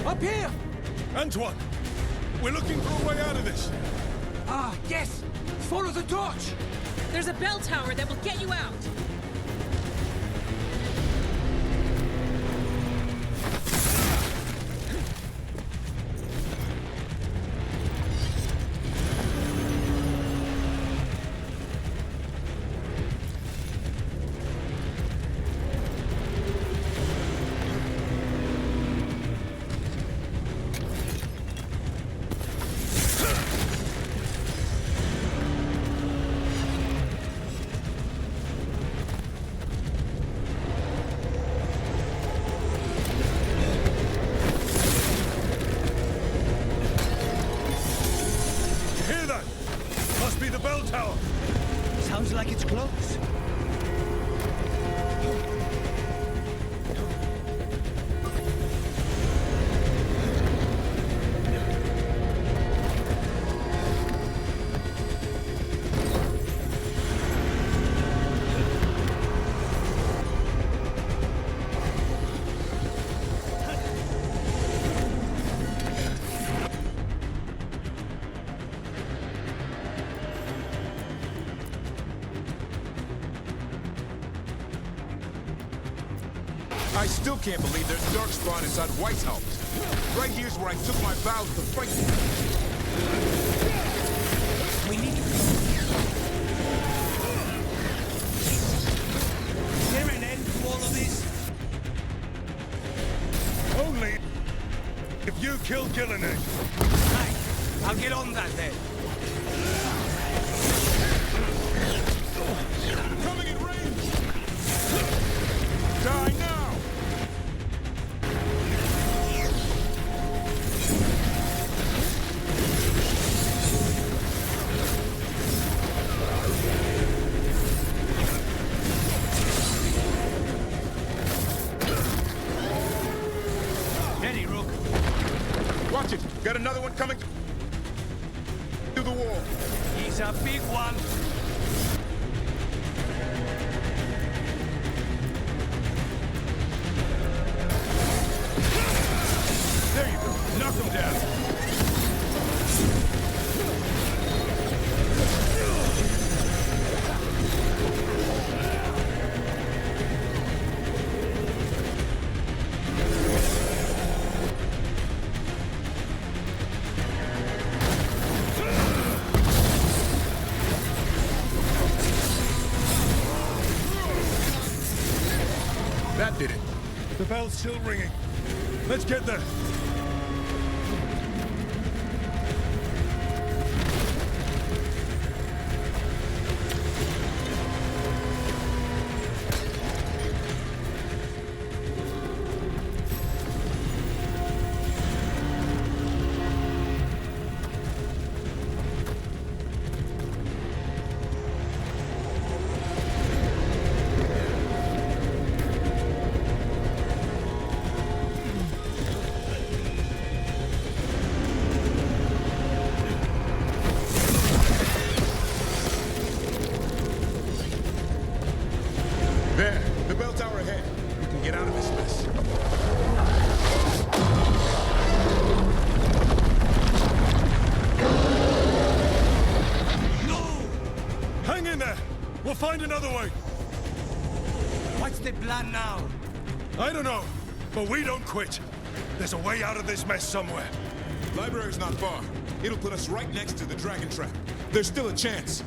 Up here! Antoine, we're looking for a way out of this. Ah, yes! Follow the torch! There's a bell tower that will get you out. Sounds like it's close. I still can't believe there's darkspawn inside Weisshaupt. Right here's where I took my vows to fight you. We need to... Is there an end to all of this? Only if you kill Gillinan. Right, I'll get on that then. Coming in range! Die now! Watch it! Got another one coming through the wall. He's a big one. There you go. Knock him down. That did it. The bell's still ringing. Let's get there. another way! What's the plan now? I don't know, but we don't quit. There's a way out of this mess somewhere. Library's not far. It'll put us right next to the dragon trap. There's still a chance.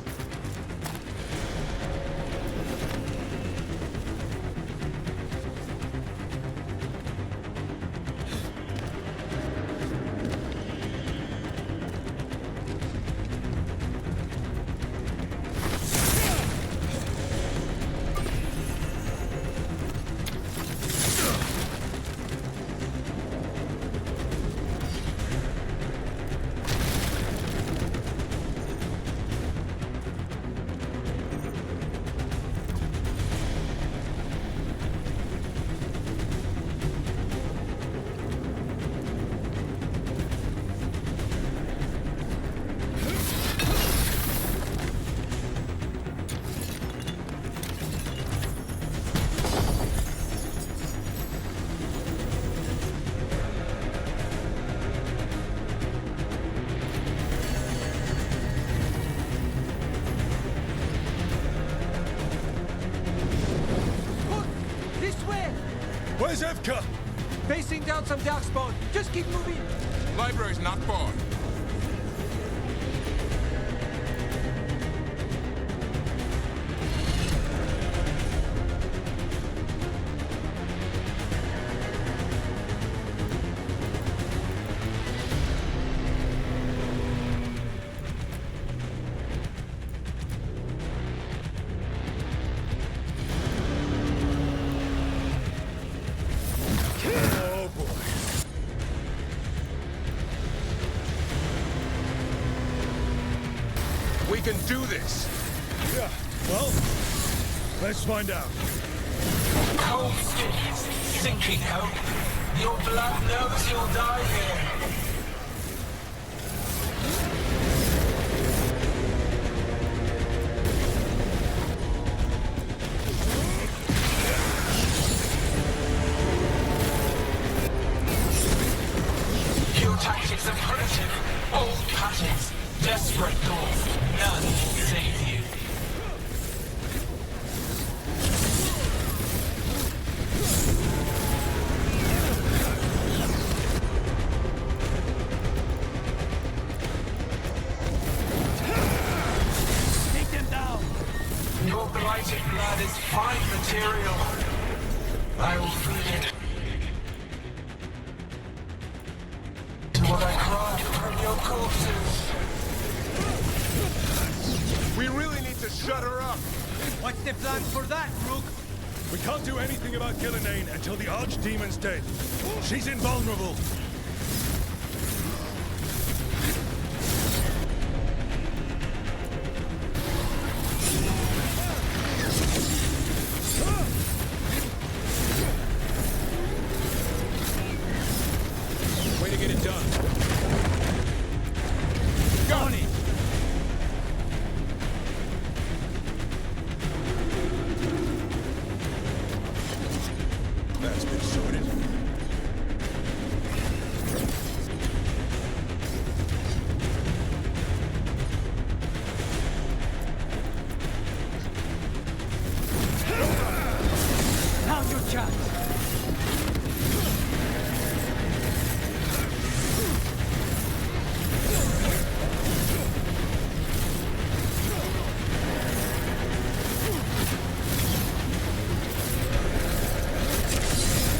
Where's Evka? Facing down some darkspawn. Just keep moving. Library's not far. We can do this. Yeah, well, let's find out. Cold skins, sinking hope. Your blood knows you'll die here. Your tactics are primitive, old patterns, desperate doors. None will save you. Take them down. Your blighted blood is fine material. I will feed it to what I cry from your corpses. We really need to shut her up. What's the plan for that, Rook? We can't do anything about Gillenane until the Archdemon's dead. She's invulnerable. Way to get it done. Got it. That's been sorted. Now's your chance.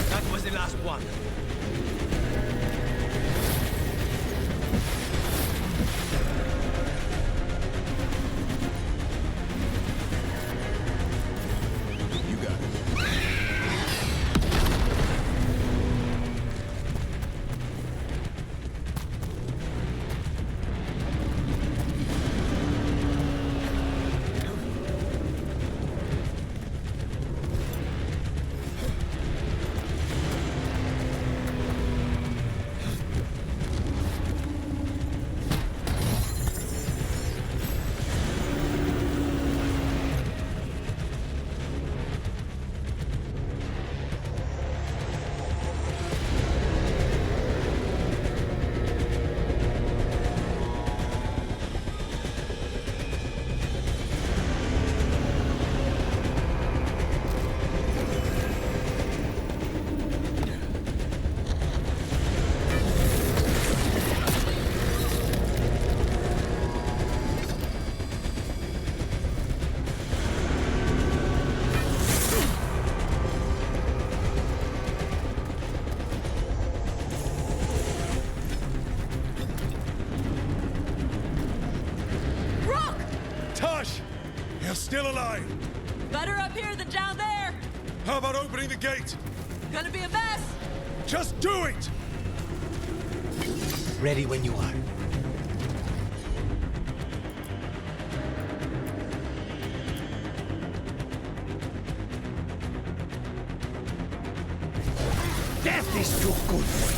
That was the last one. You got it. way. Better up here than down there. How about opening the gate? Gonna be a mess. Just do it! Ready when you are. Death is too good for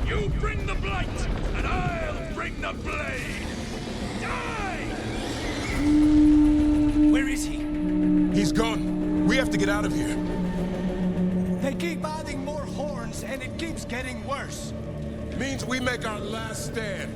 You bring the blight, and I'll bring the blade! Die! Where is he? He's gone. We have to get out of here. They keep adding more horns, and it keeps getting worse. Means we make our last stand.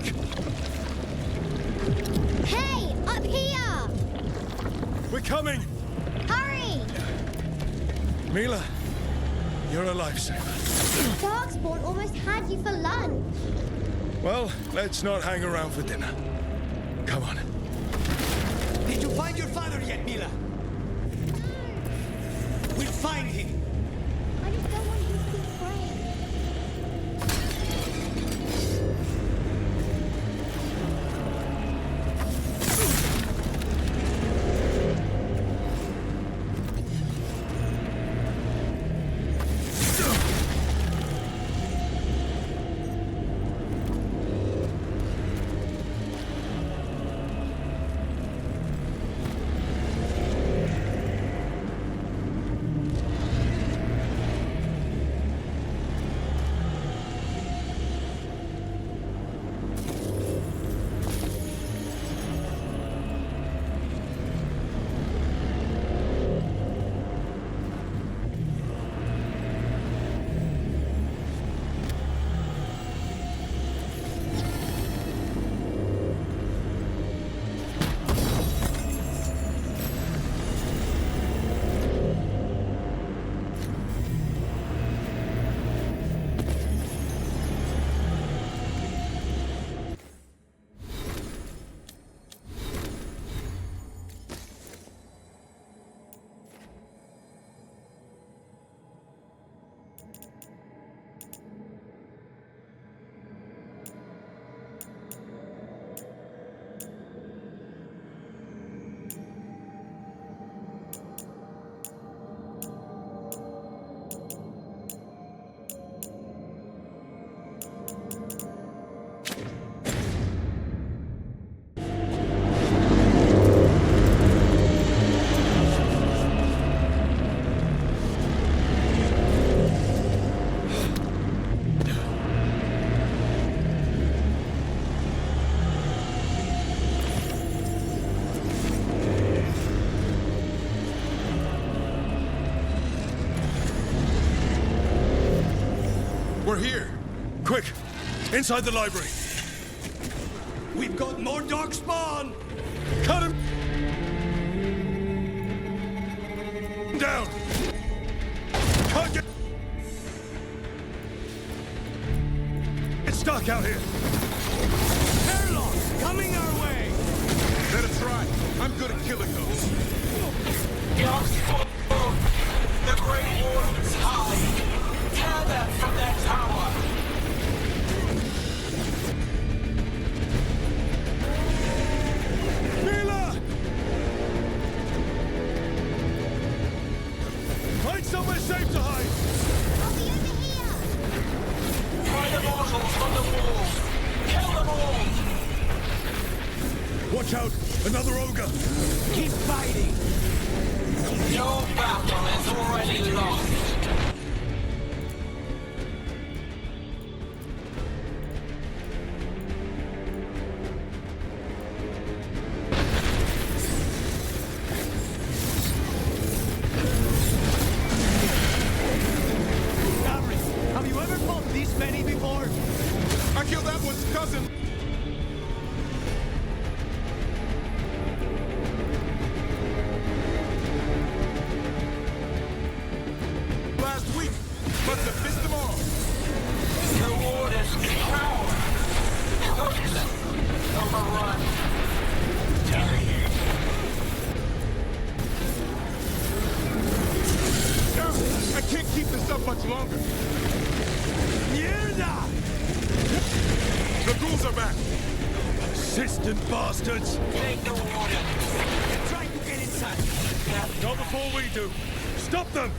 Quick! Hey, up here! We're coming! Hurry! Mila, you're a lifesaver. Darkspawn almost had you for lunch. Well, let's not hang around for dinner. Come on. Did you find your father yet, Mila? We'll find him. I just don't want you to keep praying. We're here. Quick, inside the library. We've got more Darkspawn! Cut him down. Cut it. It's stuck out here. Airlock coming our way! Let us try. I'm good at killing those. The Great Warden's high. Tear them from their tower. Mila! Find somewhere safe to hide. I'll be over here. Find the mortals from the walls. Kill them all. Watch out! Another ogre! Keep fighting! Your battle is already lost. Have you ever fought this many before? I killed that one's cousin. Last week, must have missed them all. The Warden's power. Hopeless. Overrun. I can't keep this up much longer. Mierda! The ghouls are back. Persistent bastards! Take the Warden. They're trying to get inside. Not before we do. Stop them!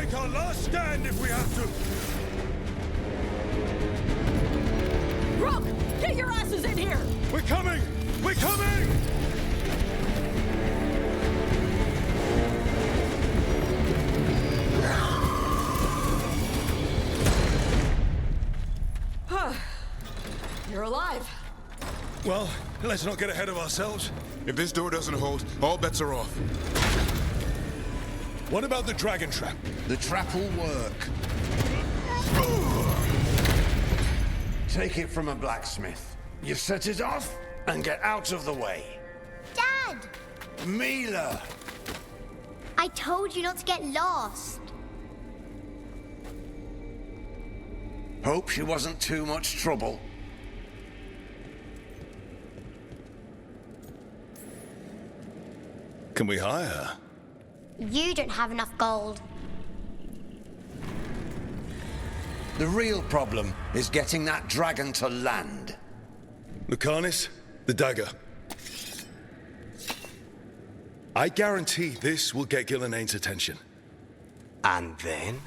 make our last stand if we have to. Rook, get your asses in here! We're coming! We're coming! You're alive. Well, let's not get ahead of ourselves. If this door doesn't hold, all bets are off. What about the dragon trap? The trap will work. Take it from a blacksmith. You set it off and get out of the way. Dad! Mila! I told you not to get lost. Hope she wasn't too much trouble. Can we hire her? You don't have enough gold. The real problem is getting that dragon to land. Lucanis, the dagger. I guarantee this will get Gillenane's attention. And then?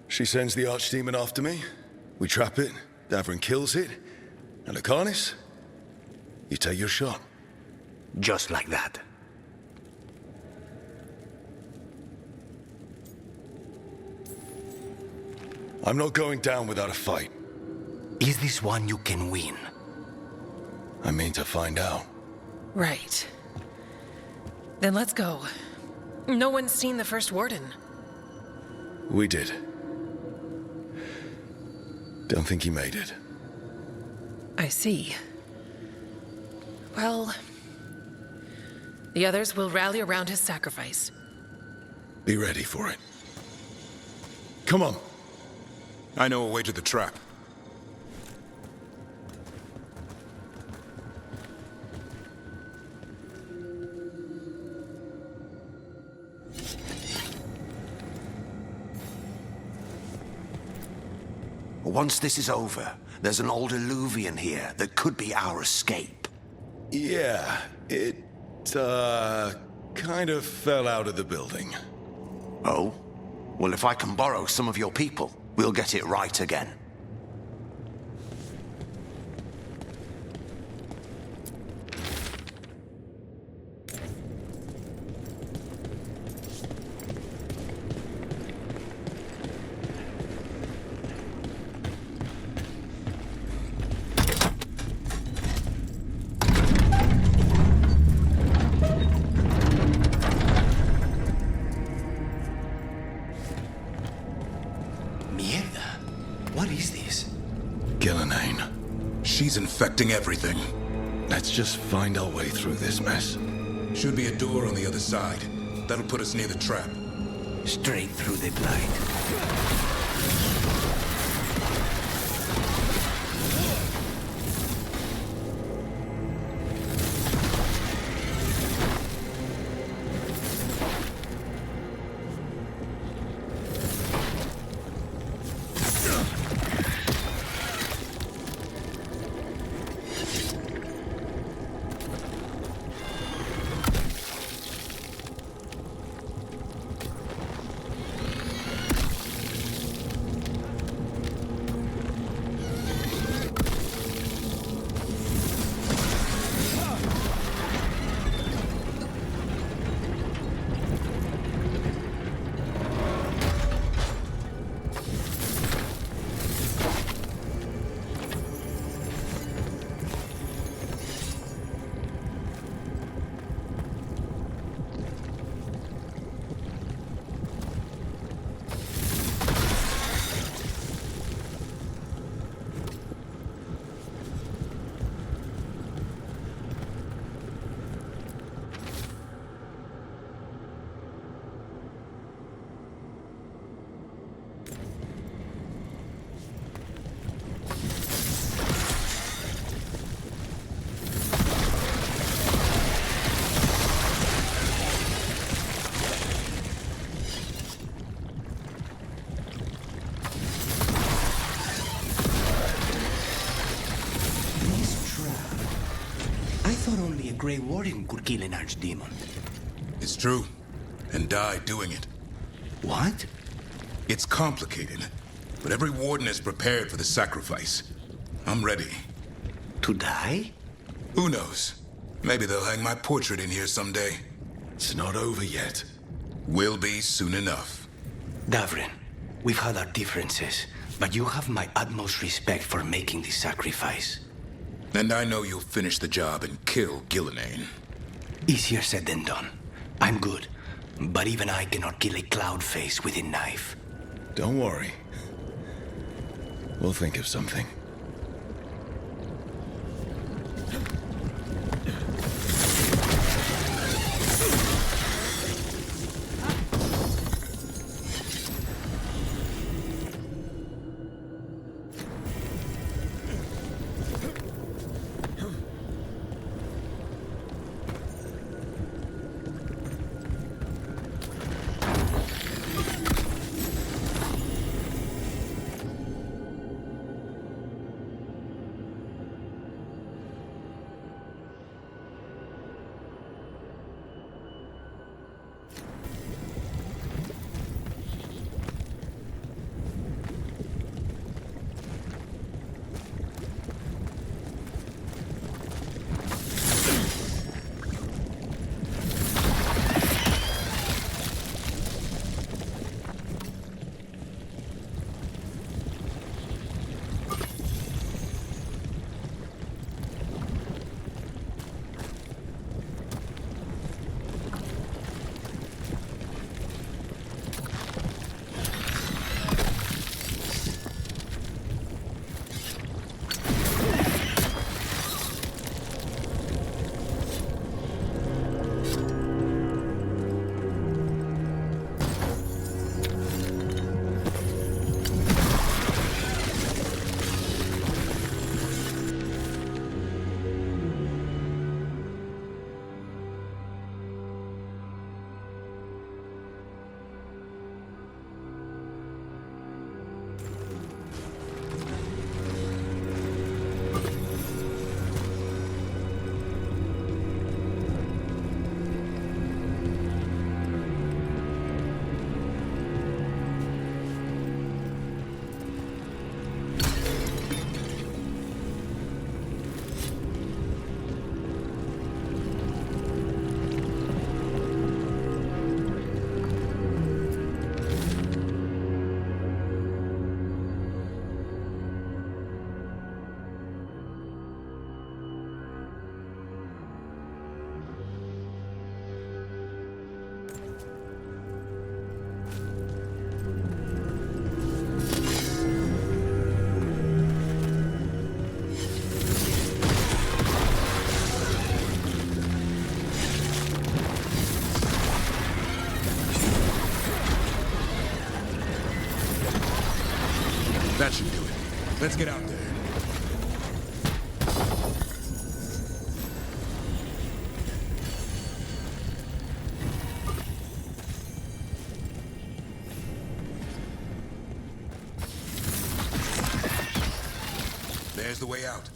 She sends the archdemon after me. We trap it, Davrin kills it, and Lucanis, you take your shot. Just like that. I'm not going down without a fight. Is this one you can win? I mean to find out. Right. Then let's go. No one's seen the first warden. We did. Don't think he made it. I see. Well, the others will rally around his sacrifice. Be ready for it. Come on. I know a way to the trap. Once this is over, there's an old Illuvian here that could be our escape. Yeah, it, kind of fell out of the building. Oh? Well, if I can borrow some of your people, we'll get it right again. She's infecting everything. Let's just find our way through this mess. Should be a door on the other side. That'll put us near the trap. Straight through the blight. Grey Warden could kill an archdemon. It's true. And die doing it. What? It's complicated, but every warden is prepared for the sacrifice. I'm ready. To die? Who knows? Maybe they'll hang my portrait in here someday. It's not over yet. Will be soon enough. Davrin, we've had our differences, but you have my utmost respect for making this sacrifice. And I know you'll finish the job and kill Gillenane. Easier said than done. I'm good, but even I cannot kill a cloud face with a knife. Don't worry. We'll think of something. That should do it. Let's get out there. There's the way out.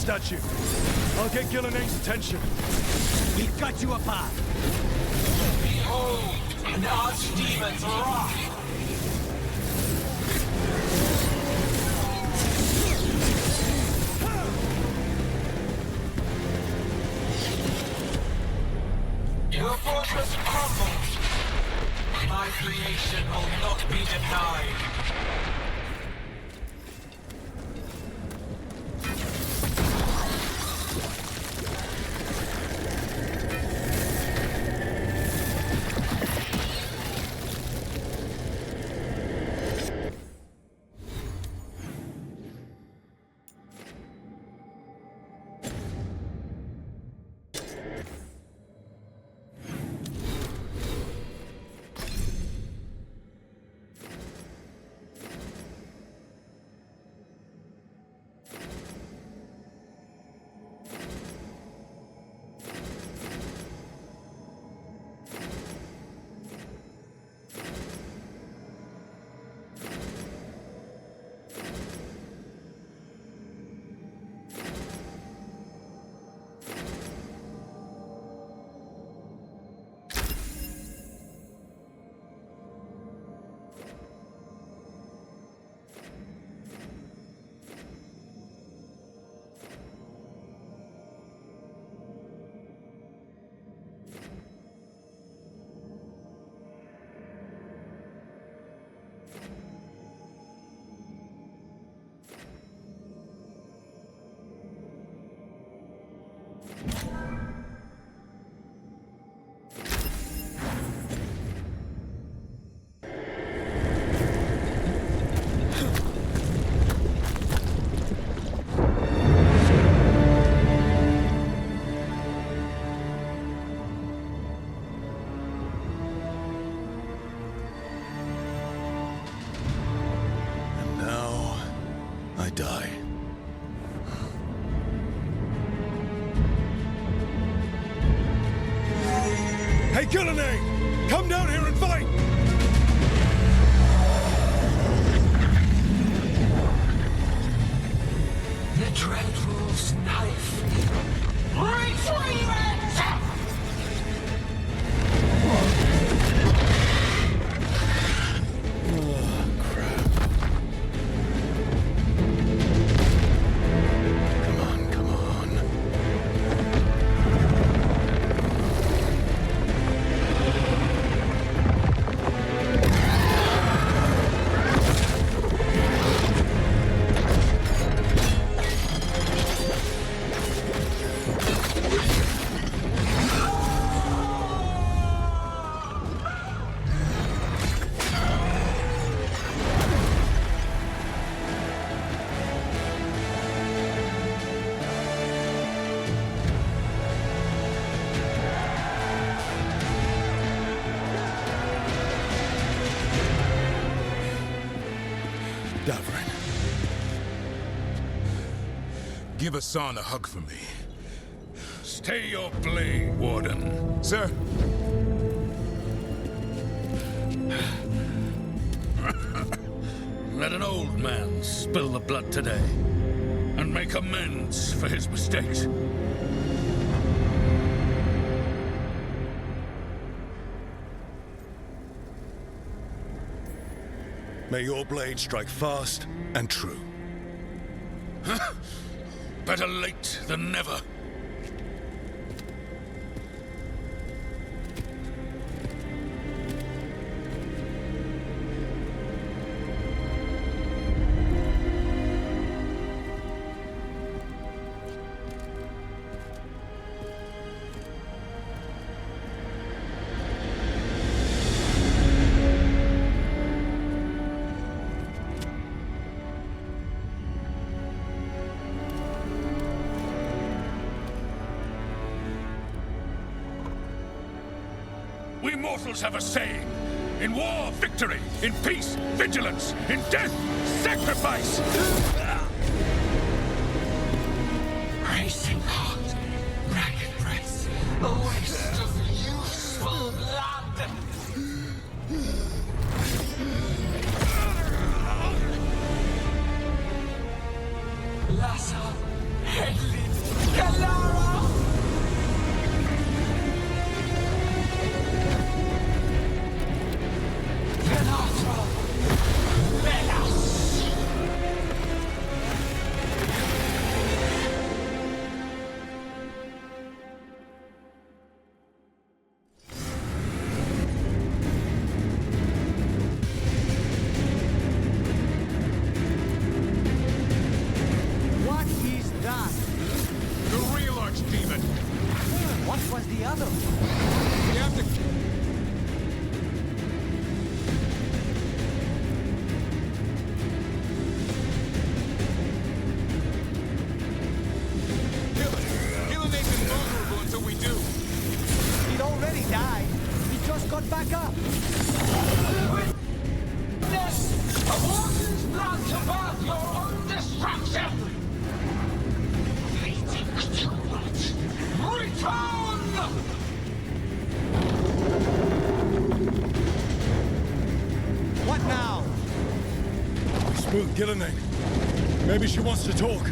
statue. I'll get Gillenang's attention. We've got you apart. Behold, an archdemon's wrath! Your fortress crumbles. My creation will not be denied. Die. Hey, Gillenang! Come down here and fight! The Dreadwolf's knife. Retrieve it! Give Hassan a hug for me. Stay your blade, Warden. Sir. Let an old man spill the blood today and make amends for his mistakes. May your blade strike fast and true. Better late than never. We mortals have a saying. In war, victory. In peace, vigilance. In death, sacrifice. Racing heart, ragged breath, a waste of useful blood. Lassa, headless. just got back up. Witness a horse's blood to birth your own destruction. Return! What now? We spooked Gillenane. Maybe she wants to talk.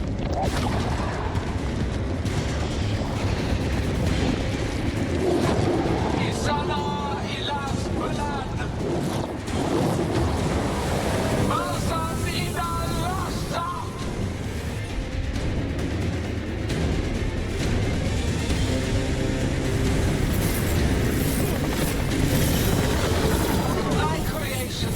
Isana ilas bulan. Masan idal rasa. Thy creation.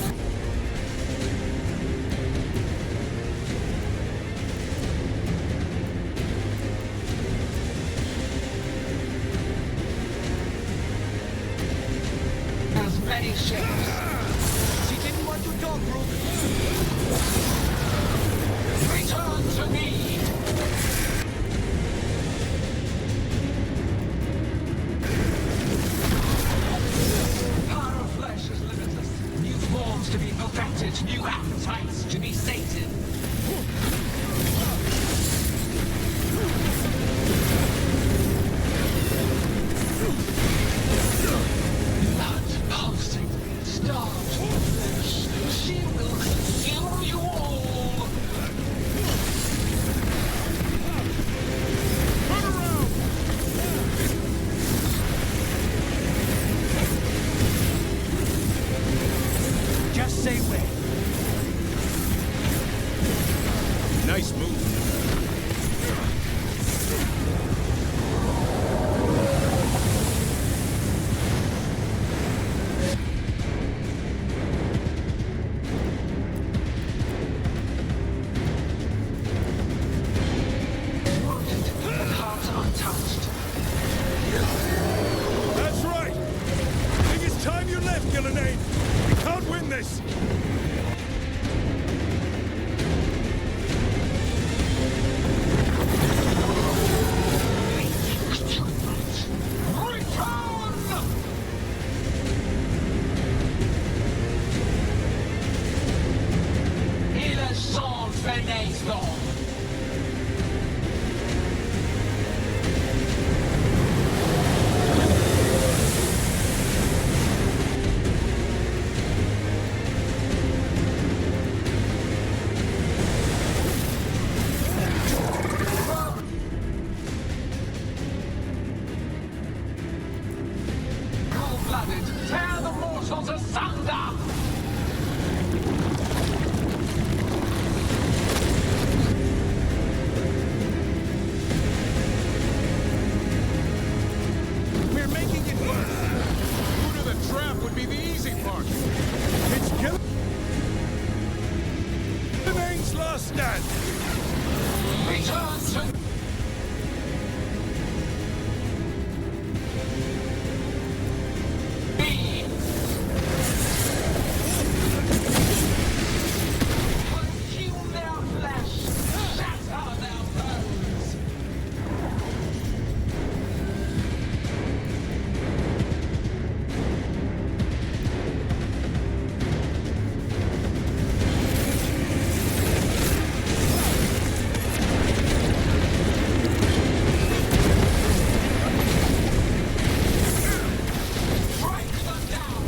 Has many shapes. She didn't want to talk, Rook. Return to me. Power of flesh is limitless. New forms to be perfected, new appetites to be sated. Blood pulsing, starved for flesh. She will consume you all. Just say when. Nice move. Heart untouched. That's right! I think it's time you left, Gillenane! We can't win this! Return! Il est sans fenêtre. Cold-blooded, tear the mortals asunder! We're making it worse. Through to the trap would be the easy part. It's Gillenane's last stand! Return to me! Consume their flesh, shatter their bones! Strike them down!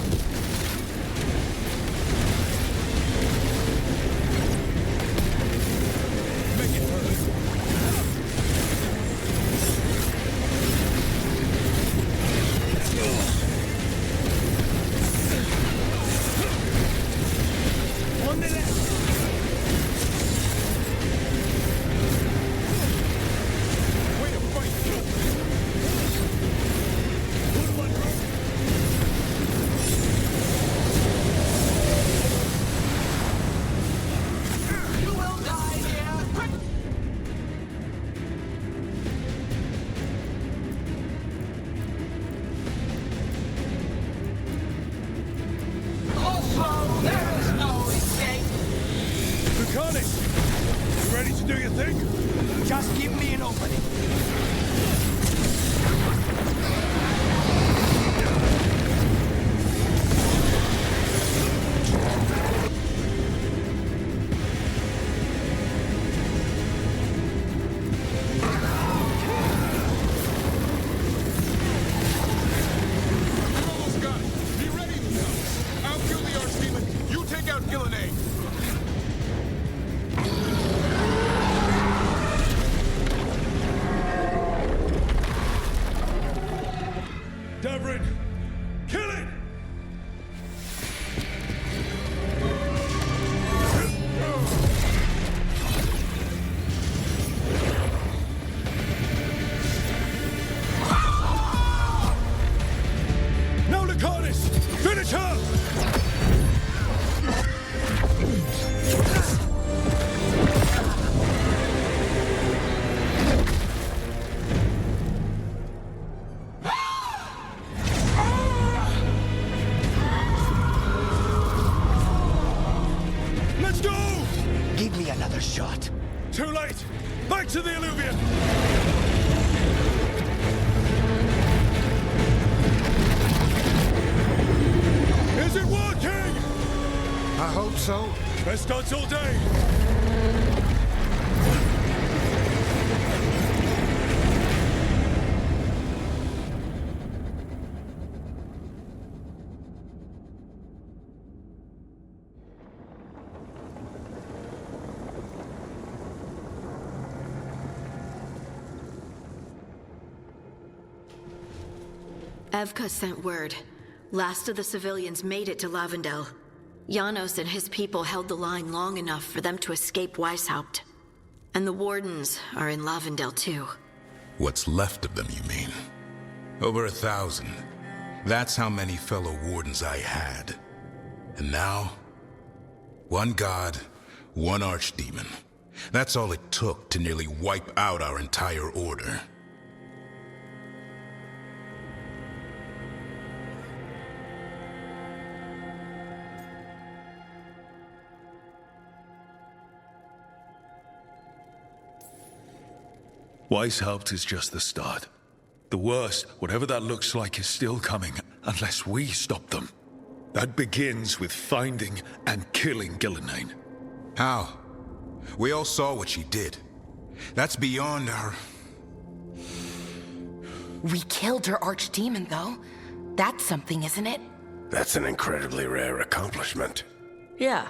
Make it hurt! On the left! Way to fight. Good one, Rook! You will die here! Quick! Also, there is no escape! Lucanis! You ready to do your thing? Just give me an opening. another shot. Too late! Back to the Illuvian! Is it working? I hope so. Best odds all day. Evka sent word. Last of the civilians made it to Lavendel. Janos and his people held the line long enough for them to escape Weisshaupt. And the Wardens are in Lavendel too. What's left of them, you mean? Over 1,000. That's how many fellow Wardens I had. And now, one god, one archdemon. That's all it took to nearly wipe out our entire order. Weisshaupt is just the start. The worst, whatever that looks like, is still coming, unless we stop them. That begins with finding and killing Gillenane. How? We all saw what she did. That's beyond our... We killed her archdemon, though. That's something, isn't it? That's an incredibly rare accomplishment. Yeah,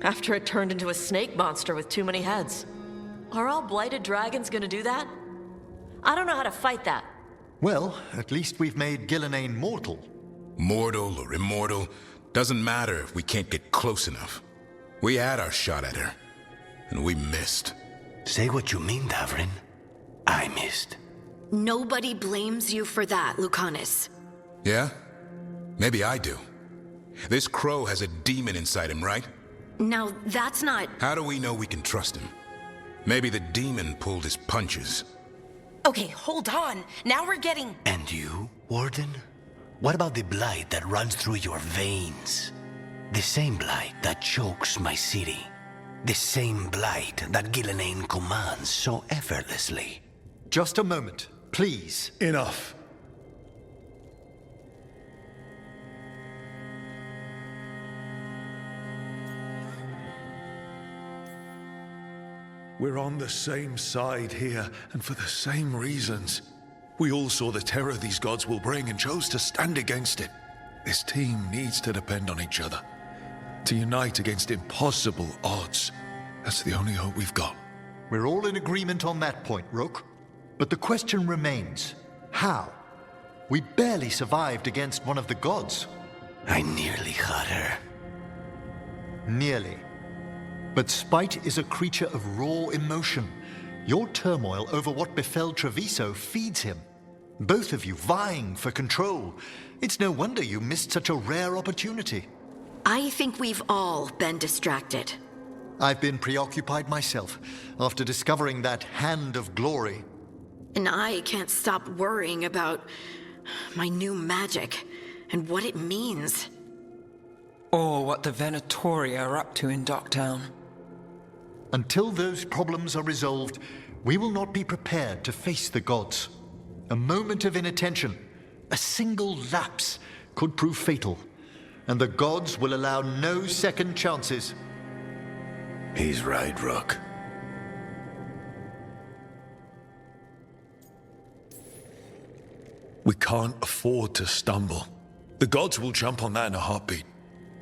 after it turned into a snake monster with too many heads. Are all blighted dragons gonna do that? I don't know how to fight that. Well, at least we've made Gillenane mortal. Mortal or immortal, doesn't matter if we can't get close enough. We had our shot at her, and we missed. Say what you mean, Davrin. I missed. Nobody blames you for that, Lucanus. Yeah? Maybe I do. This crow has a demon inside him, right? Now, that's not... How do we know we can trust him? Maybe the demon pulled his punches. Okay, hold on. Now we're getting... And you, Warden? What about the blight that runs through your veins? The same blight that chokes my city. The same blight that Gillenane commands so effortlessly. Just a moment, please. Enough. We're on the same side here, and for the same reasons. We all saw the terror these gods will bring and chose to stand against it. This team needs to depend on each other, to unite against impossible odds. That's the only hope we've got. We're all in agreement on that point, Rook. But the question remains, how? We barely survived against one of the gods. I nearly had her. Nearly. But spite is a creature of raw emotion. Your turmoil over what befell Treviso feeds him. Both of you vying for control. It's no wonder you missed such a rare opportunity. I think we've all been distracted. I've been preoccupied myself after discovering that hand of glory. And I can't stop worrying about my new magic and what it means. Or what the Venatori are up to in Docktown. Until those problems are resolved, we will not be prepared to face the gods. A moment of inattention, a single lapse, could prove fatal, and the gods will allow no second chances. He's right, Rook. We can't afford to stumble. The gods will jump on that in a heartbeat.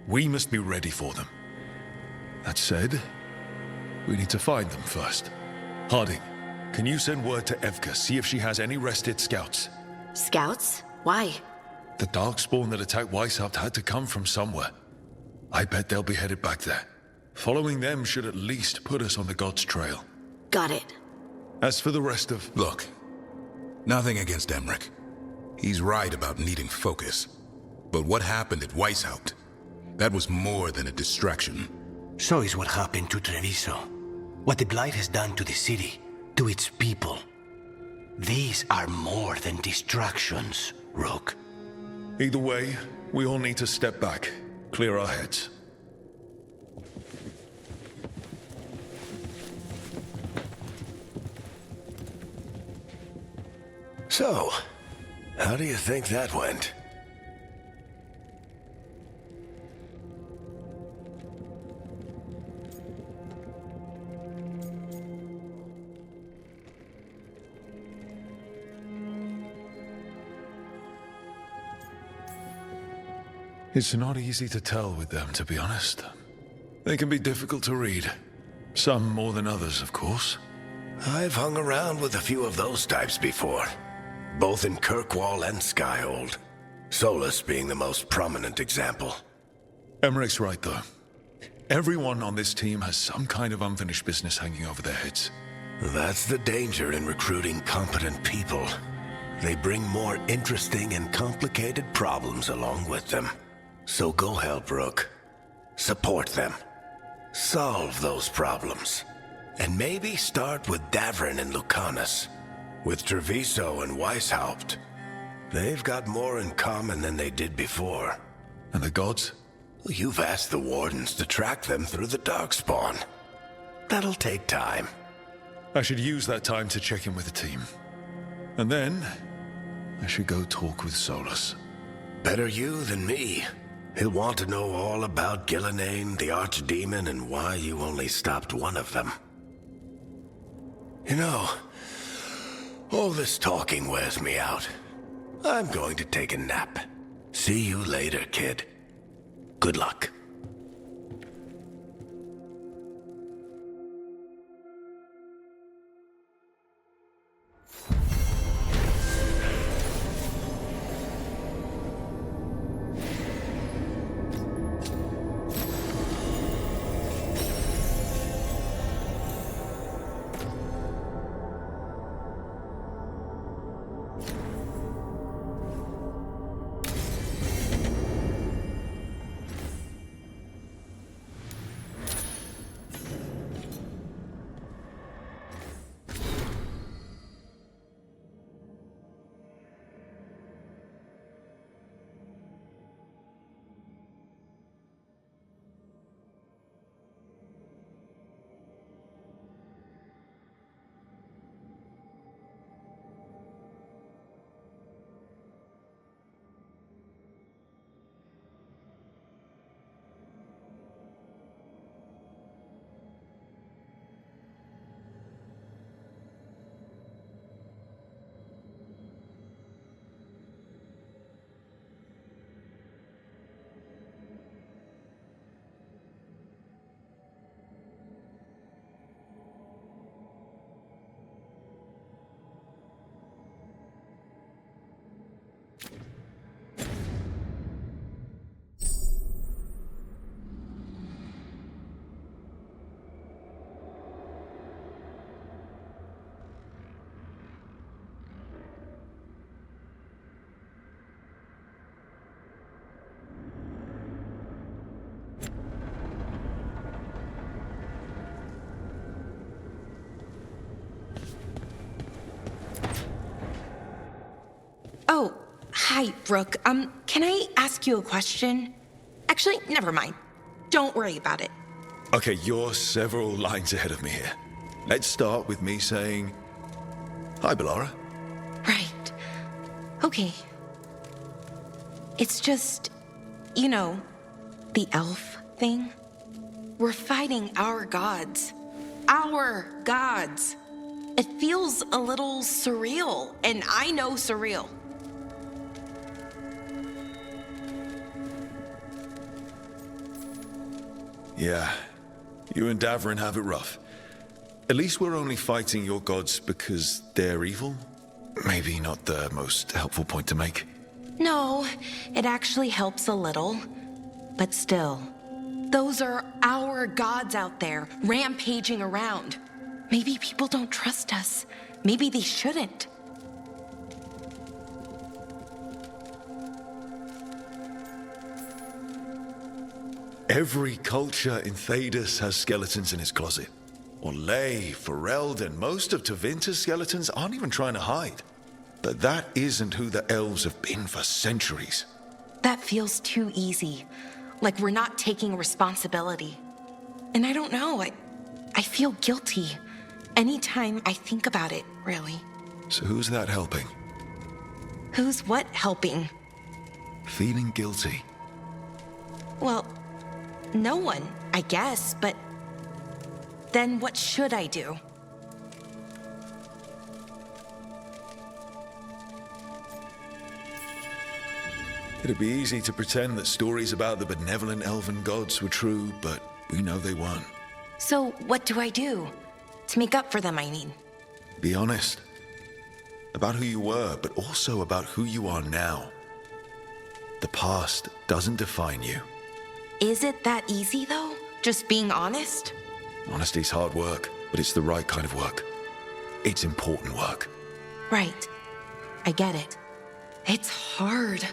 We must be ready for them. That said, we need to find them first. Harding, can you send word to Evka, see if she has any rested scouts? Scouts? Why? The Darkspawn that attacked Weisshaupt had to come from somewhere. I bet they'll be headed back there. Following them should at least put us on the gods' trail. Got it. As for the rest of... Look, nothing against Emmerich. He's right about needing focus. But what happened at Weisshaupt? That was more than a distraction. So is what happened to Treviso. What the Blight has done to the city, to its people. These are more than distractions, Rook. Either way, we all need to step back, clear our heads. So, how do you think that went? It's not easy to tell with them, to be honest. They can be difficult to read. Some more than others, of course. I've hung around with a few of those types before, both in Kirkwall and Skyhold. Solus being the most prominent example. Emmerich's right, though. Everyone on this team has some kind of unfinished business hanging over their heads. That's the danger in recruiting competent people. They bring more interesting and complicated problems along with them. So go help Rook. Support them. Solve those problems. And maybe start with Davrin and Lucanus. With Treviso and Weisshaupt. They've got more in common than they did before. And the gods? Well, you've asked the Wardens to track them through the Darkspawn. That'll take time. I should use that time to check in with the team. And then, I should go talk with Solus. Better you than me. He'll want to know all about Gillenane, the Archdemon, and why you only stopped one of them. You know, all this talking wears me out. I'm going to take a nap. See you later, kid. Good luck. Oh, hi, Brooke. Can I ask you a question? Actually, never mind. Don't worry about it. Okay, you're several lines ahead of me here. Let's start with me saying, hi, Bellara. Right. Okay. It's just, you know, the elf thing. We're fighting our gods. Our gods. It feels a little surreal, and I know surreal. Yeah, you and Davrin have it rough. At least we're only fighting your gods because they're evil? Maybe not the most helpful point to make. No, it actually helps a little. But still, those are our gods out there, rampaging around. Maybe people don't trust us. Maybe they shouldn't. Every culture in Thedas has skeletons in its closet. Orlais, Fereld, and most of Tevinter's skeletons aren't even trying to hide. But that isn't who the elves have been for centuries. That feels too easy. Like we're not taking responsibility. And I don't know, I feel guilty. Anytime I think about it, really. So who's that helping? Who's what helping? Feeling guilty. Well, no one, I guess, but then what should I do? It'd be easy to pretend that stories about the benevolent elven gods were true, but we know they weren't. So what do I do? To make up for them, I mean. Be honest. About who you were, but also about who you are now. The past doesn't define you. Is it that easy, though? Just being honest? Honesty's hard work, but it's the right kind of work. It's important work. Right. I get it. It's hard.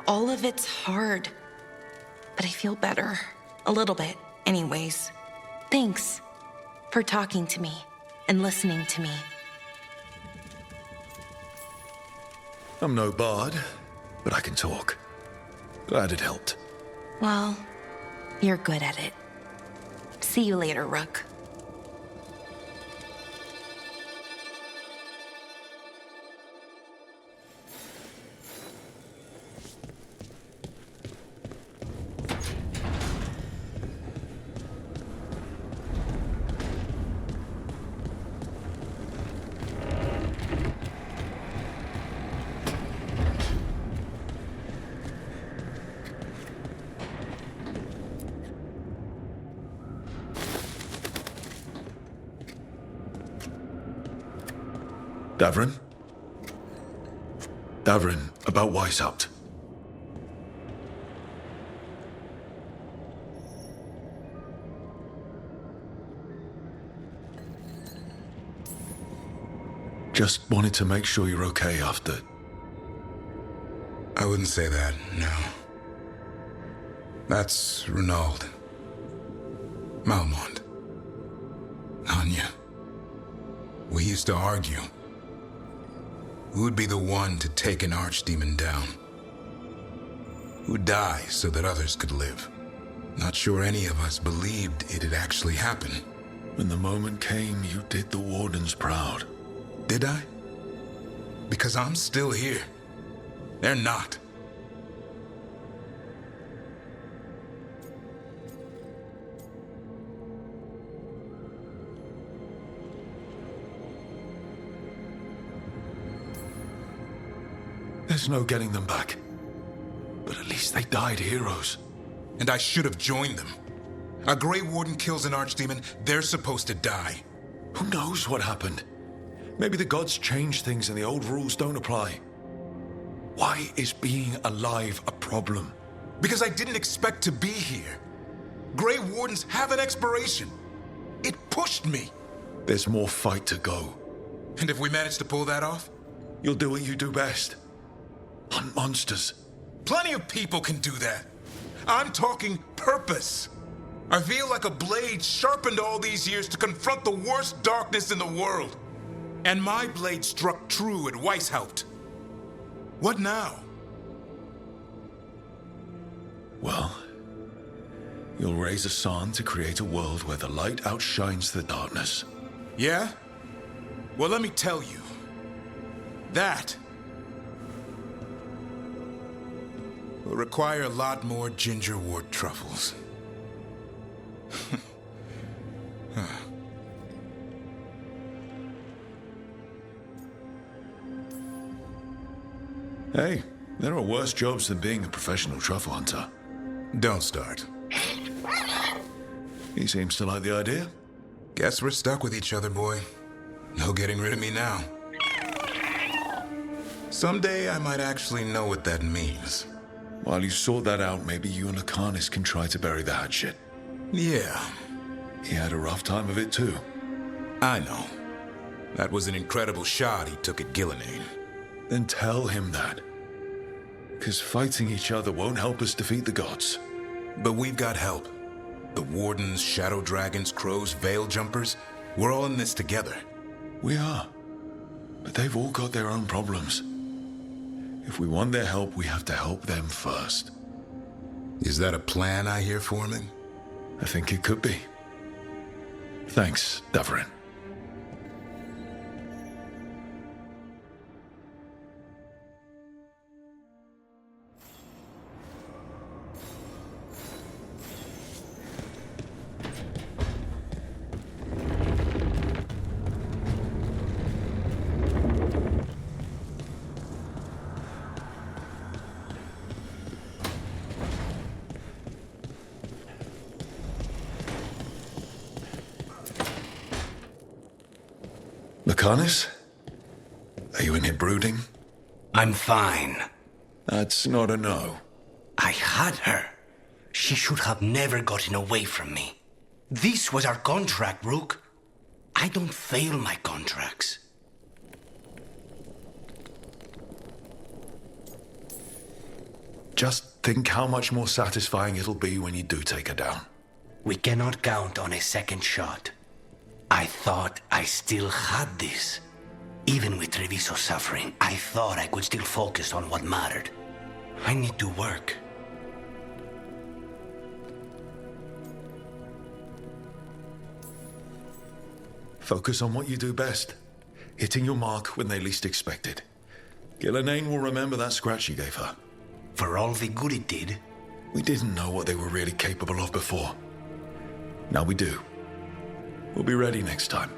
All of it's hard. But I feel better. A little bit, anyways. Thanks for talking to me and listening to me. I'm no bard, but I can talk. Glad it helped. Well, you're good at it. See you later, Rook. Davrin? Davrin, about Weisshaupt. Just wanted to make sure you're okay after... I wouldn't say that, no. That's Renaud. Malmont. Anya. We used to argue. Who would be the one to take an archdemon down? Who'd die so that others could live? Not sure any of us believed it'd actually happen. When the moment came, you did the Wardens proud. Did I? Because I'm still here. They're not. There's no getting them back. But at least they died heroes. And I should have joined them. A Grey Warden kills an archdemon, they're supposed to die. Who knows what happened? Maybe the gods changed things and the old rules don't apply. Why is being alive a problem? Because I didn't expect to be here. Grey Wardens have an expiration. It pushed me. There's more fight to go. And if we manage to pull that off? You'll do what you do best. Hunt monsters. Plenty of people can do that. I'm talking purpose. I feel like a blade sharpened all these years to confront the worst darkness in the world. And my blade struck true at Weisshaupt. What now? Well, you'll raise a sun to create a world where the light outshines the darkness. Yeah? Well, let me tell you. That will require a lot more gingerwort truffles. Hey, there are worse jobs than being a professional truffle hunter. Don't start. He seems to like the idea. Guess we're stuck with each other, boy. No getting rid of me now. Someday I might actually know what that means. While you sort that out, maybe you and Akanis can try to bury the hatchet. Yeah. He had a rough time of it too. I know. That was an incredible shot he took at Gillenane. Then tell him that. Because fighting each other won't help us defeat the gods. But we've got help. The Wardens, Shadow Dragons, Crows, Veil Jumpers, we're all in this together. We are. But they've all got their own problems. If we want their help, we have to help them first. Is that a plan I hear forming? I think it could be. Thanks, Davrin. Lakanis? Are you in here brooding? I'm fine. That's not a no. I had her. She should have never gotten away from me. This was our contract, Rook. I don't fail my contracts. Just think how much more satisfying it'll be when you do take her down. We cannot count on a second shot. I thought I still had this. Even with Treviso suffering, I thought I could still focus on what mattered. I need to work. Focus on what you do best. Hitting your mark when they least expect it. Gillenane will remember that scratch you gave her. For all the good it did. We didn't know what they were really capable of before. Now we do. We'll be ready next time.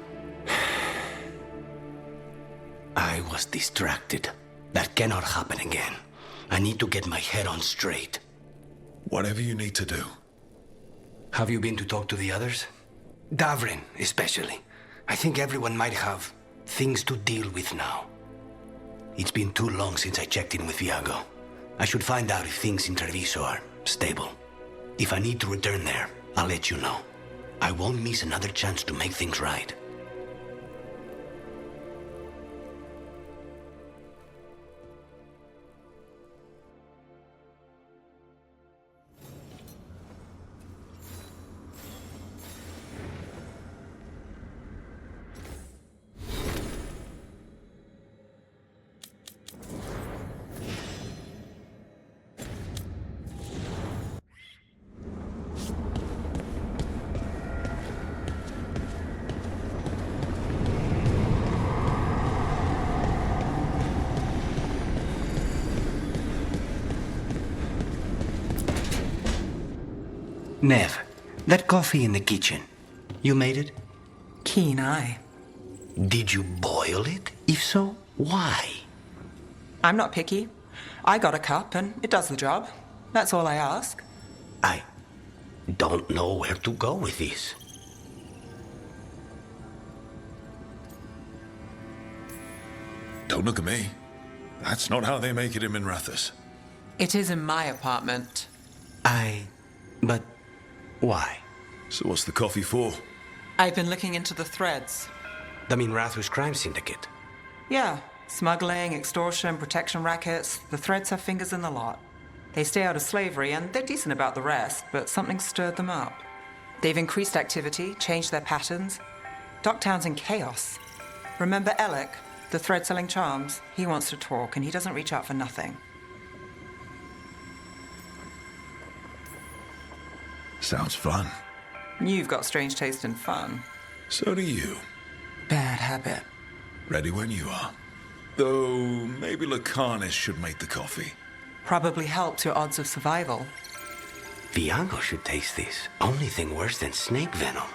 I was distracted. That cannot happen again. I need to get my head on straight. Whatever you need to do. Have you been to talk to the others? Davrin, especially. I think everyone might have things to deal with now. It's been too long since I checked in with Viago. I should find out if things in Treviso are stable. If I need to return there, I'll let you know. I won't miss another chance to make things right. Nev, that coffee in the kitchen, you made it? Keen eye. Did you boil it? If so, why? I'm not picky. I got a cup and it does the job. That's all I ask. I don't know where to go with this. Don't look at me. That's not how they make it in Minrathous. It is in my apartment. But why? So what's the coffee for? I've been looking into the threads. The Minrathous crime syndicate? Yeah. Smuggling, extortion, protection rackets. The threads have fingers in the lot. They stay out of slavery and they're decent about the rest, but something stirred them up. They've increased activity, changed their patterns. Docktown's in chaos. Remember Alec, the thread-selling charms? He wants to talk and he doesn't reach out for nothing. Sounds fun. You've got strange taste in fun. So do you. Bad habit. Ready when you are. Though, maybe Lakanis should make the coffee. Probably helps your odds of survival. Viago should taste this. Only thing worse than snake venom.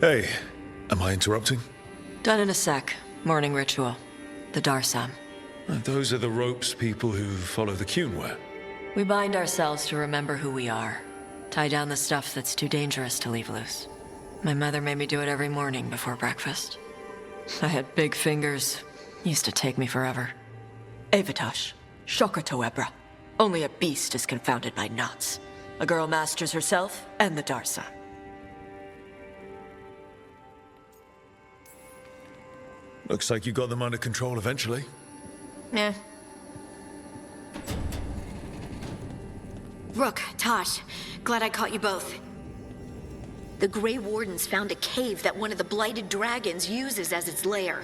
Hey, am I interrupting? Done in a sec. Morning ritual. The Darsam. Those are the ropes people who follow the Qun wear. We bind ourselves to remember who we are. Tie down the stuff that's too dangerous to leave loose. My mother made me do it every morning before breakfast. I had big fingers. Used to take me forever. Avatash. Shokratoebra. Only a beast is confounded by knots. A girl masters herself and the Darsam. Looks like you got them under control eventually. Yeah. Rook, Tosh, glad I caught you both. The Grey Wardens found a cave that one of the Blighted Dragons uses as its lair.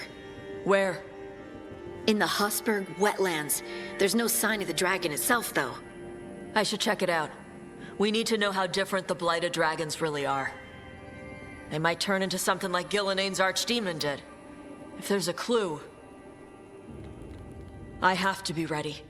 Where? In the Husberg wetlands. There's no sign of the dragon itself, though. I should check it out. We need to know how different the Blighted Dragons really are. They might turn into something like Gillenane's Archdemon did. If there's a clue, I have to be ready.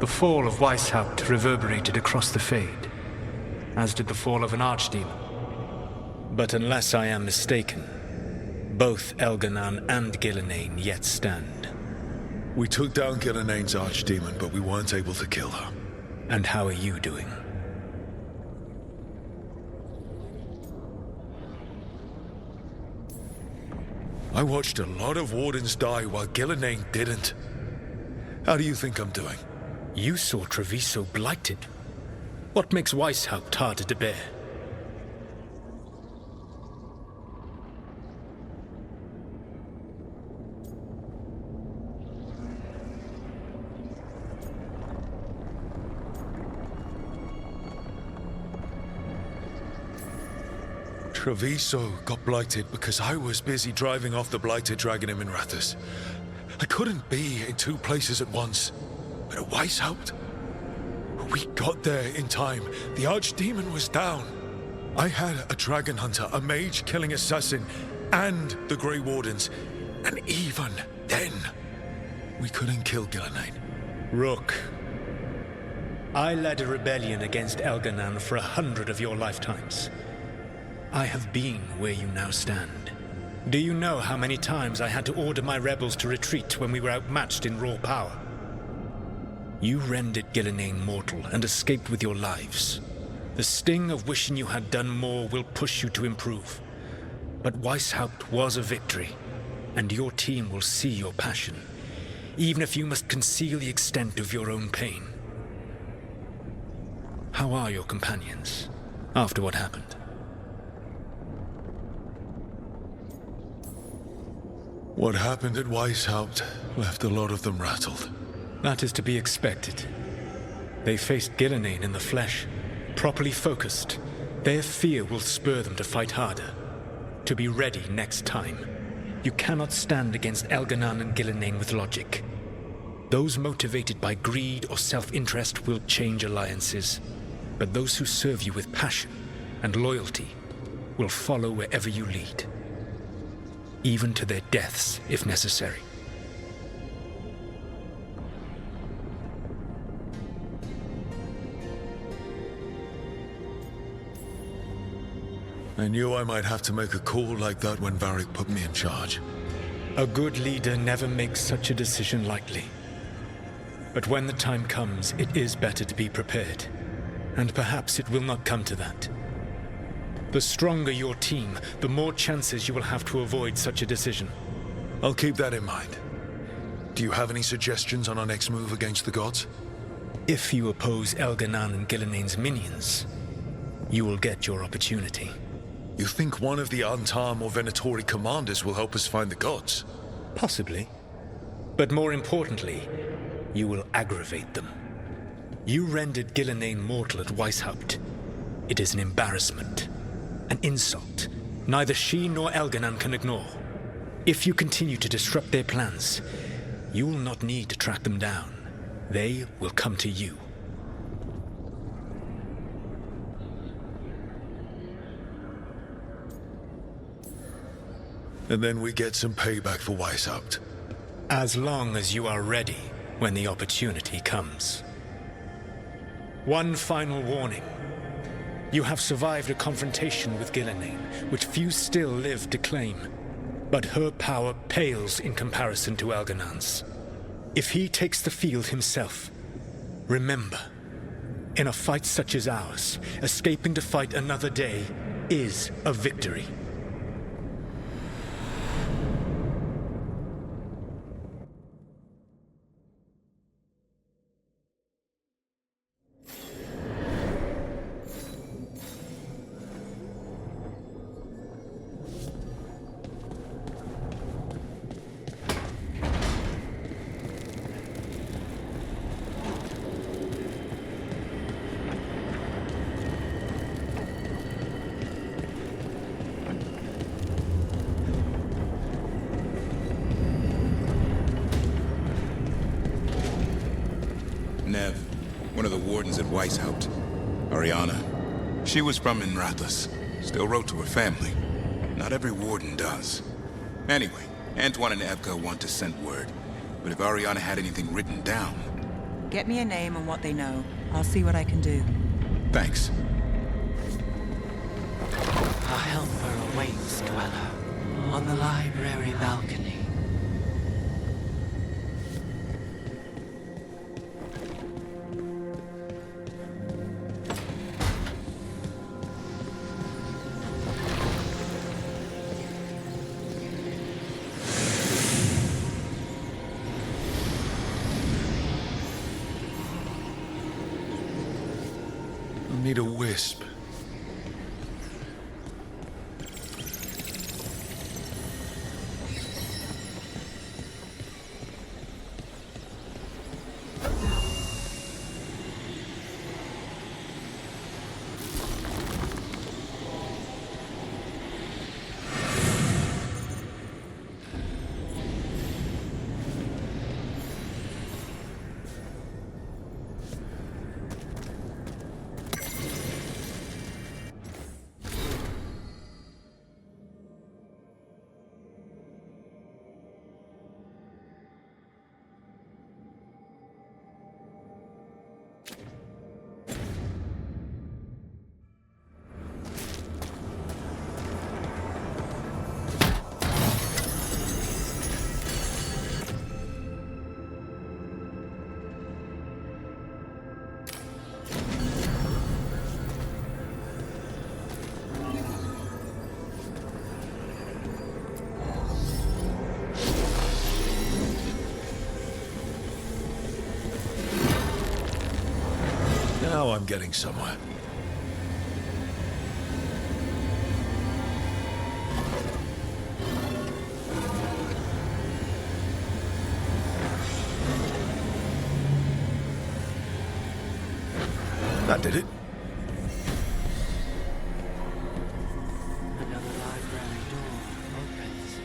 The fall of Weisshaupt reverberated across the Fade. as did the fall of an archdemon. But unless I am mistaken, both Elganan and Gillenane yet stand. We took down Gillenane's archdemon, but we weren't able to kill her. And how are you doing? I watched a lot of Wardens die while Gillenane didn't. How do you think I'm doing? You saw Treviso blighted. What makes Weisshaupt harder to bear? Treviso got blighted because I was busy driving off the blighted dragon in Minrathous. I couldn't be in two places at once. But at Weisshaupt, we got there in time. The archdemon was down. I had a dragon hunter, a mage-killing assassin, and the Grey Wardens. And even then, we couldn't kill Gillenane. Rook, I led a rebellion against Elganan for 100 of your lifetimes. I have been where you now stand. Do you know how many times I had to order my rebels to retreat when we were outmatched in raw power? You rendered Gillenane mortal and escaped with your lives. The sting of wishing you had done more will push you to improve. But Weisshaupt was a victory, and your team will see your passion, even if you must conceal the extent of your own pain. How are your companions, after what happened? What happened at Weisshaupt left a lot of them rattled. That is to be expected. They faced Gillenane in the flesh. Properly focused, their fear will spur them to fight harder. To be ready next time. You cannot stand against Elganan and Gillenane with logic. Those motivated by greed or self-interest will change alliances. But those who serve you with passion and loyalty will follow wherever you lead. Even to their deaths, if necessary. I knew I might have to make a call like that when Varric put me in charge. A good leader never makes such a decision lightly. But when the time comes, it is better to be prepared. And perhaps it will not come to that. The stronger your team, the more chances you will have to avoid such a decision. I'll keep that in mind. Do you have any suggestions on our next move against the gods? If you oppose Elganan and Gillenane's minions, you will get your opportunity. You think one of the Antam or Venatori commanders will help us find the gods? Possibly. But more importantly, you will aggravate them. You rendered Gillenane mortal at Weisshaupt. It is an embarrassment. An insult. Neither she nor Elganan can ignore. If you continue to disrupt their plans, you will not need to track them down. They will come to you. And then we get some payback for Weisshaupt. As long as you are ready when the opportunity comes. One final warning. You have survived a confrontation with Gillenane, which few still live to claim. But her power pales in comparison to Elganan's. If he takes the field himself, remember, in a fight such as ours, escaping to fight another day is a victory. Nev, one of the wardens at Weisshaupt. Ariana. She was from Minrathous. Still wrote to her family. Not every warden does. Anyway, Antoine and Evka want to send word. But if Ariana had anything written down... Get me a name and what they know. I'll see what I can do. Thanks. Our helper awaits, Dweller, on the library balcony. I need a wisp. Now I'm getting somewhere. That did it. Another library door opens.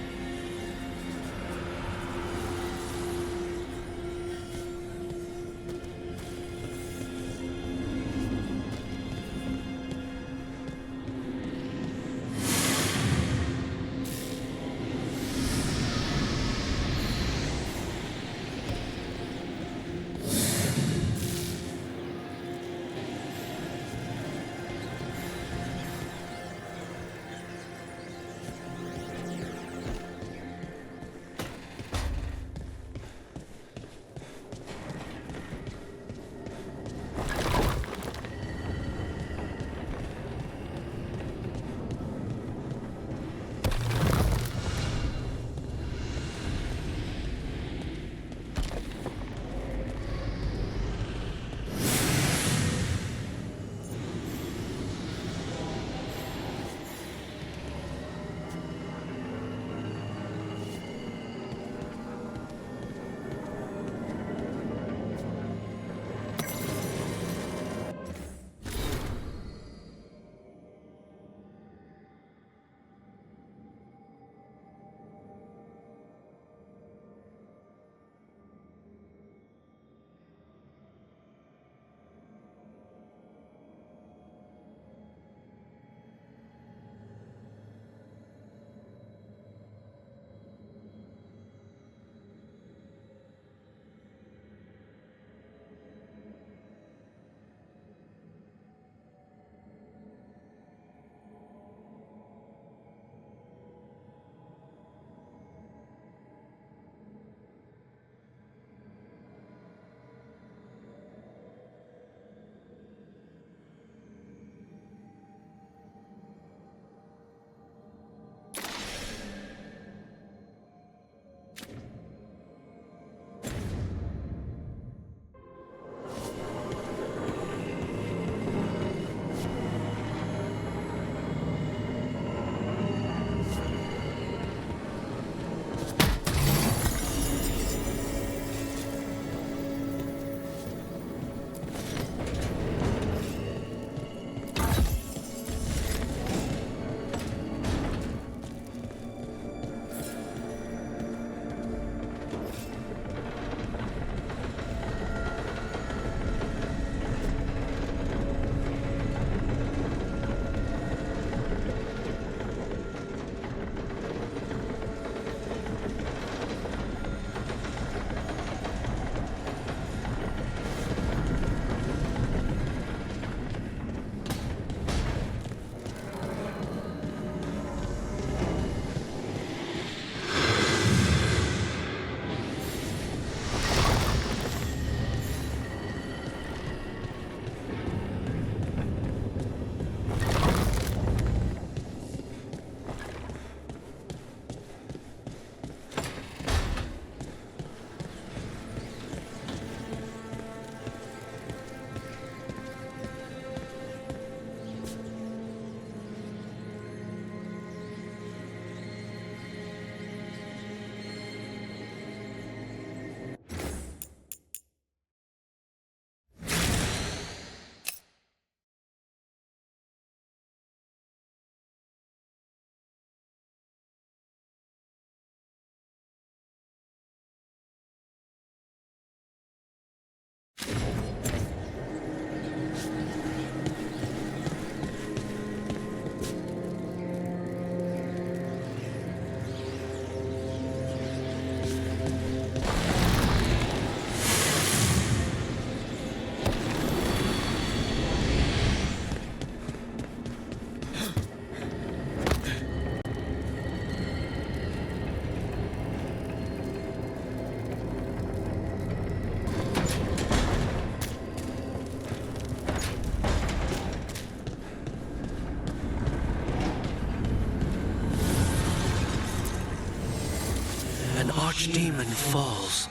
Each demon falls,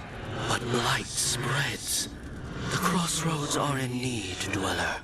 but light spreads. The crossroads are in need, Dweller.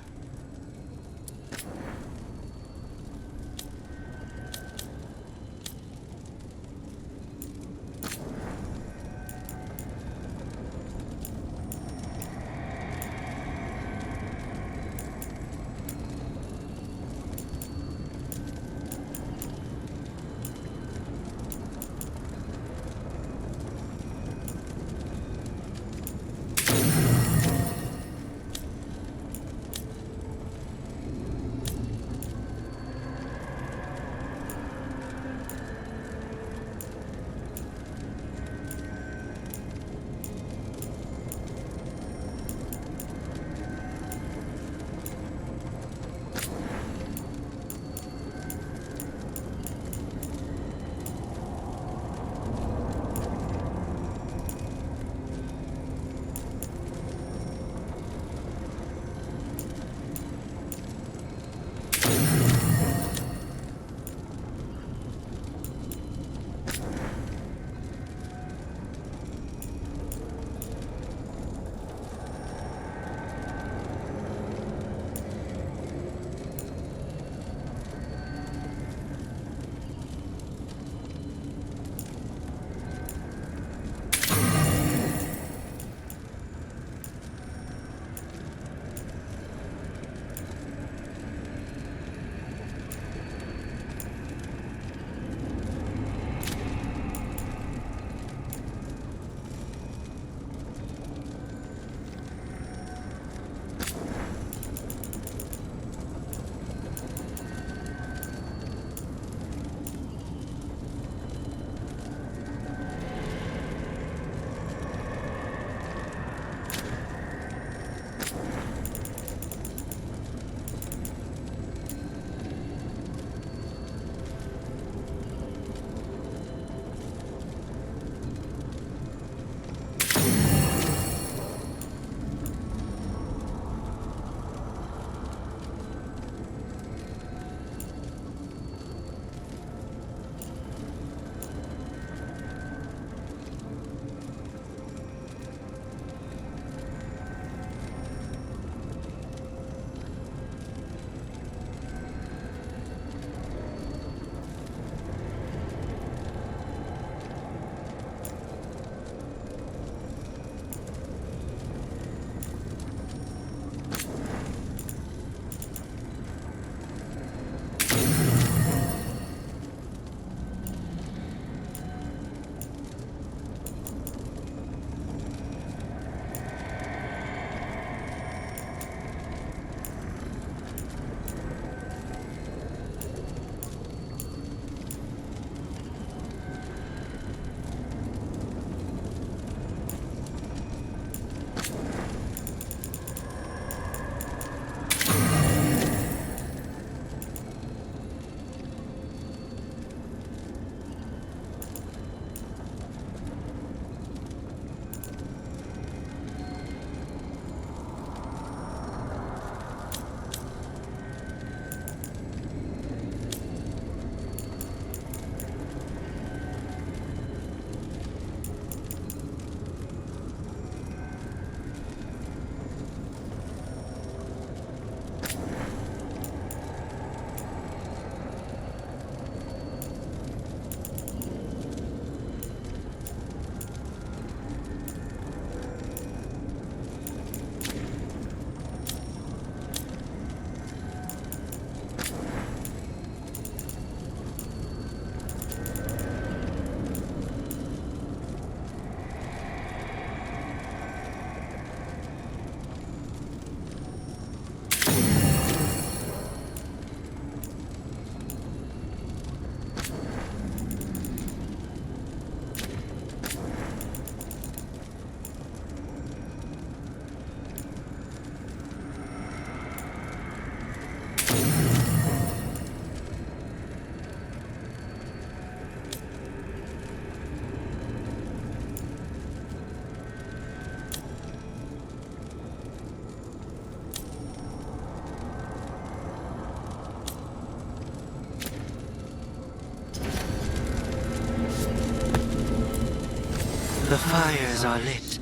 fires are lit.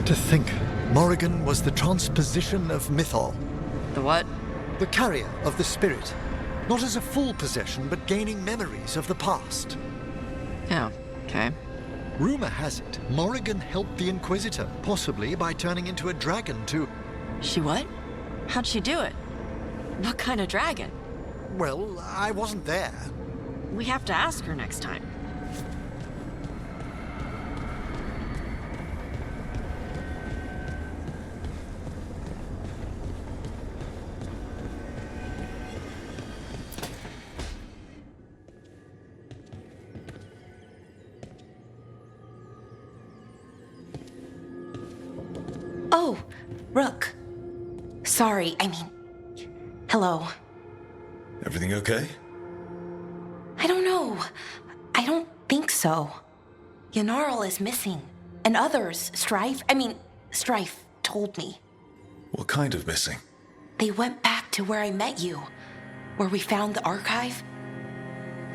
To think, Morrigan was the transposition of mithal. The what? The carrier of the spirit. Not as a full possession, but gaining memories of the past. Oh, okay. Rumor has it, Morrigan helped the Inquisitor, possibly by turning into a dragon to... She what? How'd she do it? What kind of dragon? Well, I wasn't there. We have to ask her next time. Oh, Rook. Sorry, I mean... Hello. Everything okay? I don't know. I don't think so. Yanarl is missing. And others, Strife told me. What kind of missing? They went back to where I met you. Where we found the archive.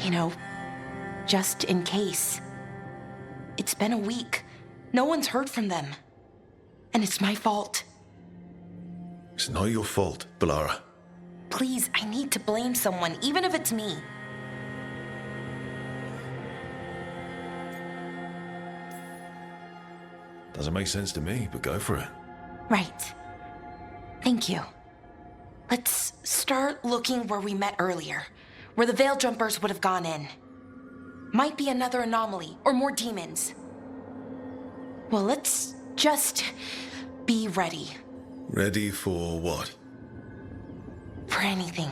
You know, just in case. It's been a week. No one's heard from them. And it's my fault. It's not your fault, Balara. Please, I need to blame someone, even if it's me. Doesn't make sense to me, but go for it. Right. Thank you. Let's start looking where we met earlier, where the Veil Jumpers would have gone in. Might be another anomaly, or more demons. Well, let's just be ready. Ready for what? For anything.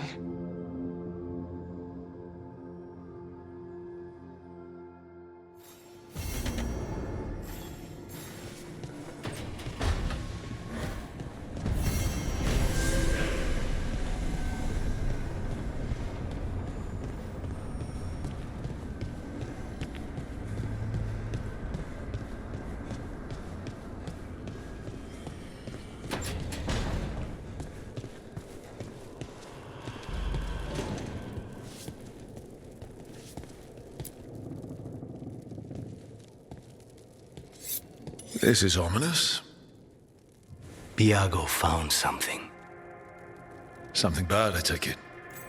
This is ominous. Piago found something. Something bad, I take it.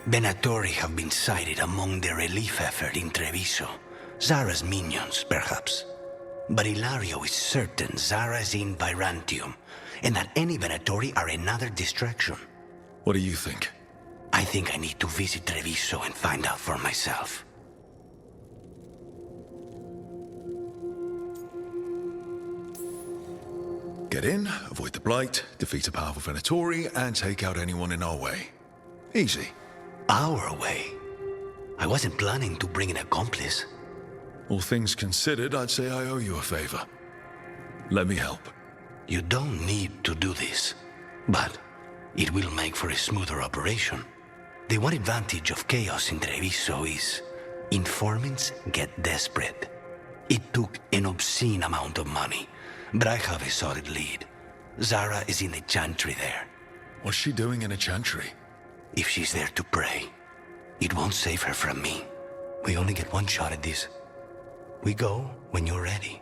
Venatori have been sighted among the relief effort in Treviso. Zara's minions, perhaps. But Ilario is certain Zara is in Byzantium, and that any Venatori are another distraction. What do you think? I think I need to visit Treviso and find out for myself. Get in, avoid the Blight, defeat a powerful Venatori, and take out anyone in our way. Easy. Our way? I wasn't planning to bring an accomplice. All things considered, I'd say I owe you a favor. Let me help. You don't need to do this, but it will make for a smoother operation. The one advantage of chaos in Treviso is informants get desperate. It took an obscene amount of money, but I have a solid lead. Zara is in the chantry there. What's she doing in a chantry? If she's there to pray, it won't save her from me. We only get one shot at this. We go when you're ready.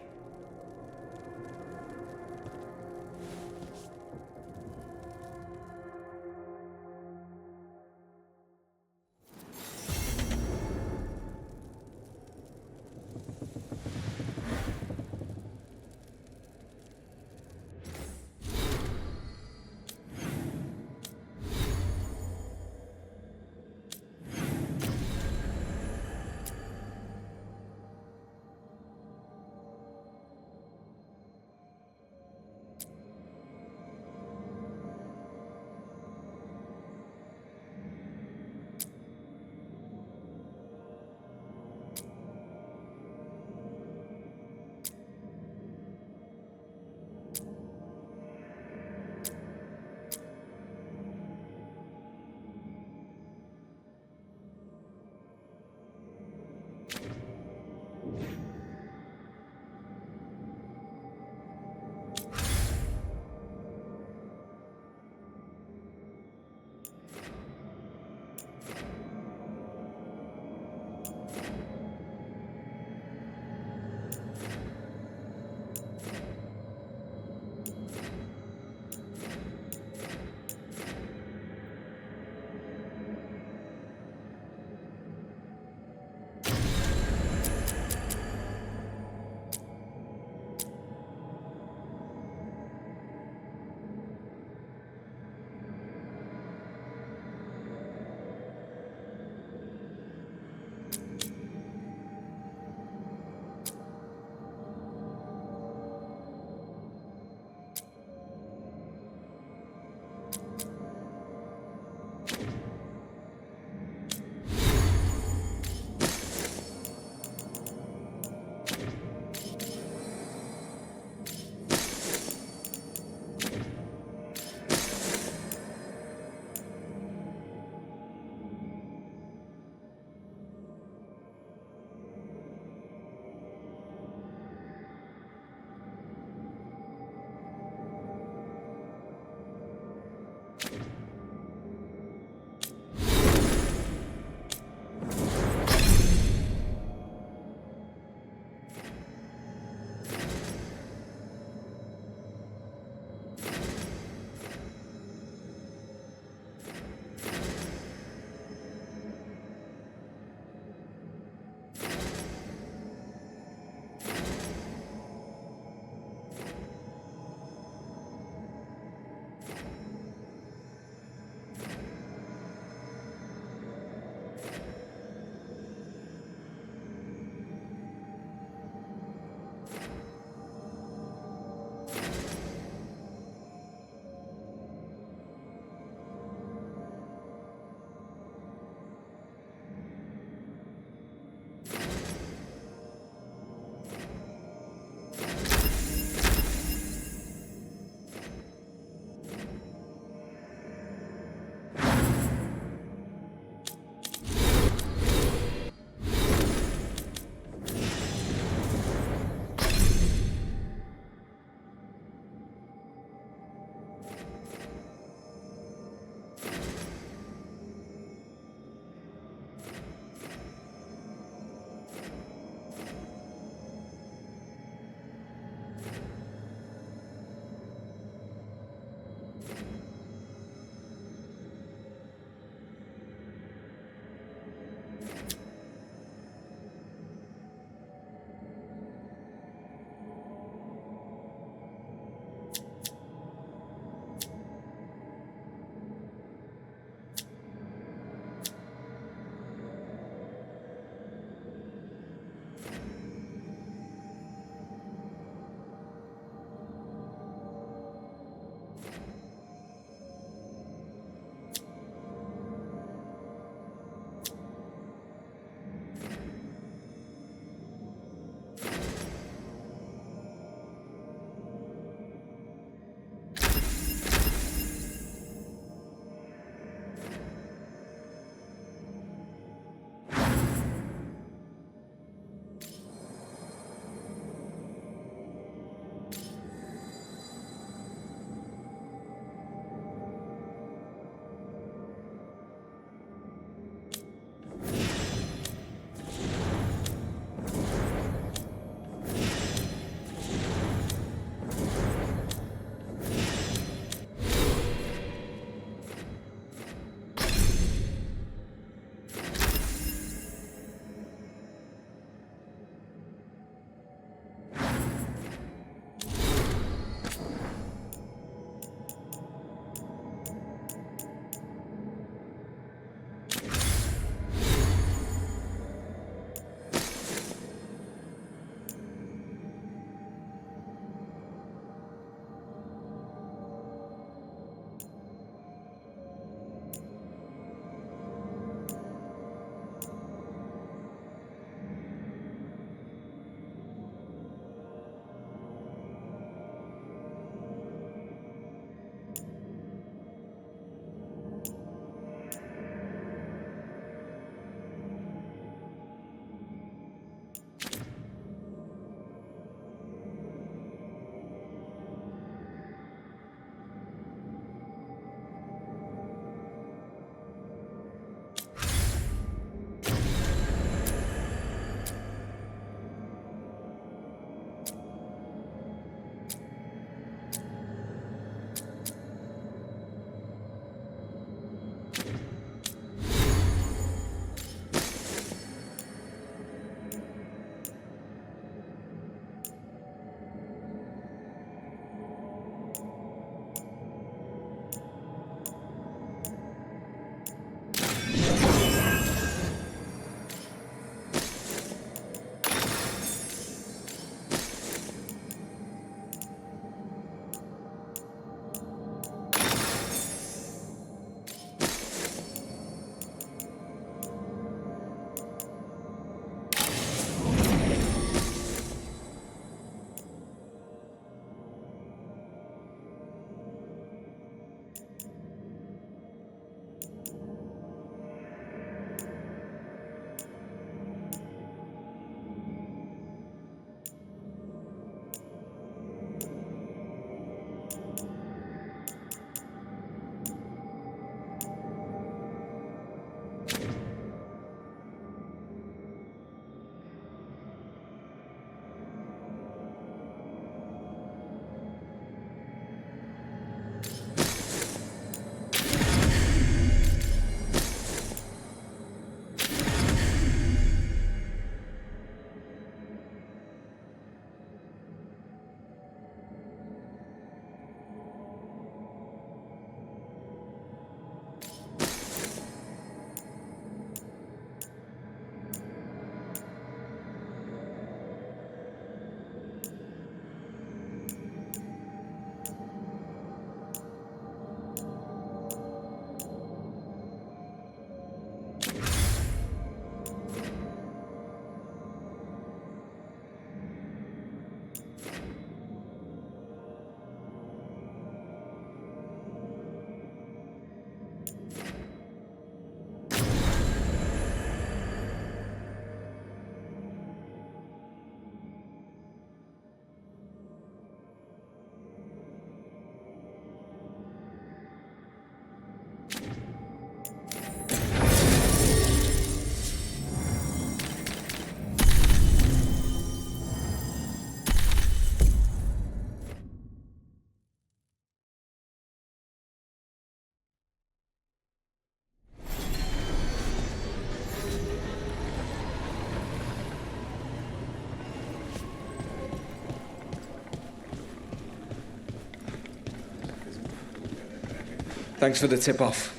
Thanks for the tip-off.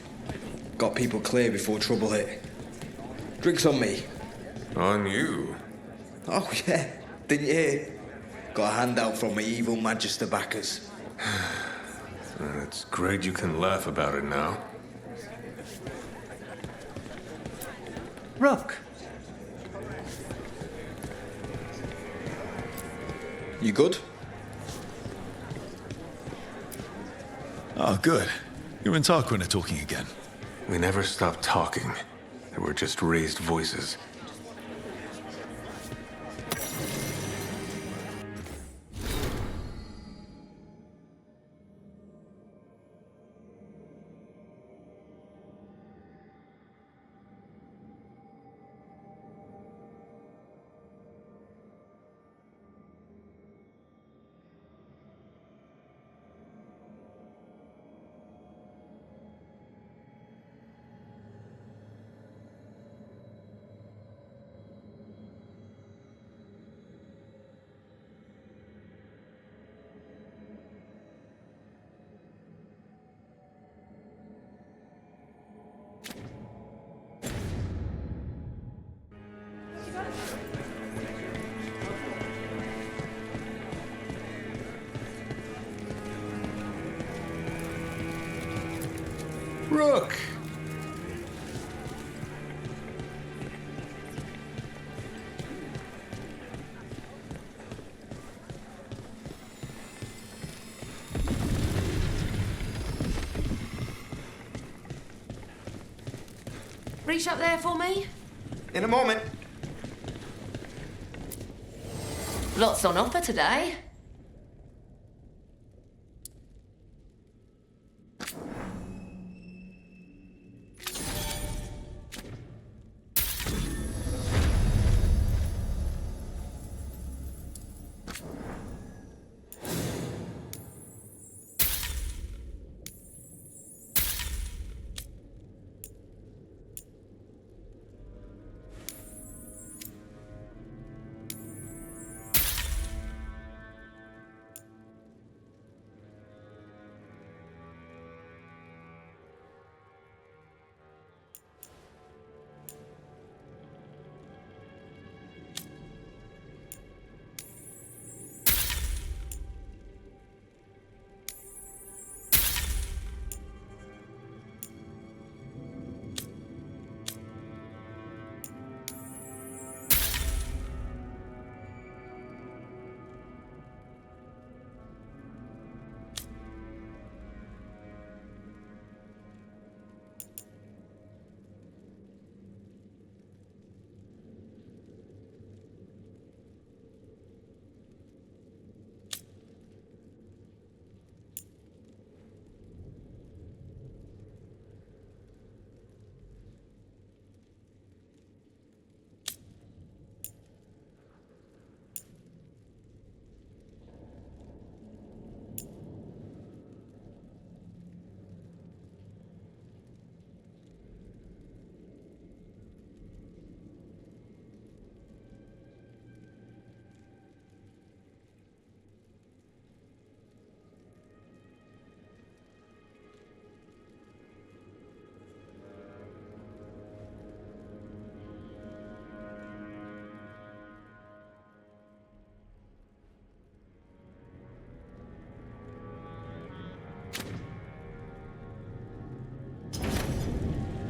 Got people clear before trouble hit. Drinks on me. On you? Oh, yeah. Didn't you hear? Got a handout from my evil Magister backers. It's great you can laugh about it now. Rook. You good? Oh, good. You and Tarquin are talking again. We never stopped talking. There were just raised voices. Rook! Reach up there for me. In a moment. Lots on offer today.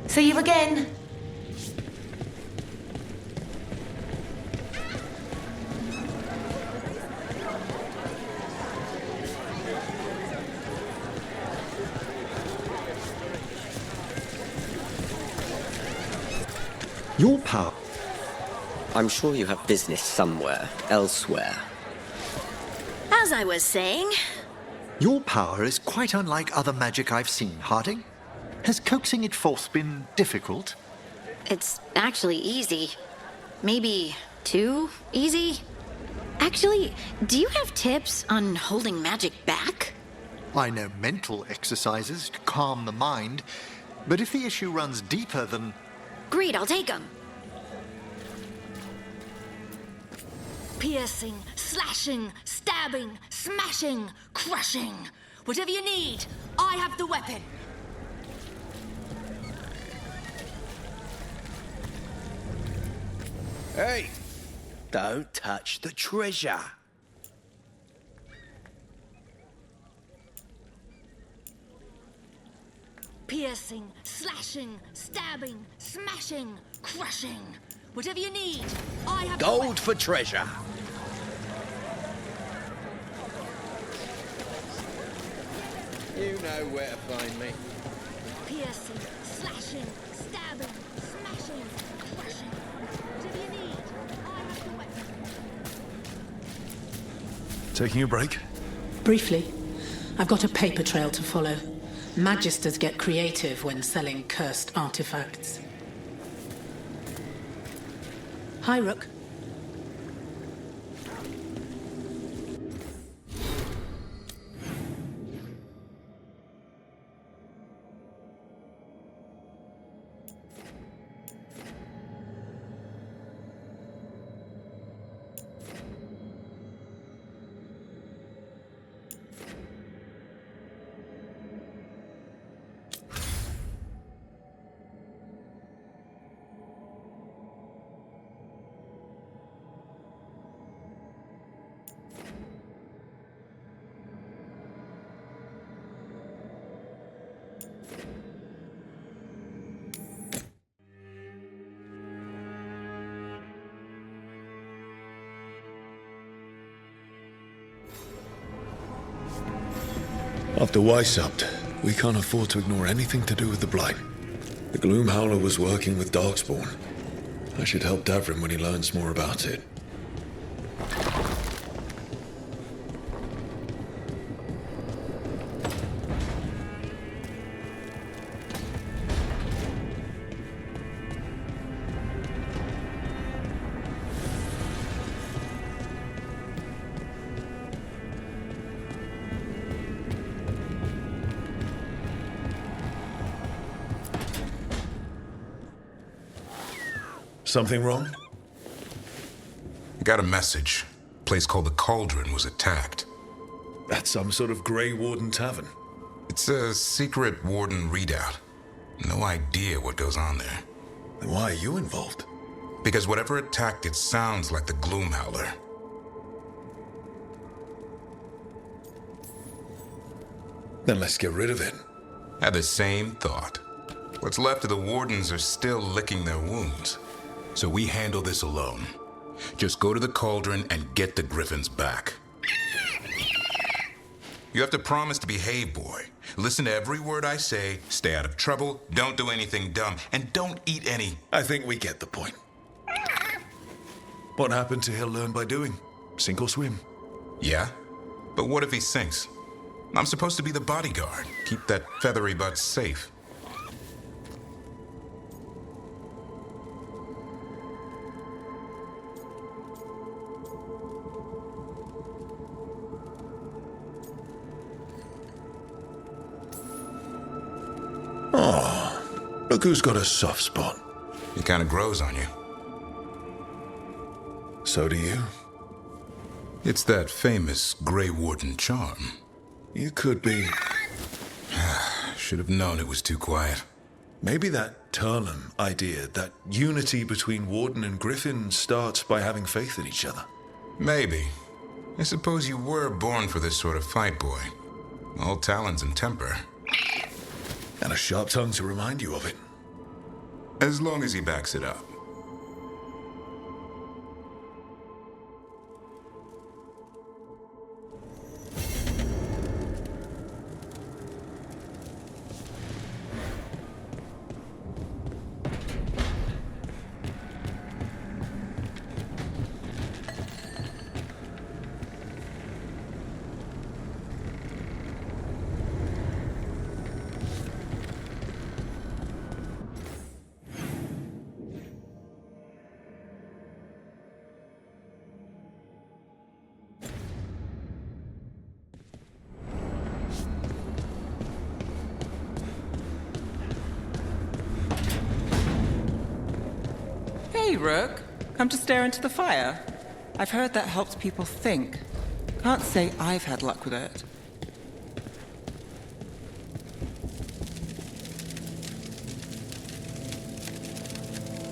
See you again. Your power. I'm sure you have business somewhere, elsewhere. As I was saying... Your power is quite unlike other magic I've seen, Harding. Has coaxing it forth been difficult? It's actually easy. Maybe too easy? Actually, do you have tips on holding magic back? I know mental exercises to calm the mind, but if the issue runs deeper than... Great, I'll take them. Piercing, slashing, stabbing, smashing, crushing. Whatever you need, I have the weapon. Hey! Don't touch the treasure. Piercing, slashing, stabbing, smashing, crushing. Whatever you need, I have Gold for treasure. You know where to find me. Piercing, slashing, stabbing, smashing, crushing. Whatever you need, I have the weapon. Taking a break? Briefly, I've got a paper trail to follow. Magisters get creative when selling cursed artifacts. Hi, Rook. After Weisshaupt, we can't afford to ignore anything to do with the Blight. The Gloom Howler was working with Darkspawn. I should help Davrin when he learns more about it. Something wrong? I got a message. A place called the Cauldron was attacked. That's some sort of Grey Warden tavern. It's a secret Warden readout. No idea what goes on there. Then why are you involved? Because whatever attacked it sounds like the Gloom Howler. Then let's get rid of it. Had the same thought. What's left of the Wardens are still licking their wounds. So we handle this alone. Just go to the Cauldron and get the Griffins back. You have to promise to behave, boy. Listen to every word I say, stay out of trouble, don't do anything dumb, and don't eat any... I think we get the point. What happened to he'll learn by doing? Sink or swim? Yeah? But what if he sinks? I'm supposed to be the bodyguard. Keep that feathery butt safe. Oh, look who's got a soft spot. It kind of grows on you. So do you. It's that famous Grey Warden charm. You could be... Should have known it was too quiet. Maybe that Turnham idea, that unity between Warden and Griffin starts by having faith in each other. Maybe. I suppose you were born for this sort of fight, boy. All talons and temper. And a sharp tongue to remind you of it. As long as he backs it up. Hey, Rook. Come to stare into the fire. I've heard that helps people think. Can't say I've had luck with it.